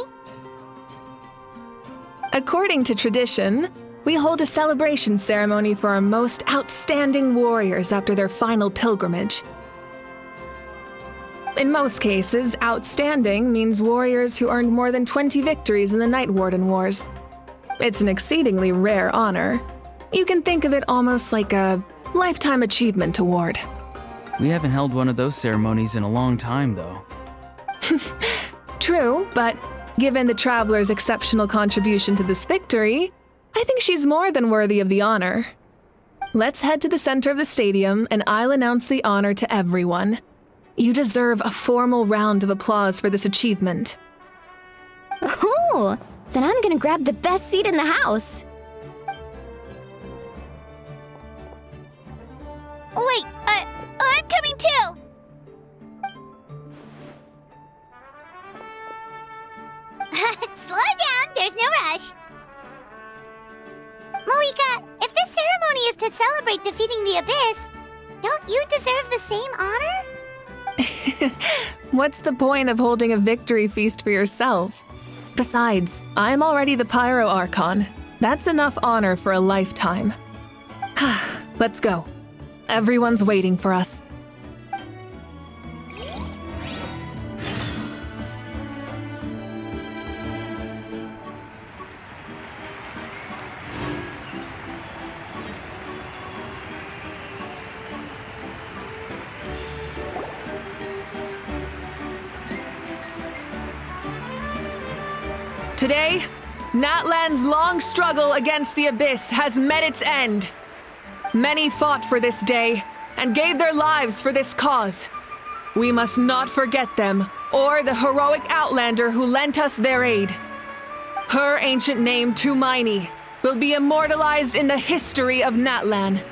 According to tradition, we hold a celebration ceremony for our most outstanding warriors after their final pilgrimage. In most cases, outstanding means warriors who earned more than 20 victories in the Night Warden Wars. It's an exceedingly rare honor. You can think of it almost like a lifetime achievement award. We haven't held one of those ceremonies in a long time, though. True, but given the Traveler's exceptional contribution to this victory, I think she's more than worthy of the honor. Let's head to the center of the stadium and I'll announce the honor to everyone. You deserve a formal round of applause for this achievement. Ooh, then I'm gonna grab the best seat in the house. Wait, I'm coming too! Slow down, there's no rush. Moika, if this ceremony is to celebrate defeating the Abyss, don't you deserve the same honor? What's the point of holding a victory feast for yourself? Besides, I'm already the Pyro Archon. That's enough honor for a lifetime. Let's go. Everyone's waiting for us. Today, Natlan's long struggle against the Abyss has met its end. Many fought for this day and gave their lives for this cause. We must not forget them or the heroic Outlander who lent us their aid. Her ancient name, Tumaini, will be immortalized in the history of Natlan.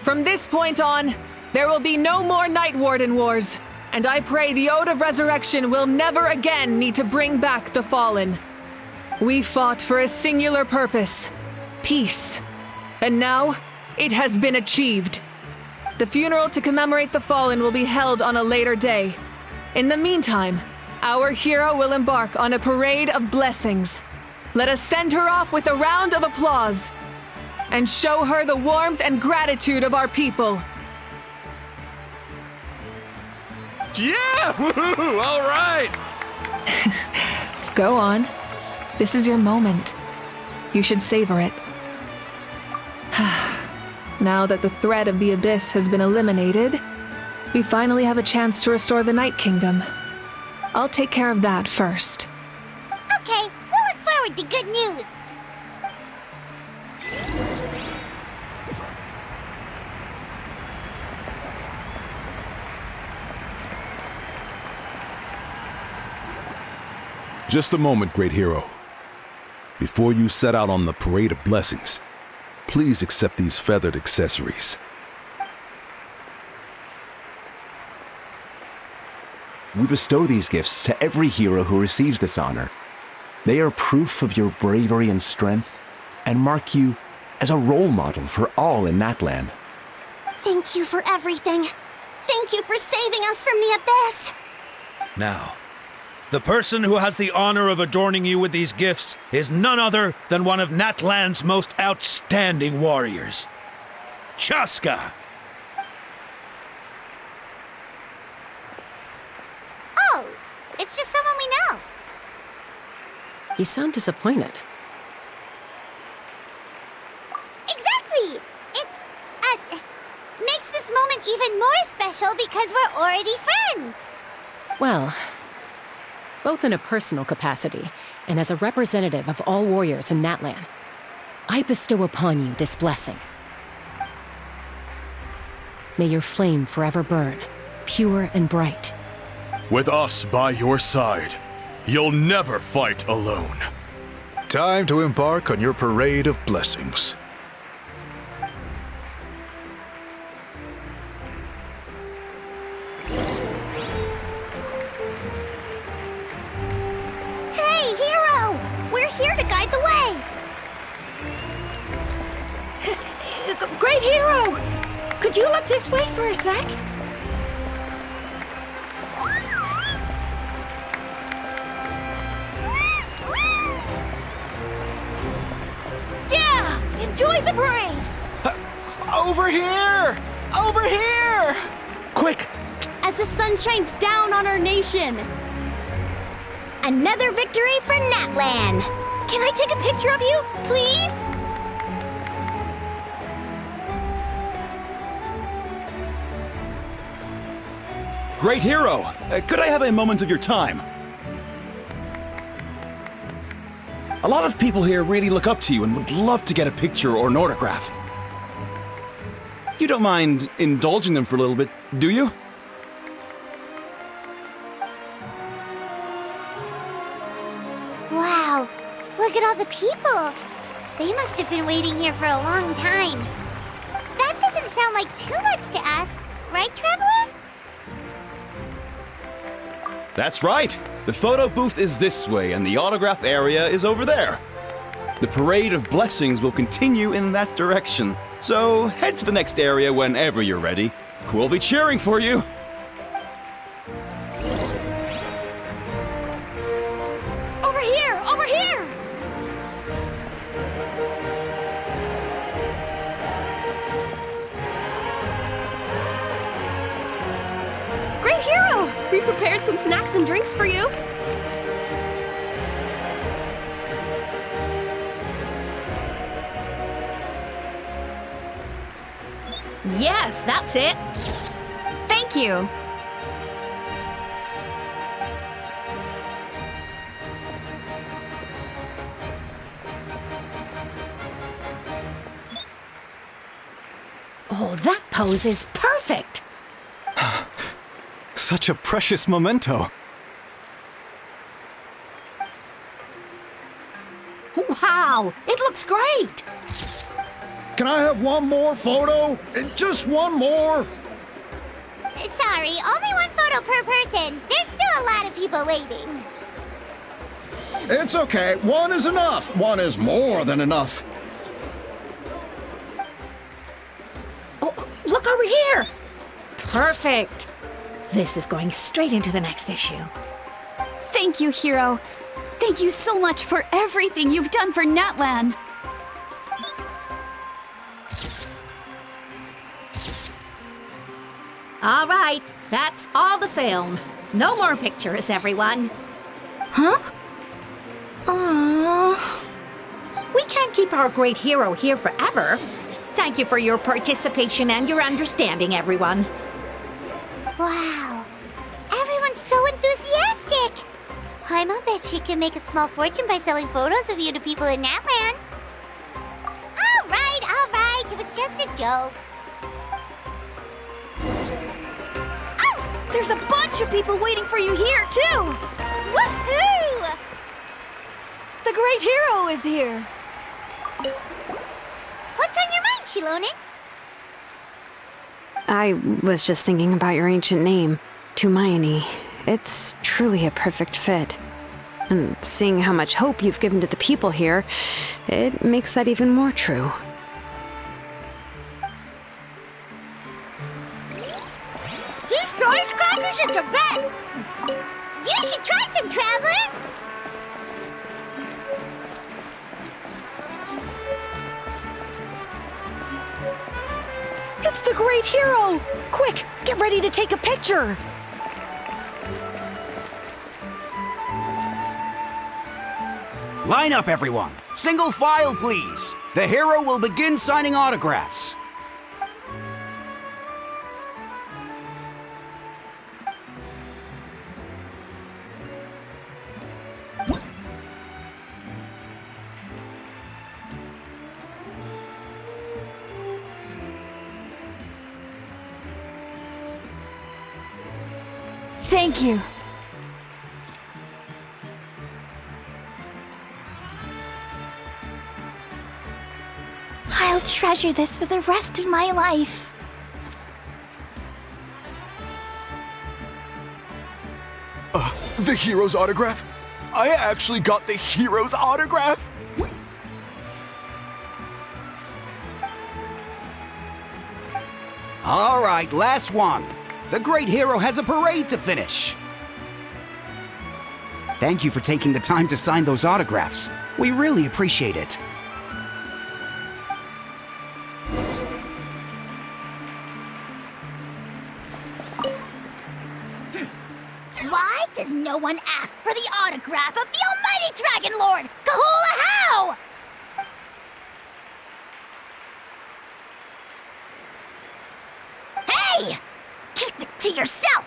From this point on, there will be no more Night Warden wars, and I pray the Ode of Resurrection will never again need to bring back the Fallen. We fought for a singular purpose, peace, and now it has been achieved. The funeral to commemorate the Fallen will be held on a later day. In the meantime, our hero will embark on a parade of blessings. Let us send her off with a round of applause and show her the warmth and gratitude of our people. Yeah! Woohoo! All right! Go on. This is your moment. You should savor it. Now that the threat of the Abyss has been eliminated, we finally have a chance to restore the Night Kingdom. I'll take care of that first. Okay, we'll look forward to good news. Just a moment, great hero. Before you set out on the parade of blessings, please accept these feathered accessories. We bestow these gifts to every hero who receives this honor. They are proof of your bravery and strength, and mark you as a role model for all in Natlan. Thank you for everything. Thank you for saving us from the Abyss. Now, the person who has the honor of adorning you with these gifts is none other than one of Natlan's most outstanding warriors, Chaska. Oh, it's just someone we know. You sound disappointed. Exactly! It, makes this moment even more special because we're already friends. Well, both in a personal capacity and as a representative of all warriors in Natlan, I bestow upon you this blessing. May your flame forever burn, pure and bright. With us by your side, you'll never fight alone. Time to embark on your parade of blessings. Hey, hero! We're here to guide the way. Great hero! Could you look this way for a sec? Yeah! Enjoy the parade! Over here! Over here! Quick! As the sun shines down on our nation. Another victory for Natlan. Can I take a picture of you, please? Great hero! Could I have a moment of your time? A lot of people here really look up to you and would love to get a picture or an autograph. You don't mind indulging them for a little bit, do you? Wow, look at all the people. They must have been waiting here for a long time. That doesn't sound like too much to ask, right, Traveler? That's right. The photo booth is this way and the autograph area is over there. The parade of blessings will continue in that direction. So head to the next area whenever you're ready. We'll be cheering for you. Over here! Over here! Great hero! We prepared some snacks and drinks for you. Yes, that's it. Thank you. Oh, that pose is perfect! Such a precious memento. Wow, it looks great! Can I have one more photo? Just one more? Sorry, only one photo per person. There's still a lot of people waiting. It's okay. One is enough. One is more than enough. Oh, look over here! Perfect! This is going straight into the next issue. Thank you, Hero. Thank you so much for everything you've done for Natlan. All right, that's all the film. No more pictures, everyone. Huh? Aww. We can't keep our great hero here forever. Thank you for your participation and your understanding, everyone. Wow. Everyone's so enthusiastic. Paimon bet she can make a small fortune by selling photos of you to people in Natlan. All right. It was just a joke. There's a bunch of people waiting for you here, too! Woohoo! The great hero is here! What's on your mind, Shilonen? I was just thinking about your ancient name, Tumayani. It's truly a perfect fit. And seeing how much hope you've given to the people here, it makes that even more true. These source crackers are the best! You should try some, Traveler! It's the great hero! Quick, get ready to take a picture! Line up, everyone. Single file, please. The hero will begin signing autographs. Thank you. I'll treasure this for the rest of my life. The hero's autograph? I actually got the hero's autograph? All right, last one. The great hero has a parade to finish. Thank you for taking the time to sign those autographs. We really appreciate it. Why does no one ask for the autograph of the almighty Dragon Lord, Kahula How? Hey! Keep it to yourself!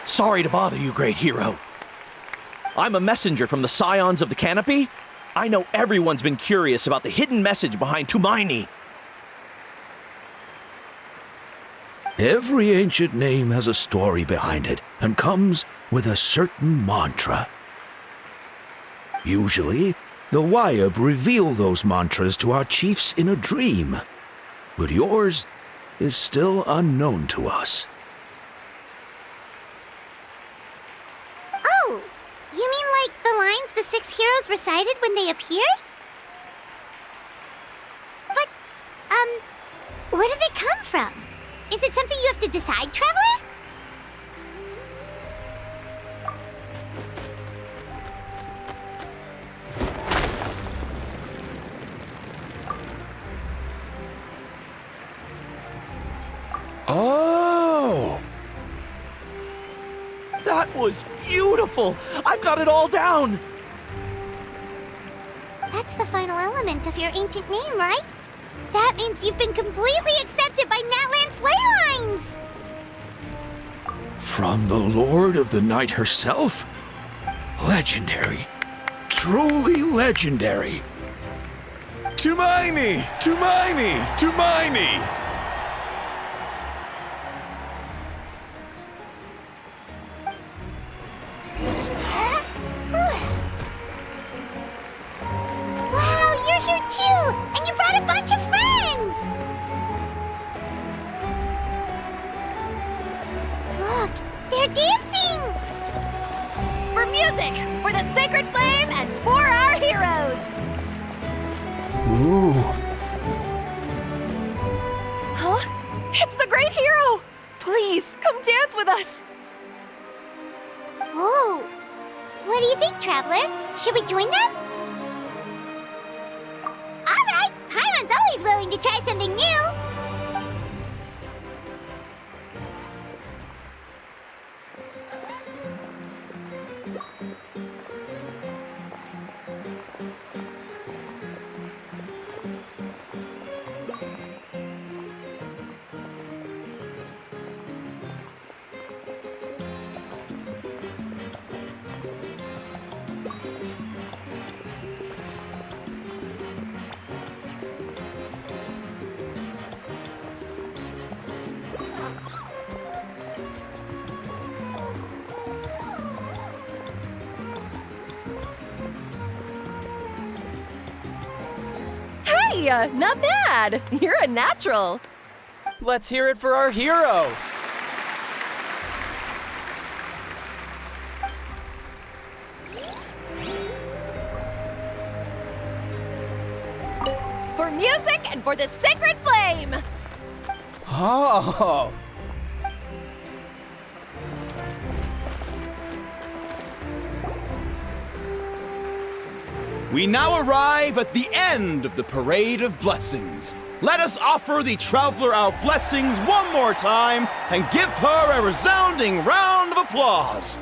Sorry to bother you, great hero. I'm a messenger from the Scions of the Canopy. I know everyone's been curious about the hidden message behind Tumayani. Every ancient name has a story behind it and comes with a certain mantra. Usually, the Wayab reveal those mantras to our chiefs in a dream, but yours is still unknown to us. Oh, you mean like the lines the 6 heroes recited when they appeared? But, where do they come from? Is it something you have to decide, Traveler? Oh! That was beautiful! I've got it all down! That's the final element of your ancient name, right? That means you've been completely accepted by Natlan's ley lines! From the Lord of the Night herself? Legendary. Truly legendary. Tumaini! Tumaini! Tumaini! Wow, you're here too! And you brought a bunch of friends! Look, they're dancing! For music, for the sacred flame, and for our heroes! Ooh. Huh? It's the great hero! Please, come dance with us! Oh, what do you think, Traveler? Should we join them? All right, Paimon's always willing to try something new. Hey, not bad! You're a natural! Let's hear it for our hero! For music and for the sacred flame! Oh! We now arrive at the end of the Parade of Blessings. Let us offer the Traveler our blessings one more time and give her a resounding round of applause.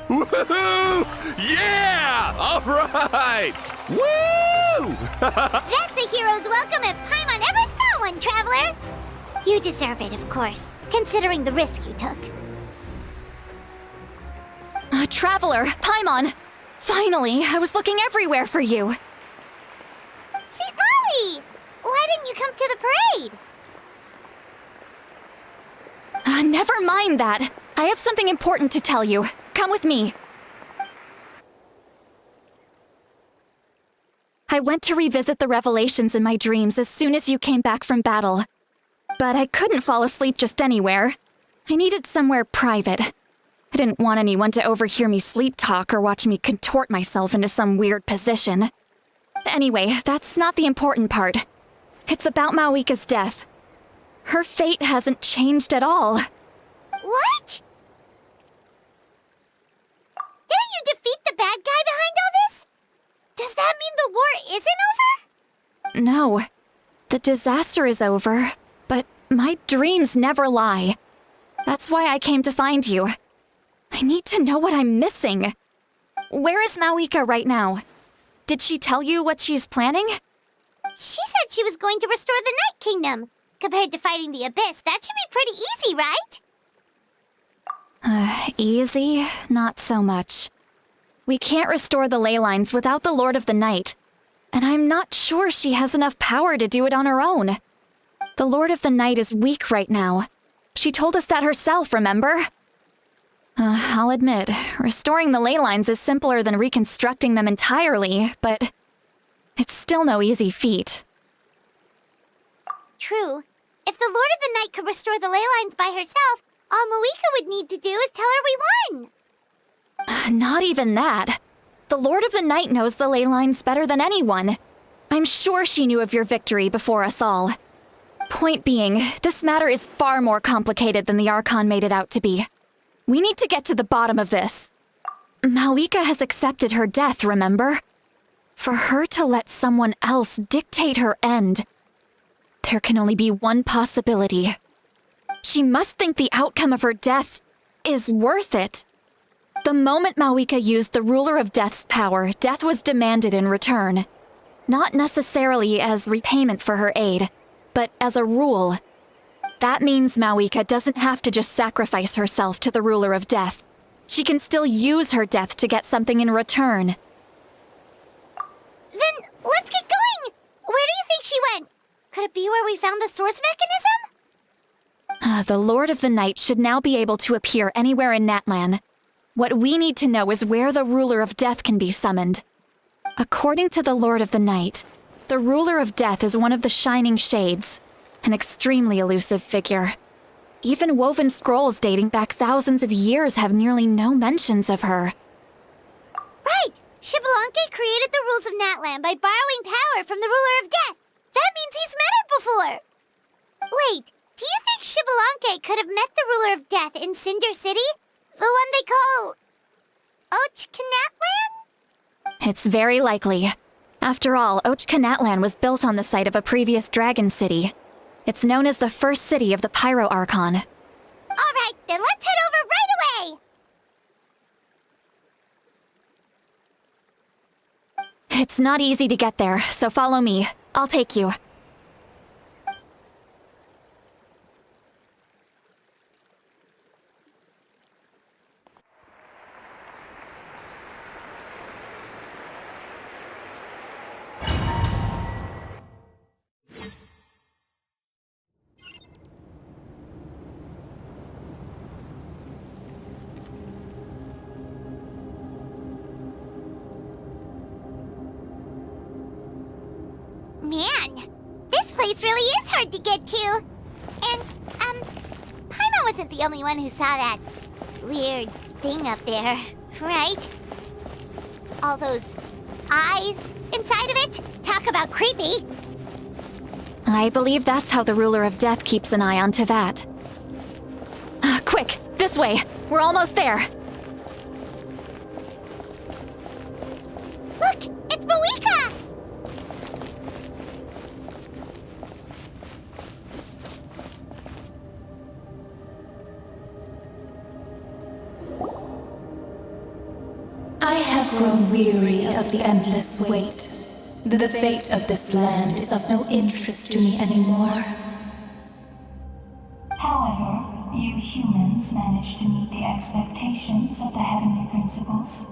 Woohoo! Yeah! All right! Woo! That's a hero's welcome if Paimon ever saw one, Traveler. You deserve it, of course, considering the risk you took. Traveler, Paimon! Finally, I was looking everywhere for you. St. Molly! Why didn't you come to the parade? Never mind that. I have something important to tell you. Come with me. I went to revisit the revelations in my dreams as soon as you came back from battle. But I couldn't fall asleep just anywhere. I needed somewhere private. I didn't want anyone to overhear me sleep talk or watch me contort myself into some weird position. Anyway, that's not the important part. It's about Mawika's death. Her fate hasn't changed at all. What? Didn't you defeat the bad guy behind all this? Does that mean the war isn't over? No. The disaster is over, but my dreams never lie. That's why I came to find you. I need to know what I'm missing. Where is Mawika right now? Did she tell you what she's planning? She said she was going to restore the Night Kingdom. Compared to fighting the Abyss, that should be pretty easy, right? Easy? Not so much. We can't restore the ley lines without the Lord of the Night, and I'm not sure she has enough power to do it on her own. The Lord of the Night is weak right now. She told us that herself, remember? I'll admit, restoring the ley lines is simpler than reconstructing them entirely, but it's still no easy feat. True. If the Lord of the Night could restore the ley lines by herself, all Mawika would need to do is tell her we won. Not even that. The Lord of the Night knows the ley lines better than anyone. I'm sure she knew of your victory before us all. Point being, this matter is far more complicated than the Archon made it out to be. We need to get to the bottom of this. Mawika has accepted her death, remember? For her to let someone else dictate her end, there can only be one possibility. She must think the outcome of her death is worth it. The moment Mawika used the Ruler of Death's power, death was demanded in return. Not necessarily as repayment for her aid, but as a rule. That means Mawika doesn't have to just sacrifice herself to the ruler of death. She can still use her death to get something in return. Then let's get going! Where do you think she went? Could it be where we found the source mechanism? The Lord of the Night should now be able to appear anywhere in Natlan. What we need to know is where the ruler of death can be summoned. According to the Lord of the Night, the ruler of death is one of the Shining Shades, an extremely elusive figure. Even woven scrolls dating back thousands of years have nearly no mentions of her. Right! Xbalanque created the rules of Natlan by borrowing power from the ruler of death. That means he's met her before. Wait, do you think Xbalanque could have met the ruler of death in Cinder City? The one they call... Natlan? It's very likely. After all, Natlan was built on the site of a previous dragon city. It's known as the first city of the Pyro Archon. All right, then let's head over right away! It's not easy to get there, so follow me. I'll take you. Man, this place really is hard to get to. And, Paimon wasn't the only one who saw that weird thing up there, right? All those eyes inside of it? Talk about creepy. I believe that's how the ruler of death keeps an eye on Tevat. Quick, this way! We're almost there! Look, it's Mawika! I have grown weary of the endless wait. The fate of this land is of no interest to me anymore. However, you humans managed to meet the expectations of the heavenly principles.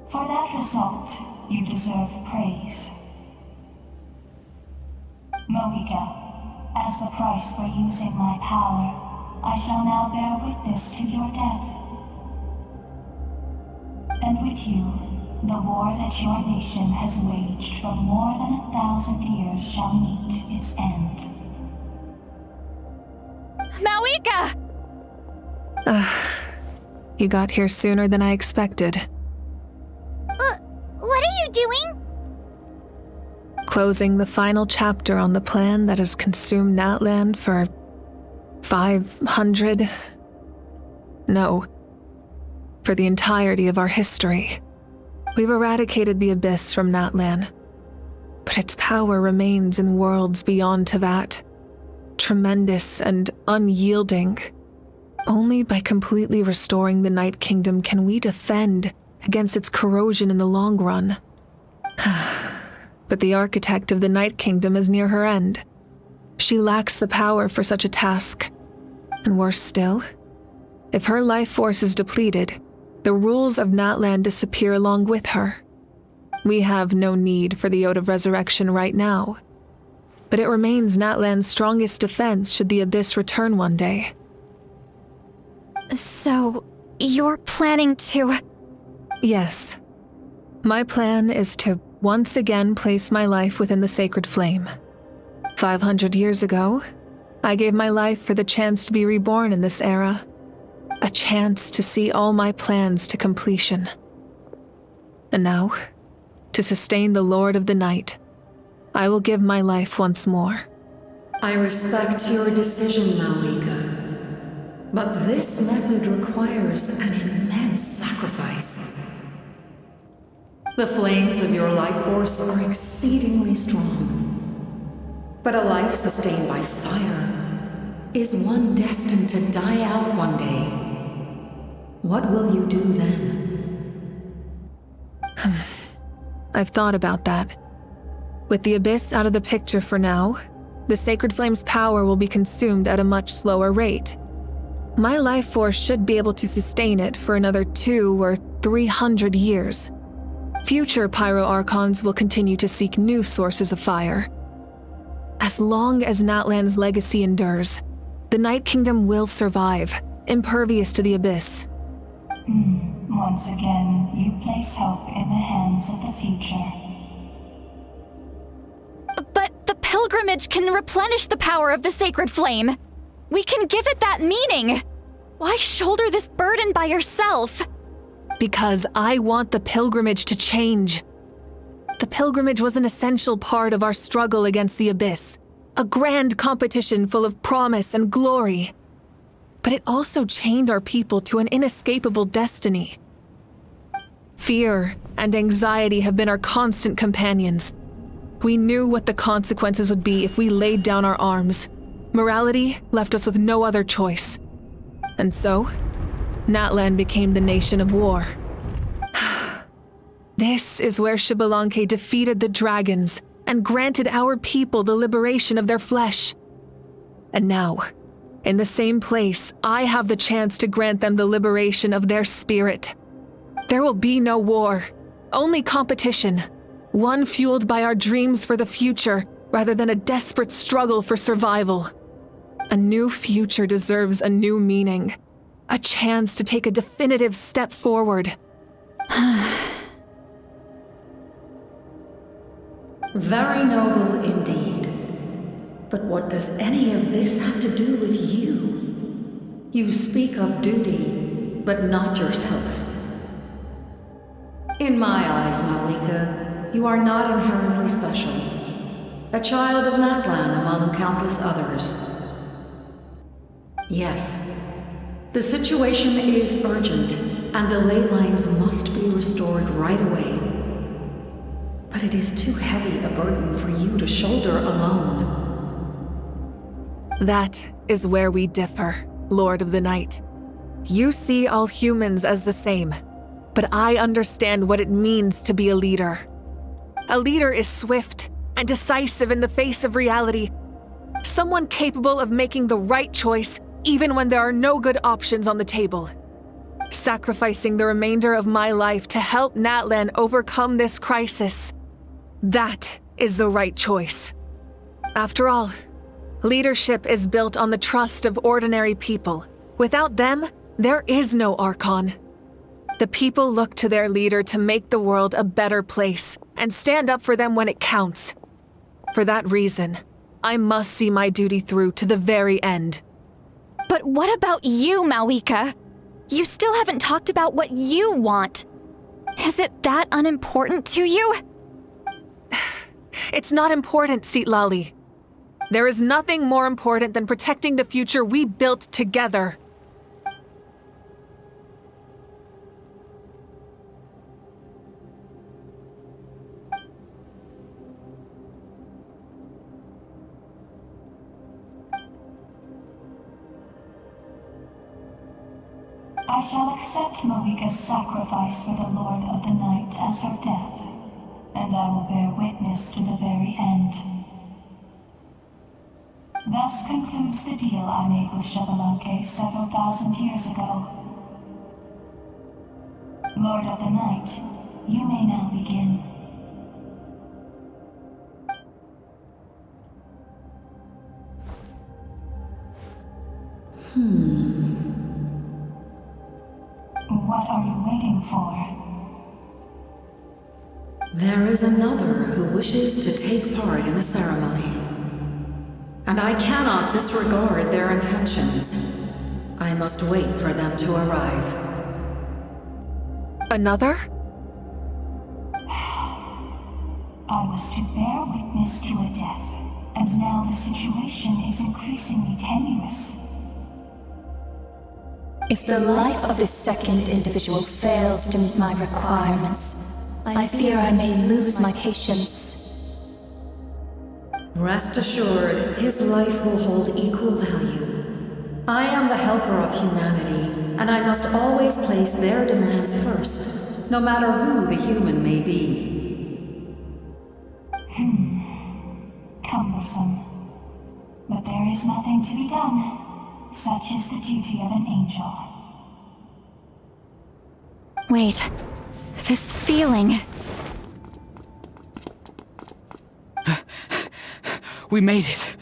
For that result, you deserve praise. Mawika, as the price for using my power, I shall now bear witness to your death. And with you, the war that your nation has waged for more than 1,000 years shall meet its end. Mawika! You got here sooner than I expected. What are you doing? Closing the final chapter on the plan that has consumed Natlan for 500... No. For the entirety of our history. We've eradicated the Abyss from Natlan, but its power remains in worlds beyond Tevat, tremendous and unyielding. Only by completely restoring the Night Kingdom can we defend against its corrosion in the long run. But the architect of the Night Kingdom is near her end. She lacks the power for such a task. And worse still, if her life force is depleted, the rules of Natlan disappear along with her. We have no need for the Ode of Resurrection right now, but it remains Natlan's strongest defense should the Abyss return one day. So, you're planning to... Yes. My plan is to once again place my life within the sacred flame. 500 years ago, I gave my life for the chance to be reborn in this era. A chance to see all my plans to completion. And now, to sustain the Lord of the Night, I will give my life once more. I respect your decision, Mawika, but this method requires an immense sacrifice. The flames of your life force are exceedingly strong, but a life sustained by fire is one destined to die out one day. What will you do then? I've thought about that. With the Abyss out of the picture for now, the Sacred Flame's power will be consumed at a much slower rate. My life force should be able to sustain it for another 200 or 300 years. Future Pyro Archons will continue to seek new sources of fire. As long as Natlan's legacy endures, the Night Kingdom will survive, impervious to the abyss. Once again, you place hope in the hands of the future. But the pilgrimage can replenish the power of the Sacred Flame. We can give it that meaning. Why shoulder this burden by yourself? Because I want the pilgrimage to change. The pilgrimage was an essential part of our struggle against the abyss, a grand competition full of promise and glory. But it also chained our people to an inescapable destiny. Fear and anxiety have been our constant companions. We knew what the consequences would be if we laid down our arms. Morality left us with no other choice. And so, Natlan became the nation of war. This is where Xbalanque defeated the dragons and granted our people the liberation of their flesh. And now, in the same place, I have the chance to grant them the liberation of their spirit. There will be no war, only competition, one fueled by our dreams for the future rather than a desperate struggle for survival. A new future deserves a new meaning, a chance to take a definitive step forward. Very noble indeed. But what does any of this have to do with you? You speak of duty, but not yourself. In my eyes, Malika, you are not inherently special. A child of Natlan among countless others. Yes, the situation is urgent, and the ley lines must be restored right away. But it is too heavy a burden for you to shoulder alone. That is where we differ, Lord of the Night. You see all humans as the same, but I understand what it means to be a leader. A leader is swift and decisive in the face of reality. Someone capable of making the right choice even when there are no good options on the table. Sacrificing the remainder of my life to help Natlan overcome this crisis. That is the right choice. After all, leadership is built on the trust of ordinary people. Without them, there is no Archon. The people look to their leader to make the world a better place and stand up for them when it counts. For that reason, I must see my duty through to the very end. But what about you, Malika? You still haven't talked about what you want. Is it that unimportant to you? It's not important, Citlali. There is nothing more important than protecting the future we built together. I shall accept Malika's sacrifice for the Lord of the Night as her death, and I will bear witness to the very end. Thus concludes the deal I made with Xbalanque several thousand years ago. Lord of the Night, you may now begin. What are you waiting for? There is another who wishes to take part in the ceremony. And I cannot disregard their intentions. I must wait for them to arrive. Another? I was to bear witness to a death, and now the situation is increasingly tenuous. If the life of this second individual fails to meet my requirements, I fear I may lose my patience. Rest assured, his life will hold equal value. I am the helper of humanity, and I must always place their demands first, no matter who the human may be. Cumbersome. But there is nothing to be done. Such is the duty of an angel. Wait, this feeling. We made it.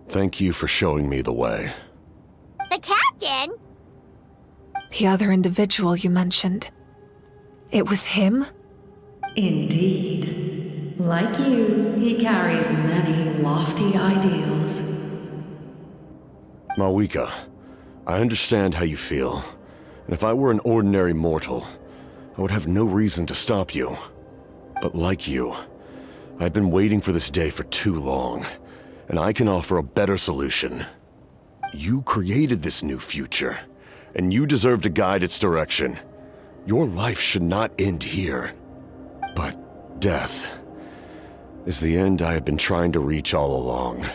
Thank you for showing me the way. The captain? The other individual you mentioned. It was him? Indeed. Like you, he carries many lofty ideals. Malwika, I understand how you feel. And if I were an ordinary mortal, I would have no reason to stop you. But like you, I've been waiting for this day for too long, and I can offer a better solution. You created this new future, and you deserve to guide its direction. Your life should not end here. But death is the end I have been trying to reach all along.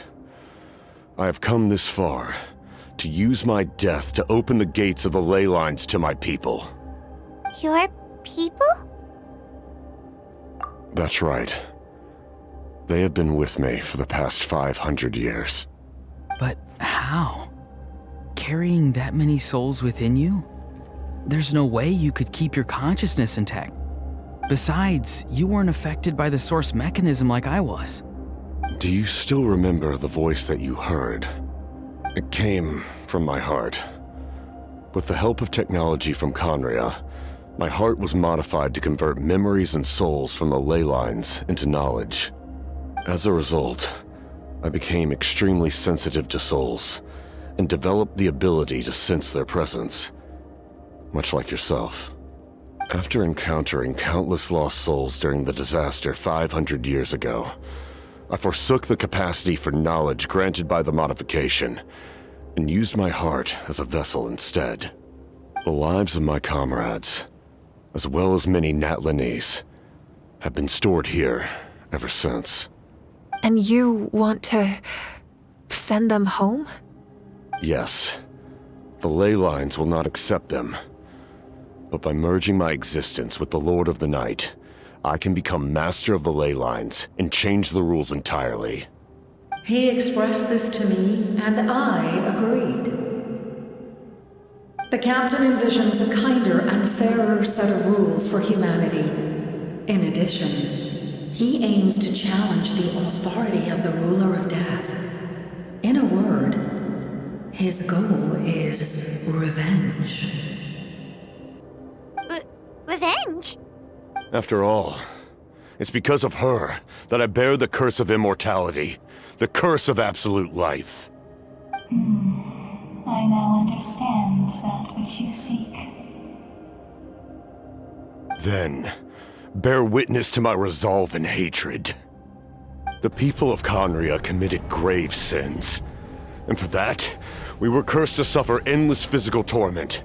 I have come this far to use my death to open the gates of the ley lines to my people. Your people? That's right. They have been with me for the past 500 years. But how? Carrying that many souls within you? There's no way you could keep your consciousness intact. Besides, you weren't affected by the source mechanism like I was. Do you still remember the voice that you heard? It came from my heart. With the help of technology from Conria, my heart was modified to convert memories and souls from the ley lines into knowledge. As a result, I became extremely sensitive to souls and developed the ability to sense their presence, much like yourself. After encountering countless lost souls during the disaster 500 years ago, I forsook the capacity for knowledge granted by the modification and used my heart as a vessel instead. The lives of my comrades, as well as many Natlanese, have been stored here ever since. And you want to send them home? Yes. The ley lines will not accept them. But by merging my existence with the Lord of the Night, I can become master of the ley lines and change the rules entirely. He expressed this to me, and I agreed. The captain envisions a kinder and fairer set of rules for humanity. In addition, he aims to challenge the authority of the ruler of death. In a word, his goal is revenge. Revenge? After all, it's because of her that I bear the curse of immortality, the curse of absolute life. I now understand that which you seek. Then, bear witness to my resolve and hatred. The people of Conria committed grave sins, and for that, we were cursed to suffer endless physical torment,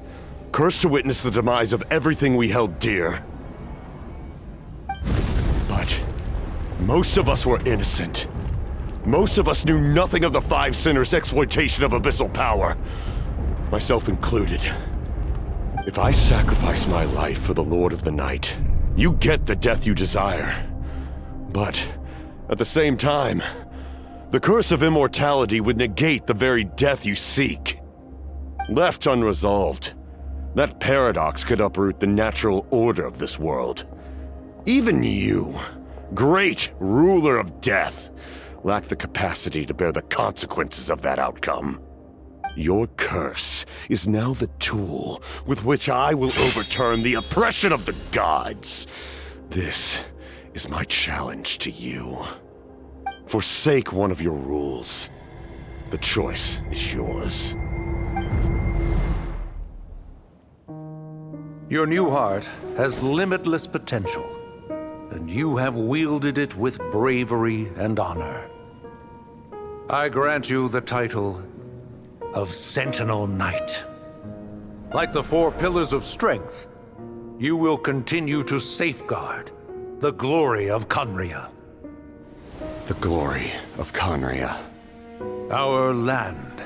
cursed to witness the demise of everything we held dear. But most of us were innocent. Most of us knew nothing of the Five Sinners' exploitation of abyssal power, myself included. If I sacrifice my life for the Lord of the Night, you get the death you desire. But at the same time, the curse of immortality would negate the very death you seek. Left unresolved, that paradox could uproot the natural order of this world. Even you, great ruler of death, lack the capacity to bear the consequences of that outcome. Your curse is now the tool with which I will overturn the oppression of the gods. This is my challenge to you. Forsake one of your rules. The choice is yours. Your new heart has limitless potential, and you have wielded it with bravery and honor. I grant you the title of Sentinel Knight. Like the four pillars of strength, you will continue to safeguard the glory of Conria. The glory of Conria. Our land,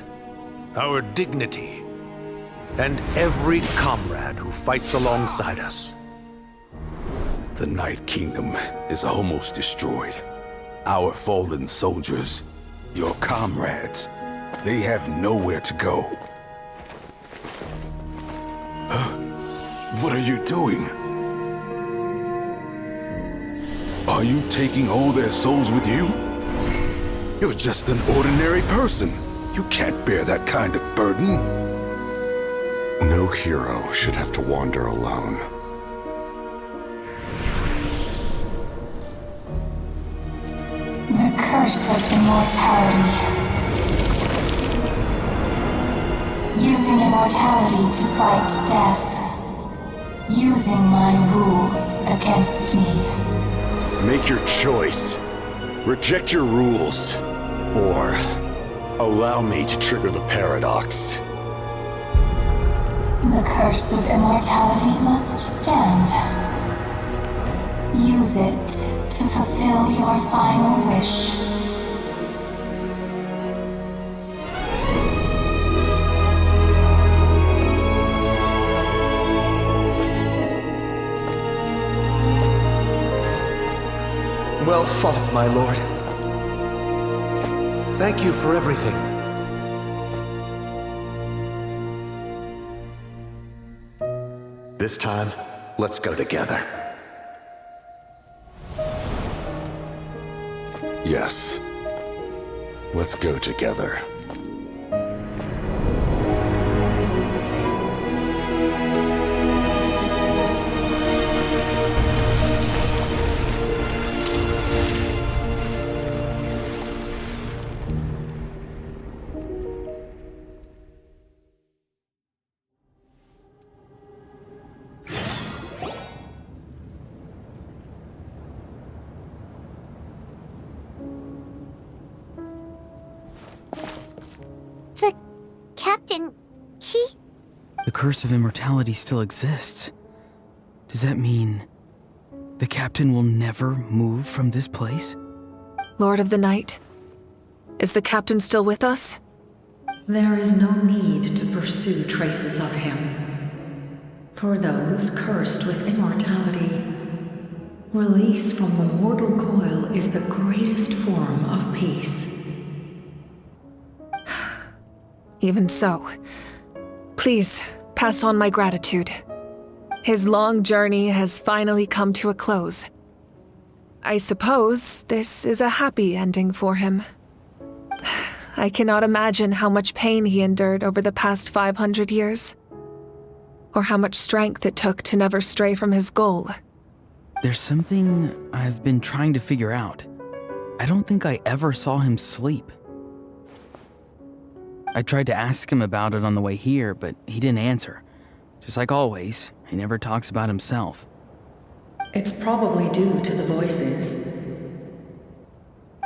our dignity, and every comrade who fights alongside us. The Night Kingdom is almost destroyed. Our fallen soldiers, your comrades, they have nowhere to go. Huh? What are you doing? Are you taking all their souls with you? You're just an ordinary person. You can't bear that kind of burden. No hero should have to wander alone. The curse of immortality. Using immortality to fight death. Using my rules against me. Make your choice. Reject your rules. Or allow me to trigger the paradox. The curse of immortality must stand. Use it to fulfill your final wish. Well fought, my lord. Thank you for everything. This time, let's go together. Yes. Let's go together. The curse of immortality still exists. Does that mean the captain will never move from this place? Lord of the Night, is the captain still with us? There is no need to pursue traces of him. For those cursed with immortality, release from the mortal coil is the greatest form of peace. Even so, please pass on my gratitude. His long journey has finally come to a close. I suppose this is a happy ending for him. I cannot imagine how much pain he endured over the past 500 years, or how much strength it took to never stray from his goal. There's something I've been trying to figure out. I don't think I ever saw him sleep. I tried to ask him about it on the way here, but he didn't answer. Just like always, he never talks about himself. It's probably due to the voices.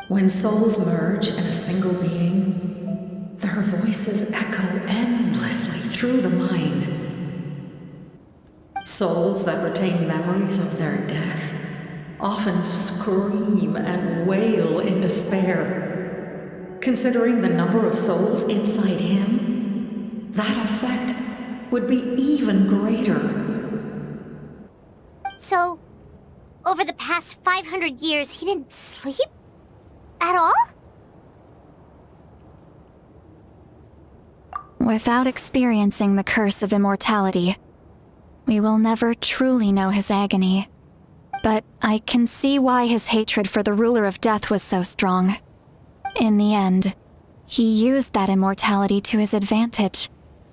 When souls merge in a single being, their voices echo endlessly through the mind. Souls that retain memories of their death often scream and wail in despair. Considering the number of souls inside him, that effect would be even greater. So, over the past 500 years, he didn't sleep? At all? Without experiencing the curse of immortality, we will never truly know his agony. But I can see why his hatred for the ruler of death was so strong. In the end, he used that immortality to his advantage,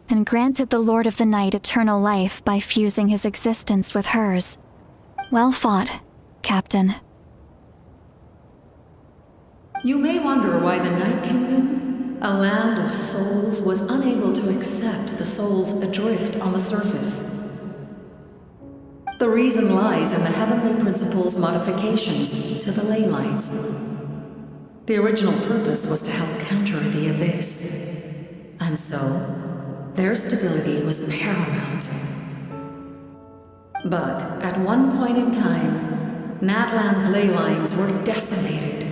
and granted the Lord of the Night eternal life by fusing his existence with hers. Well fought, Captain. You may wonder why the Night Kingdom, a land of souls, was unable to accept the souls adrift on the surface. The reason lies in the Heavenly Principle's modifications to the ley lines. The original purpose was to help counter the Abyss, and so their stability was paramount. But at one point in time, Natlan's ley lines were decimated.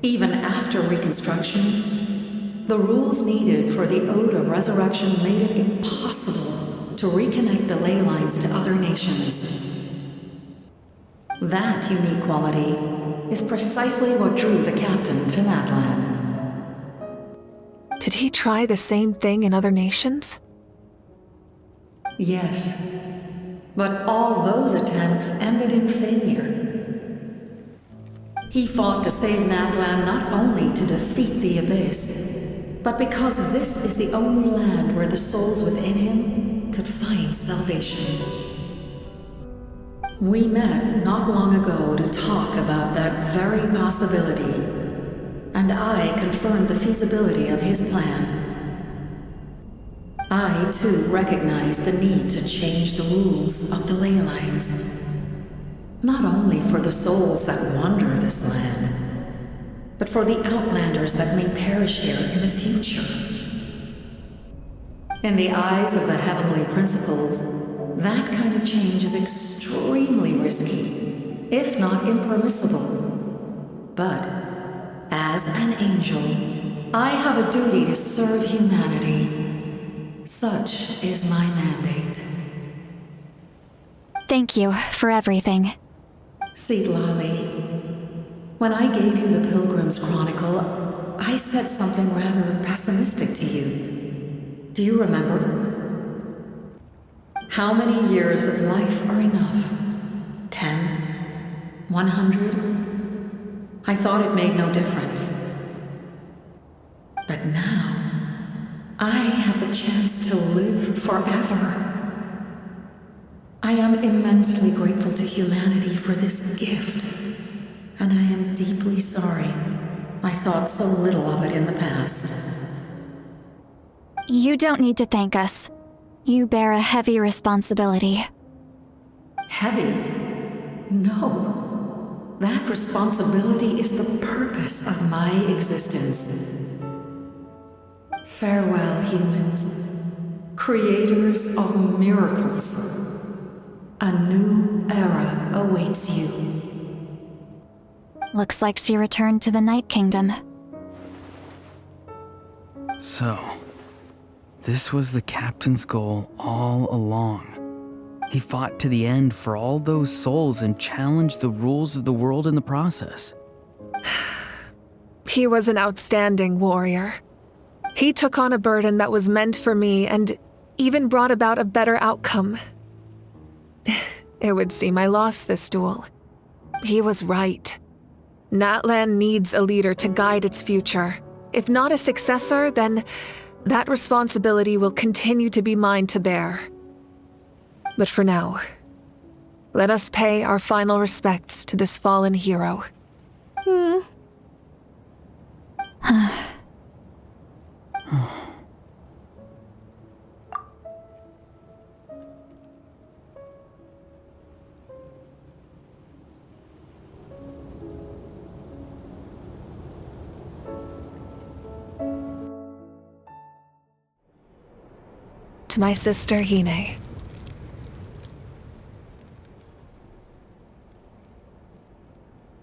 Even after reconstruction, the rules needed for the Ode of Resurrection made it impossible to reconnect the ley lines to other nations. That unique quality is precisely what drew the captain to Natlan. Did he try the same thing in other nations? Yes, but all those attempts ended in failure. He fought to save Natlan not only to defeat the Abyss, but because this is the only land where the souls within him could find salvation. We met not long ago to talk about that very possibility, and I confirmed the feasibility of his plan. I, too, recognize the need to change the rules of the ley lines. Not only for the souls that wander this land, but for the outlanders that may perish here in the future. In the eyes of the heavenly principles, that kind of change is extremely risky, if not impermissible. But, as an angel, I have a duty to serve humanity. Such is my mandate. Thank you for everything. Lali, when I gave you the Pilgrim's Chronicle, I said something rather pessimistic to you. Do you remember? How many years of life are enough? 10? 100? I thought it made no difference. But now, I have the chance to live forever. I am immensely grateful to humanity for this gift, and I am deeply sorry I thought so little of it in the past. You don't need to thank us. You bear a heavy responsibility. Heavy? No. That responsibility is the purpose of my existence. Farewell, humans, creators of miracles. A new era awaits you. Looks like she returned to the Night Kingdom. So, this was the captain's goal all along. He fought to the end for all those souls and challenged the rules of the world in the process. He was an outstanding warrior. He took on a burden that was meant for me and even brought about a better outcome. It would seem I lost this duel. He was right. Natlan needs a leader to guide its future. If not a successor, then that responsibility will continue to be mine to bear. But for now, let us pay our final respects to this fallen hero. To my sister, Hine.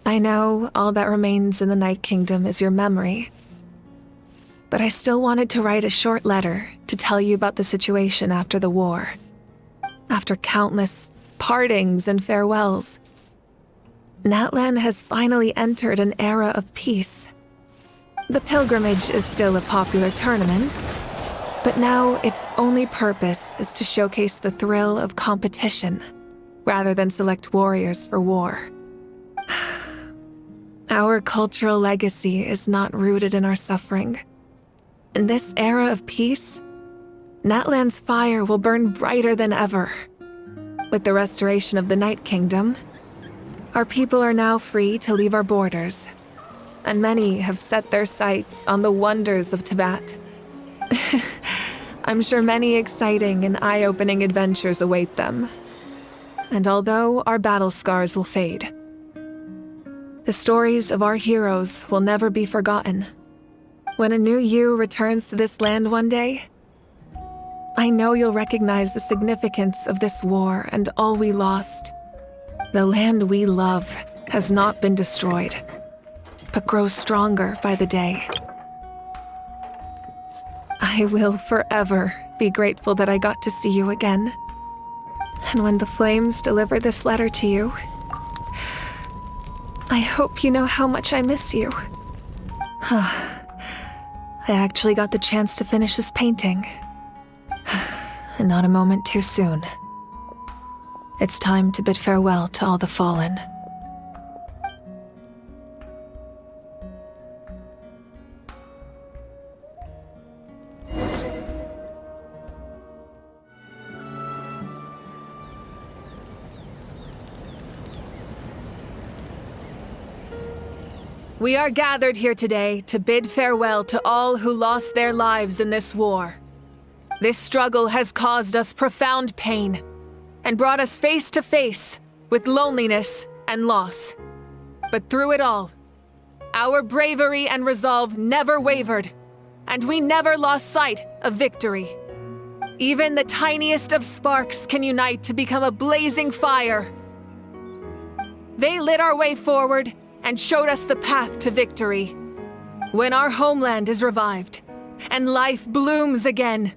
I know all that remains in the Night Kingdom is your memory, but I still wanted to write a short letter to tell you about the situation after the war. After countless partings and farewells, Natlan has finally entered an era of peace. The pilgrimage is still a popular tournament, but now its only purpose is to showcase the thrill of competition, rather than select warriors for war. Our cultural legacy is not rooted in our suffering. In this era of peace, Natlan's fire will burn brighter than ever. With the restoration of the Night Kingdom, our people are now free to leave our borders, and many have set their sights on the wonders of Tibet. I'm sure many exciting and eye-opening adventures await them. And although our battle scars will fade, the stories of our heroes will never be forgotten. When a new you returns to this land one day, I know you'll recognize the significance of this war and all we lost. The land we love has not been destroyed, but grows stronger by the day. I will forever be grateful that I got to see you again. And when the flames deliver this letter to you, I hope you know how much I miss you. I actually got the chance to finish this painting. And not a moment too soon. It's time to bid farewell to all the fallen. We are gathered here today to bid farewell to all who lost their lives in this war. This struggle has caused us profound pain and brought us face to face with loneliness and loss. But through it all, our bravery and resolve never wavered, and we never lost sight of victory. Even the tiniest of sparks can unite to become a blazing fire. They lit our way forward and showed us the path to victory. When our homeland is revived and life blooms again,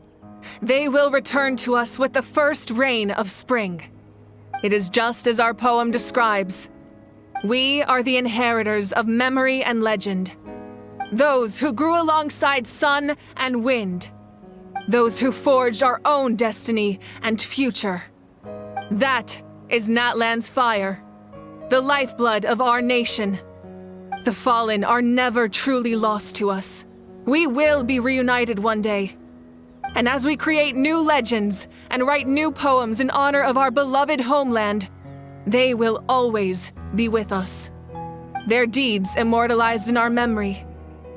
they will return to us with the first rain of spring. It is just as our poem describes. We are the inheritors of memory and legend. Those who grew alongside sun and wind. Those who forged our own destiny and future. That is Natlan's fire, the lifeblood of our nation. The fallen are never truly lost to us. We will be reunited one day. And as we create new legends and write new poems in honor of our beloved homeland, they will always be with us. Their deeds immortalized in our memory,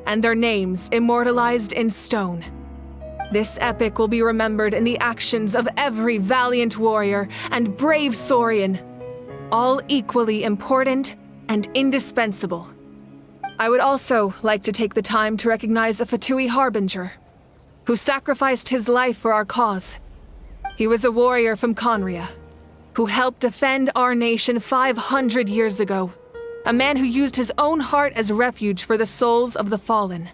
and their names immortalized in stone. This epic will be remembered in the actions of every valiant warrior and brave Saurian, all equally important and indispensable. I would also like to take the time to recognize a Fatui Harbinger, who sacrificed his life for our cause. He was a warrior from Conria, who helped defend our nation 500 years ago, a man who used his own heart as refuge for the souls of the fallen.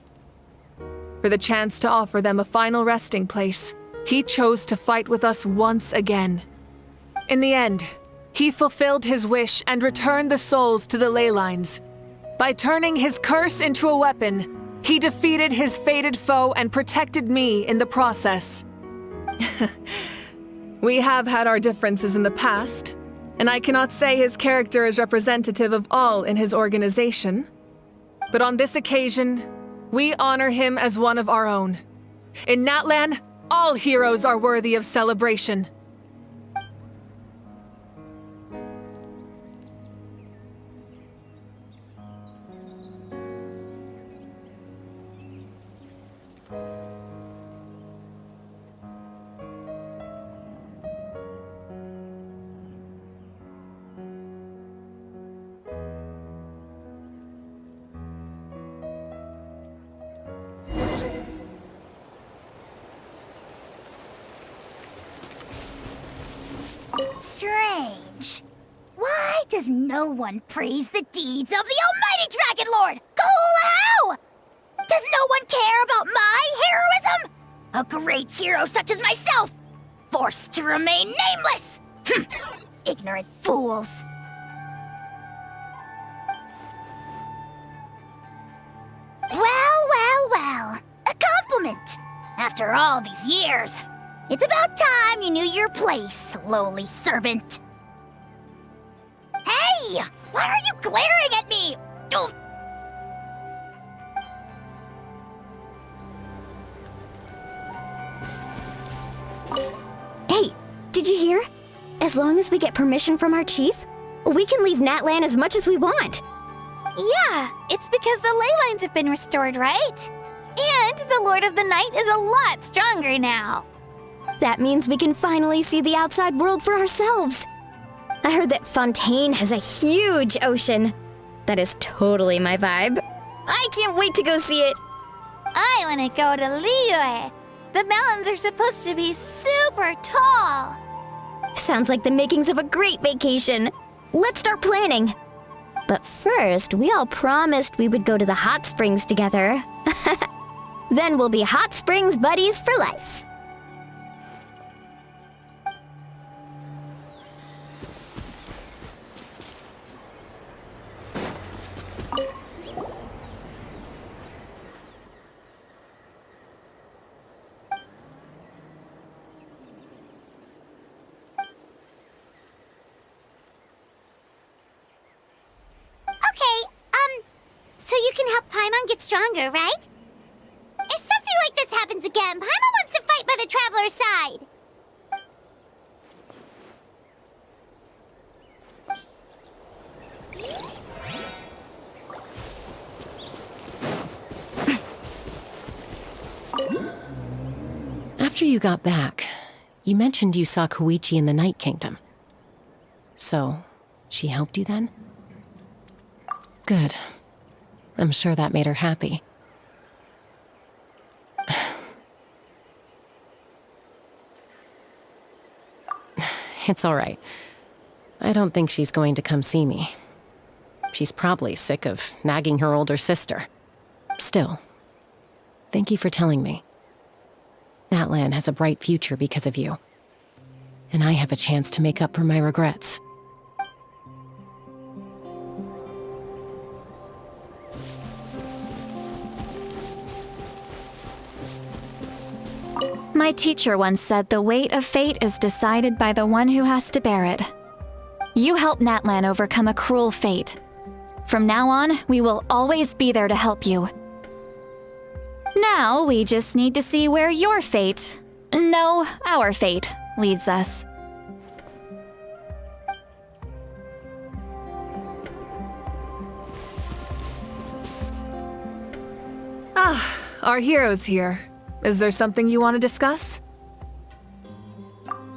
For the chance to offer them a final resting place, he chose to fight with us once again. In the end, he fulfilled his wish and returned the souls to the ley lines. By turning his curse into a weapon, he defeated his fated foe and protected me in the process. We have had our differences in the past, and I cannot say his character is representative of all in his organization. But on this occasion, we honor him as one of our own. In Natlan, all heroes are worthy of celebration. Strange. Why does no one praise the deeds of the almighty Dragon Lord? How? Does no one care about my heroism? A great hero such as myself, forced to remain nameless. Ignorant fools. Well. A compliment. After all these years. It's about time you knew your place, lowly servant. Hey! Why are you glaring at me? Oof. Hey, did you hear? As long as we get permission from our chief, we can leave Natlan as much as we want. Yeah, it's because the ley lines have been restored, right? And the Lord of the Night is a lot stronger now. That means we can finally see the outside world for ourselves. I heard that Fontaine has a huge ocean. That is totally my vibe. I can't wait to go see it. I want to go to Liyue. The mountains are supposed to be super tall. Sounds like the makings of a great vacation. Let's start planning. But first, we all promised we would go to the hot springs together. Then we'll be hot springs buddies for life. can help Paimon get stronger, right? If something like this happens again, Paimon wants to fight by the Traveler's side. After you got back, you mentioned you saw Koichi in the Night Kingdom. So, she helped you then? Good. I'm sure that made her happy. It's all right. I don't think she's going to come see me. She's probably sick of nagging her older sister. Still, thank you for telling me. Natlan has a bright future because of you. And I have a chance to make up for my regrets. My teacher once said the weight of fate is decided by the one who has to bear it. You helped Natlan overcome a cruel fate. From now on, we will always be there to help you. Now, we just need to see where your fate, no, our fate, leads us. Ah, our hero's here. Is there something you want to discuss?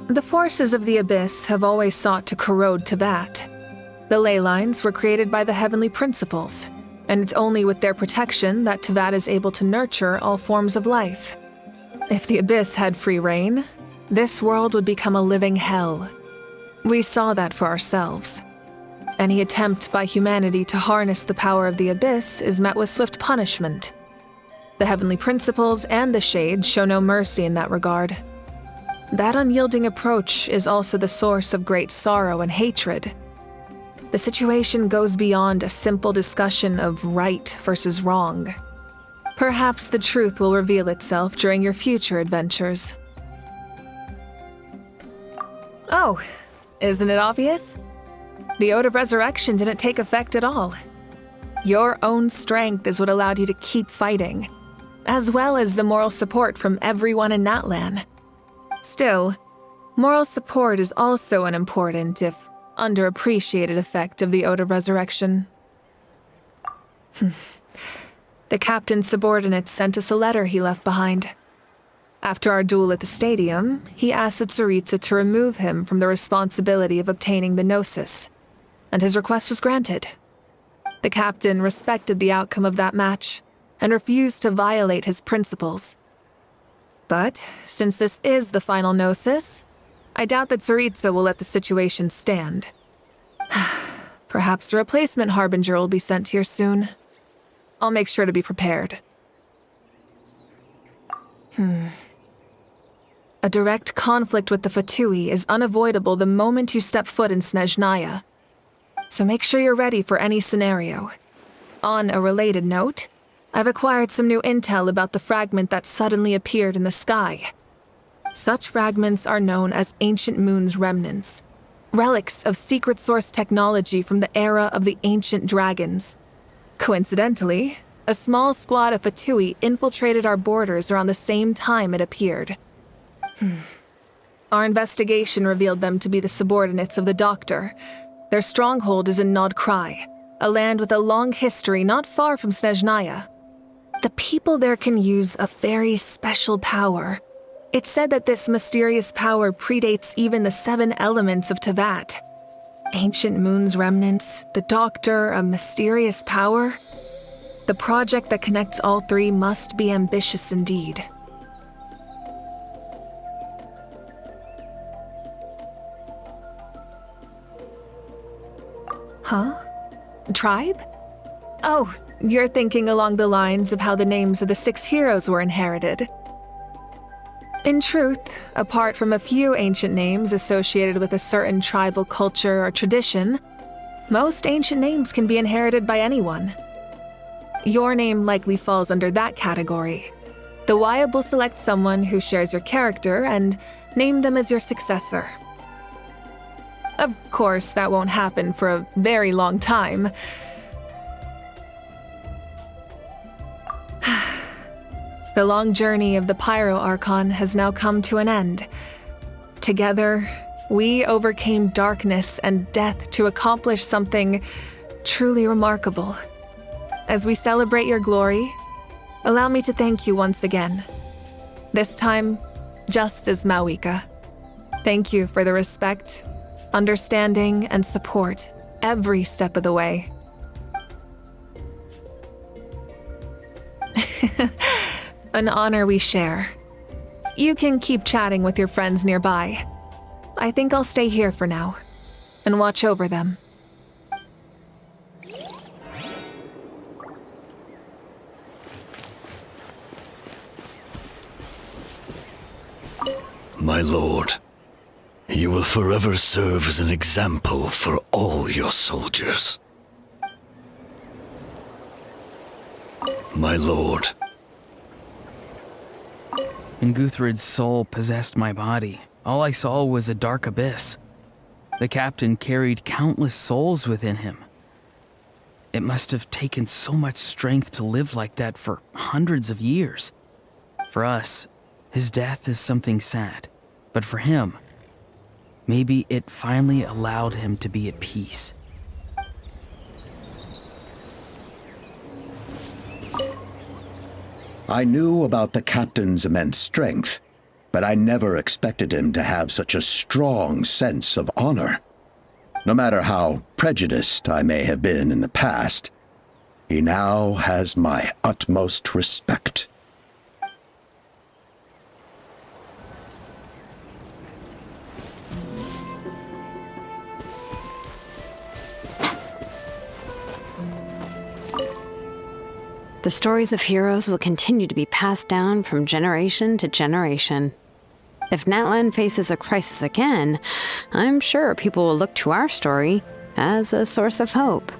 The forces of the Abyss have always sought to corrode Teyvat. The ley lines were created by the Heavenly Principles, and it's only with their protection that Teyvat is able to nurture all forms of life. If the Abyss had free reign, this world would become a living hell. We saw that for ourselves. Any attempt by humanity to harness the power of the Abyss is met with swift punishment. The Heavenly Principles and the Shades show no mercy in that regard. That unyielding approach is also the source of great sorrow and hatred. The situation goes beyond a simple discussion of right versus wrong. Perhaps the truth will reveal itself during your future adventures. Oh, isn't it obvious? The Ode of Resurrection didn't take effect at all. Your own strength is what allowed you to keep fighting, as well as the moral support from everyone in Natlan. Still, moral support is also an important, if underappreciated, effect of the Ode of Resurrection. The captain's subordinates sent us a letter he left behind. After our duel at the stadium, he asked Tsaritsa to remove him from the responsibility of obtaining the Gnosis, and his request was granted. The captain respected the outcome of that match, and refused to violate his principles. But, since this is the final Gnosis, I doubt that Tsaritsa will let the situation stand. Perhaps a replacement Harbinger will be sent here soon. I'll make sure to be prepared. A direct conflict with the Fatui is unavoidable the moment you step foot in Snezhnaya. So make sure you're ready for any scenario. On a related note, I've acquired some new intel about the fragment that suddenly appeared in the sky. Such fragments are known as Ancient Moon's remnants, relics of secret source technology from the era of the ancient dragons. Coincidentally, a small squad of Fatui infiltrated our borders around the same time it appeared. Our investigation revealed them to be the subordinates of the Doctor. Their stronghold is in Nod Krai, a land with a long history not far from Snezhnaya. The people there can use a very special power. It's said that this mysterious power predates even the 7 elements of Teyvat. Ancient Moon's remnants, the Doctor, a mysterious power. The project that connects all 3 must be ambitious indeed. Huh? Tribe? Oh, you're thinking along the lines of how the names of the 6 heroes were inherited. In truth, apart from a few ancient names associated with a certain tribal culture or tradition, most ancient names can be inherited by anyone. Your name likely falls under that category. The Wyab will select someone who shares your character and name them as your successor. Of course, that won't happen for a very long time. The long journey of the Pyro Archon has now come to an end. Together, we overcame darkness and death to accomplish something truly remarkable. As we celebrate your glory, allow me to thank you once again. This time, just as Mawika. Thank you for the respect, understanding, and support every step of the way. An honor we share. You can keep chatting with your friends nearby. I think I'll stay here for now and watch over them. My lord, you will forever serve as an example for all your soldiers. My lord. When Guthred's soul possessed my body, all I saw was a dark abyss. The captain carried countless souls within him. It must have taken so much strength to live like that for hundreds of years. For us, his death is something sad, but for him, maybe it finally allowed him to be at peace. I knew about the captain's immense strength, but I never expected him to have such a strong sense of honor. No matter how prejudiced I may have been in the past, he now has my utmost respect. The stories of heroes will continue to be passed down from generation to generation. If Natlan faces a crisis again, I'm sure people will look to our story as a source of hope.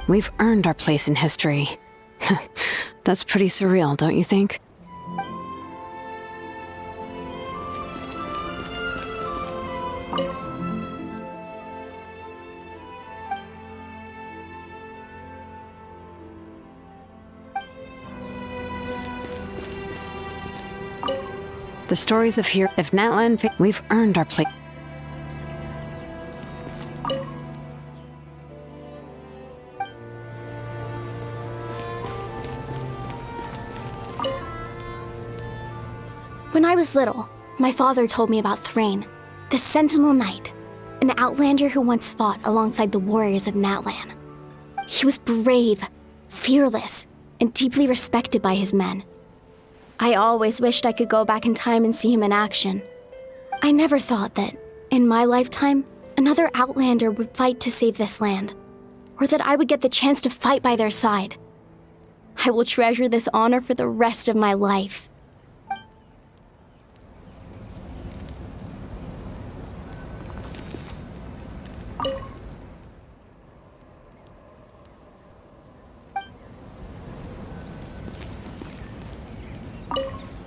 We've earned our place in history. That's pretty surreal, don't you think? The stories of here. If Natlan, we've earned our place. When I was little, my father told me about Thrain, the Sentinel Knight, an outlander who once fought alongside the warriors of Natlan. He was brave, fearless, and deeply respected by his men. I always wished I could go back in time and see him in action. I never thought that, in my lifetime, another outlander would fight to save this land, or that I would get the chance to fight by their side. I will treasure this honor for the rest of my life.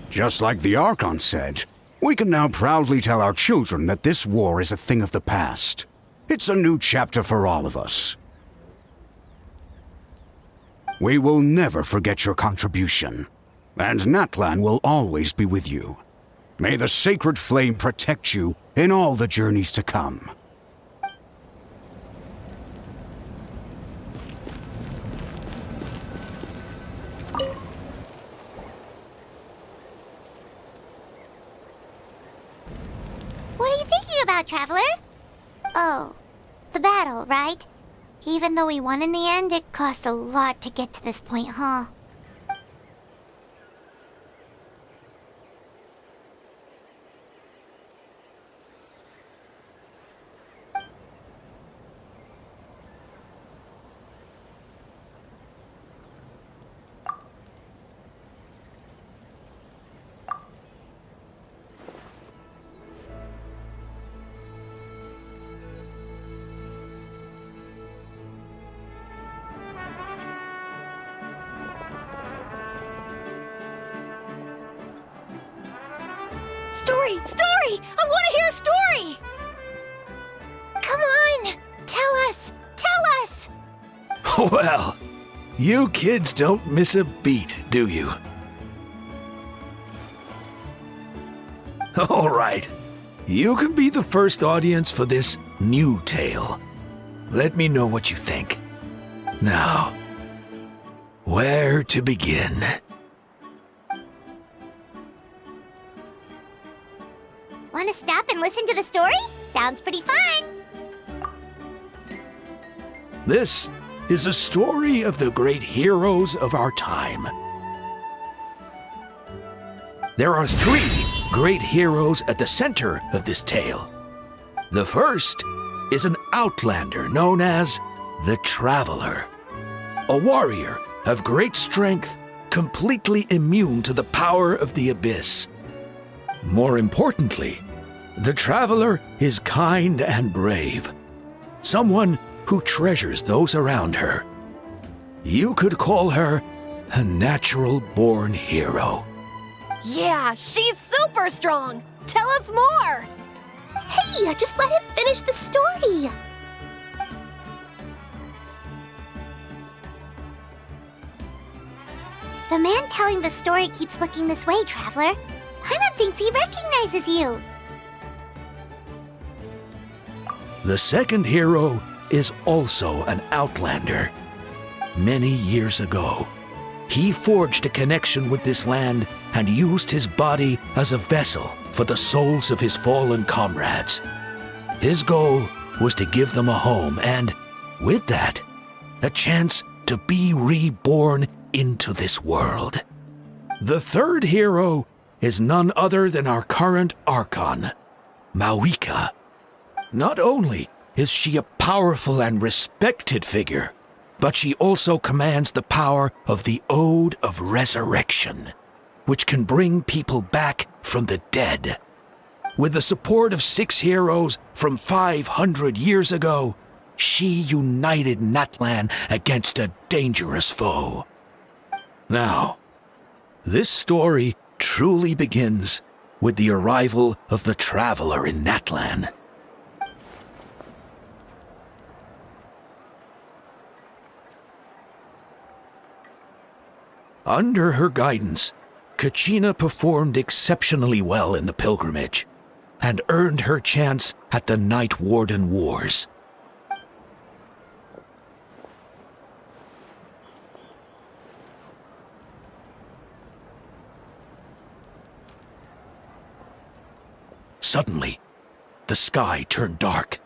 Just like the Archon said, we can now proudly tell our children that this war is a thing of the past. It's a new chapter for all of us. We will never forget your contribution, and Natlan will always be with you. May the sacred flame protect you in all the journeys to come. What are you thinking about, Traveler? Oh, the battle, right? Even though we won in the end, it cost a lot to get to this point, huh? Story! I want to hear a story! Come on! Tell us! Tell us! Well, You kids don't miss a beat, do you? All right. You can be the first audience for this new tale. Let me know what you think. Now, where to begin? Want to stop and listen to the story? Sounds pretty fun. This is a story of the great heroes of our time. There are 3 great heroes at the center of this tale. The first is an outlander known as the Traveler, a warrior of great strength, completely immune to the power of the abyss. More importantly, the Traveler is kind and brave, someone who treasures those around her. You could call her a natural-born hero. Yeah, she's super strong! Tell us more! Hey, just let him finish the story! The man telling the story keeps looking this way, Traveler. Paimon thinks he recognizes you. The second hero is also an outlander. Many years ago, he forged a connection with this land and used his body as a vessel for the souls of his fallen comrades. His goal was to give them a home and, with that, a chance to be reborn into this world. The third hero is none other than our current Archon, Mawika. Not only is she a powerful and respected figure, but she also commands the power of the Ode of Resurrection, which can bring people back from the dead. With the support of 6 heroes from 500 years ago, she united Natlan against a dangerous foe. Now, this story truly begins with the arrival of the Traveler in Natlan. Under her guidance, Kachina performed exceptionally well in the pilgrimage and earned her chance at the Night Warden Wars. Suddenly, the sky turned dark,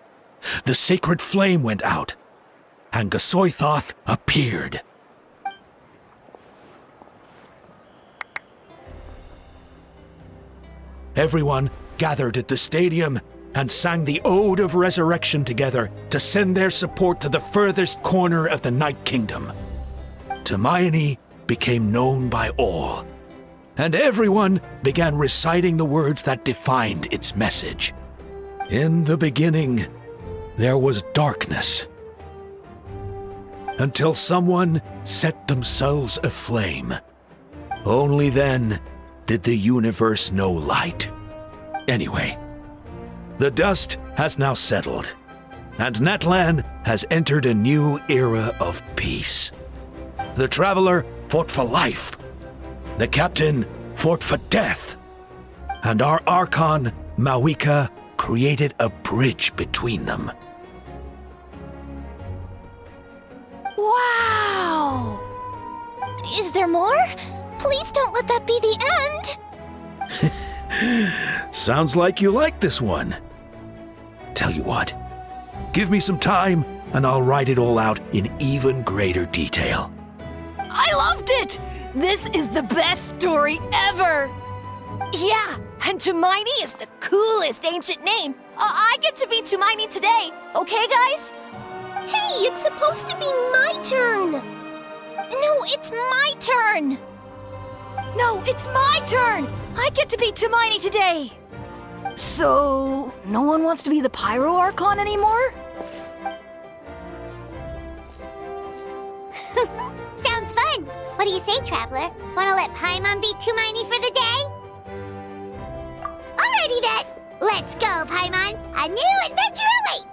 the sacred flame went out, and Gasoithoth appeared. Everyone gathered at the stadium and sang the Ode of Resurrection together to send their support to the furthest corner of the Night Kingdom. Hermione became known by all, and everyone began reciting the words that defined its message. In the beginning, there was darkness, until someone set themselves aflame. Only then did the universe know light. Anyway, the dust has now settled, and Natlan has entered a new era of peace. The Traveler fought for life, the Captain fought for death, and our Archon, Mawika, created a bridge between them. Wow! Is there more? Please don't let that be the end! Sounds like you like this one. Tell you what, give me some time and I'll write it all out in even greater detail. I loved it! This is the best story ever! Yeah, and Tumaini is the coolest ancient name. I get to be Tumaini today, okay guys? Hey, it's supposed to be my turn! No, it's my turn! No, it's my turn! I get to be Tumaini today! So, no one wants to be the Pyro Archon anymore? Sounds fun! What do you say, Traveler? Wanna let Paimon be Tumaini for the day? Alrighty then! Let's go, Paimon! A new adventure awaits!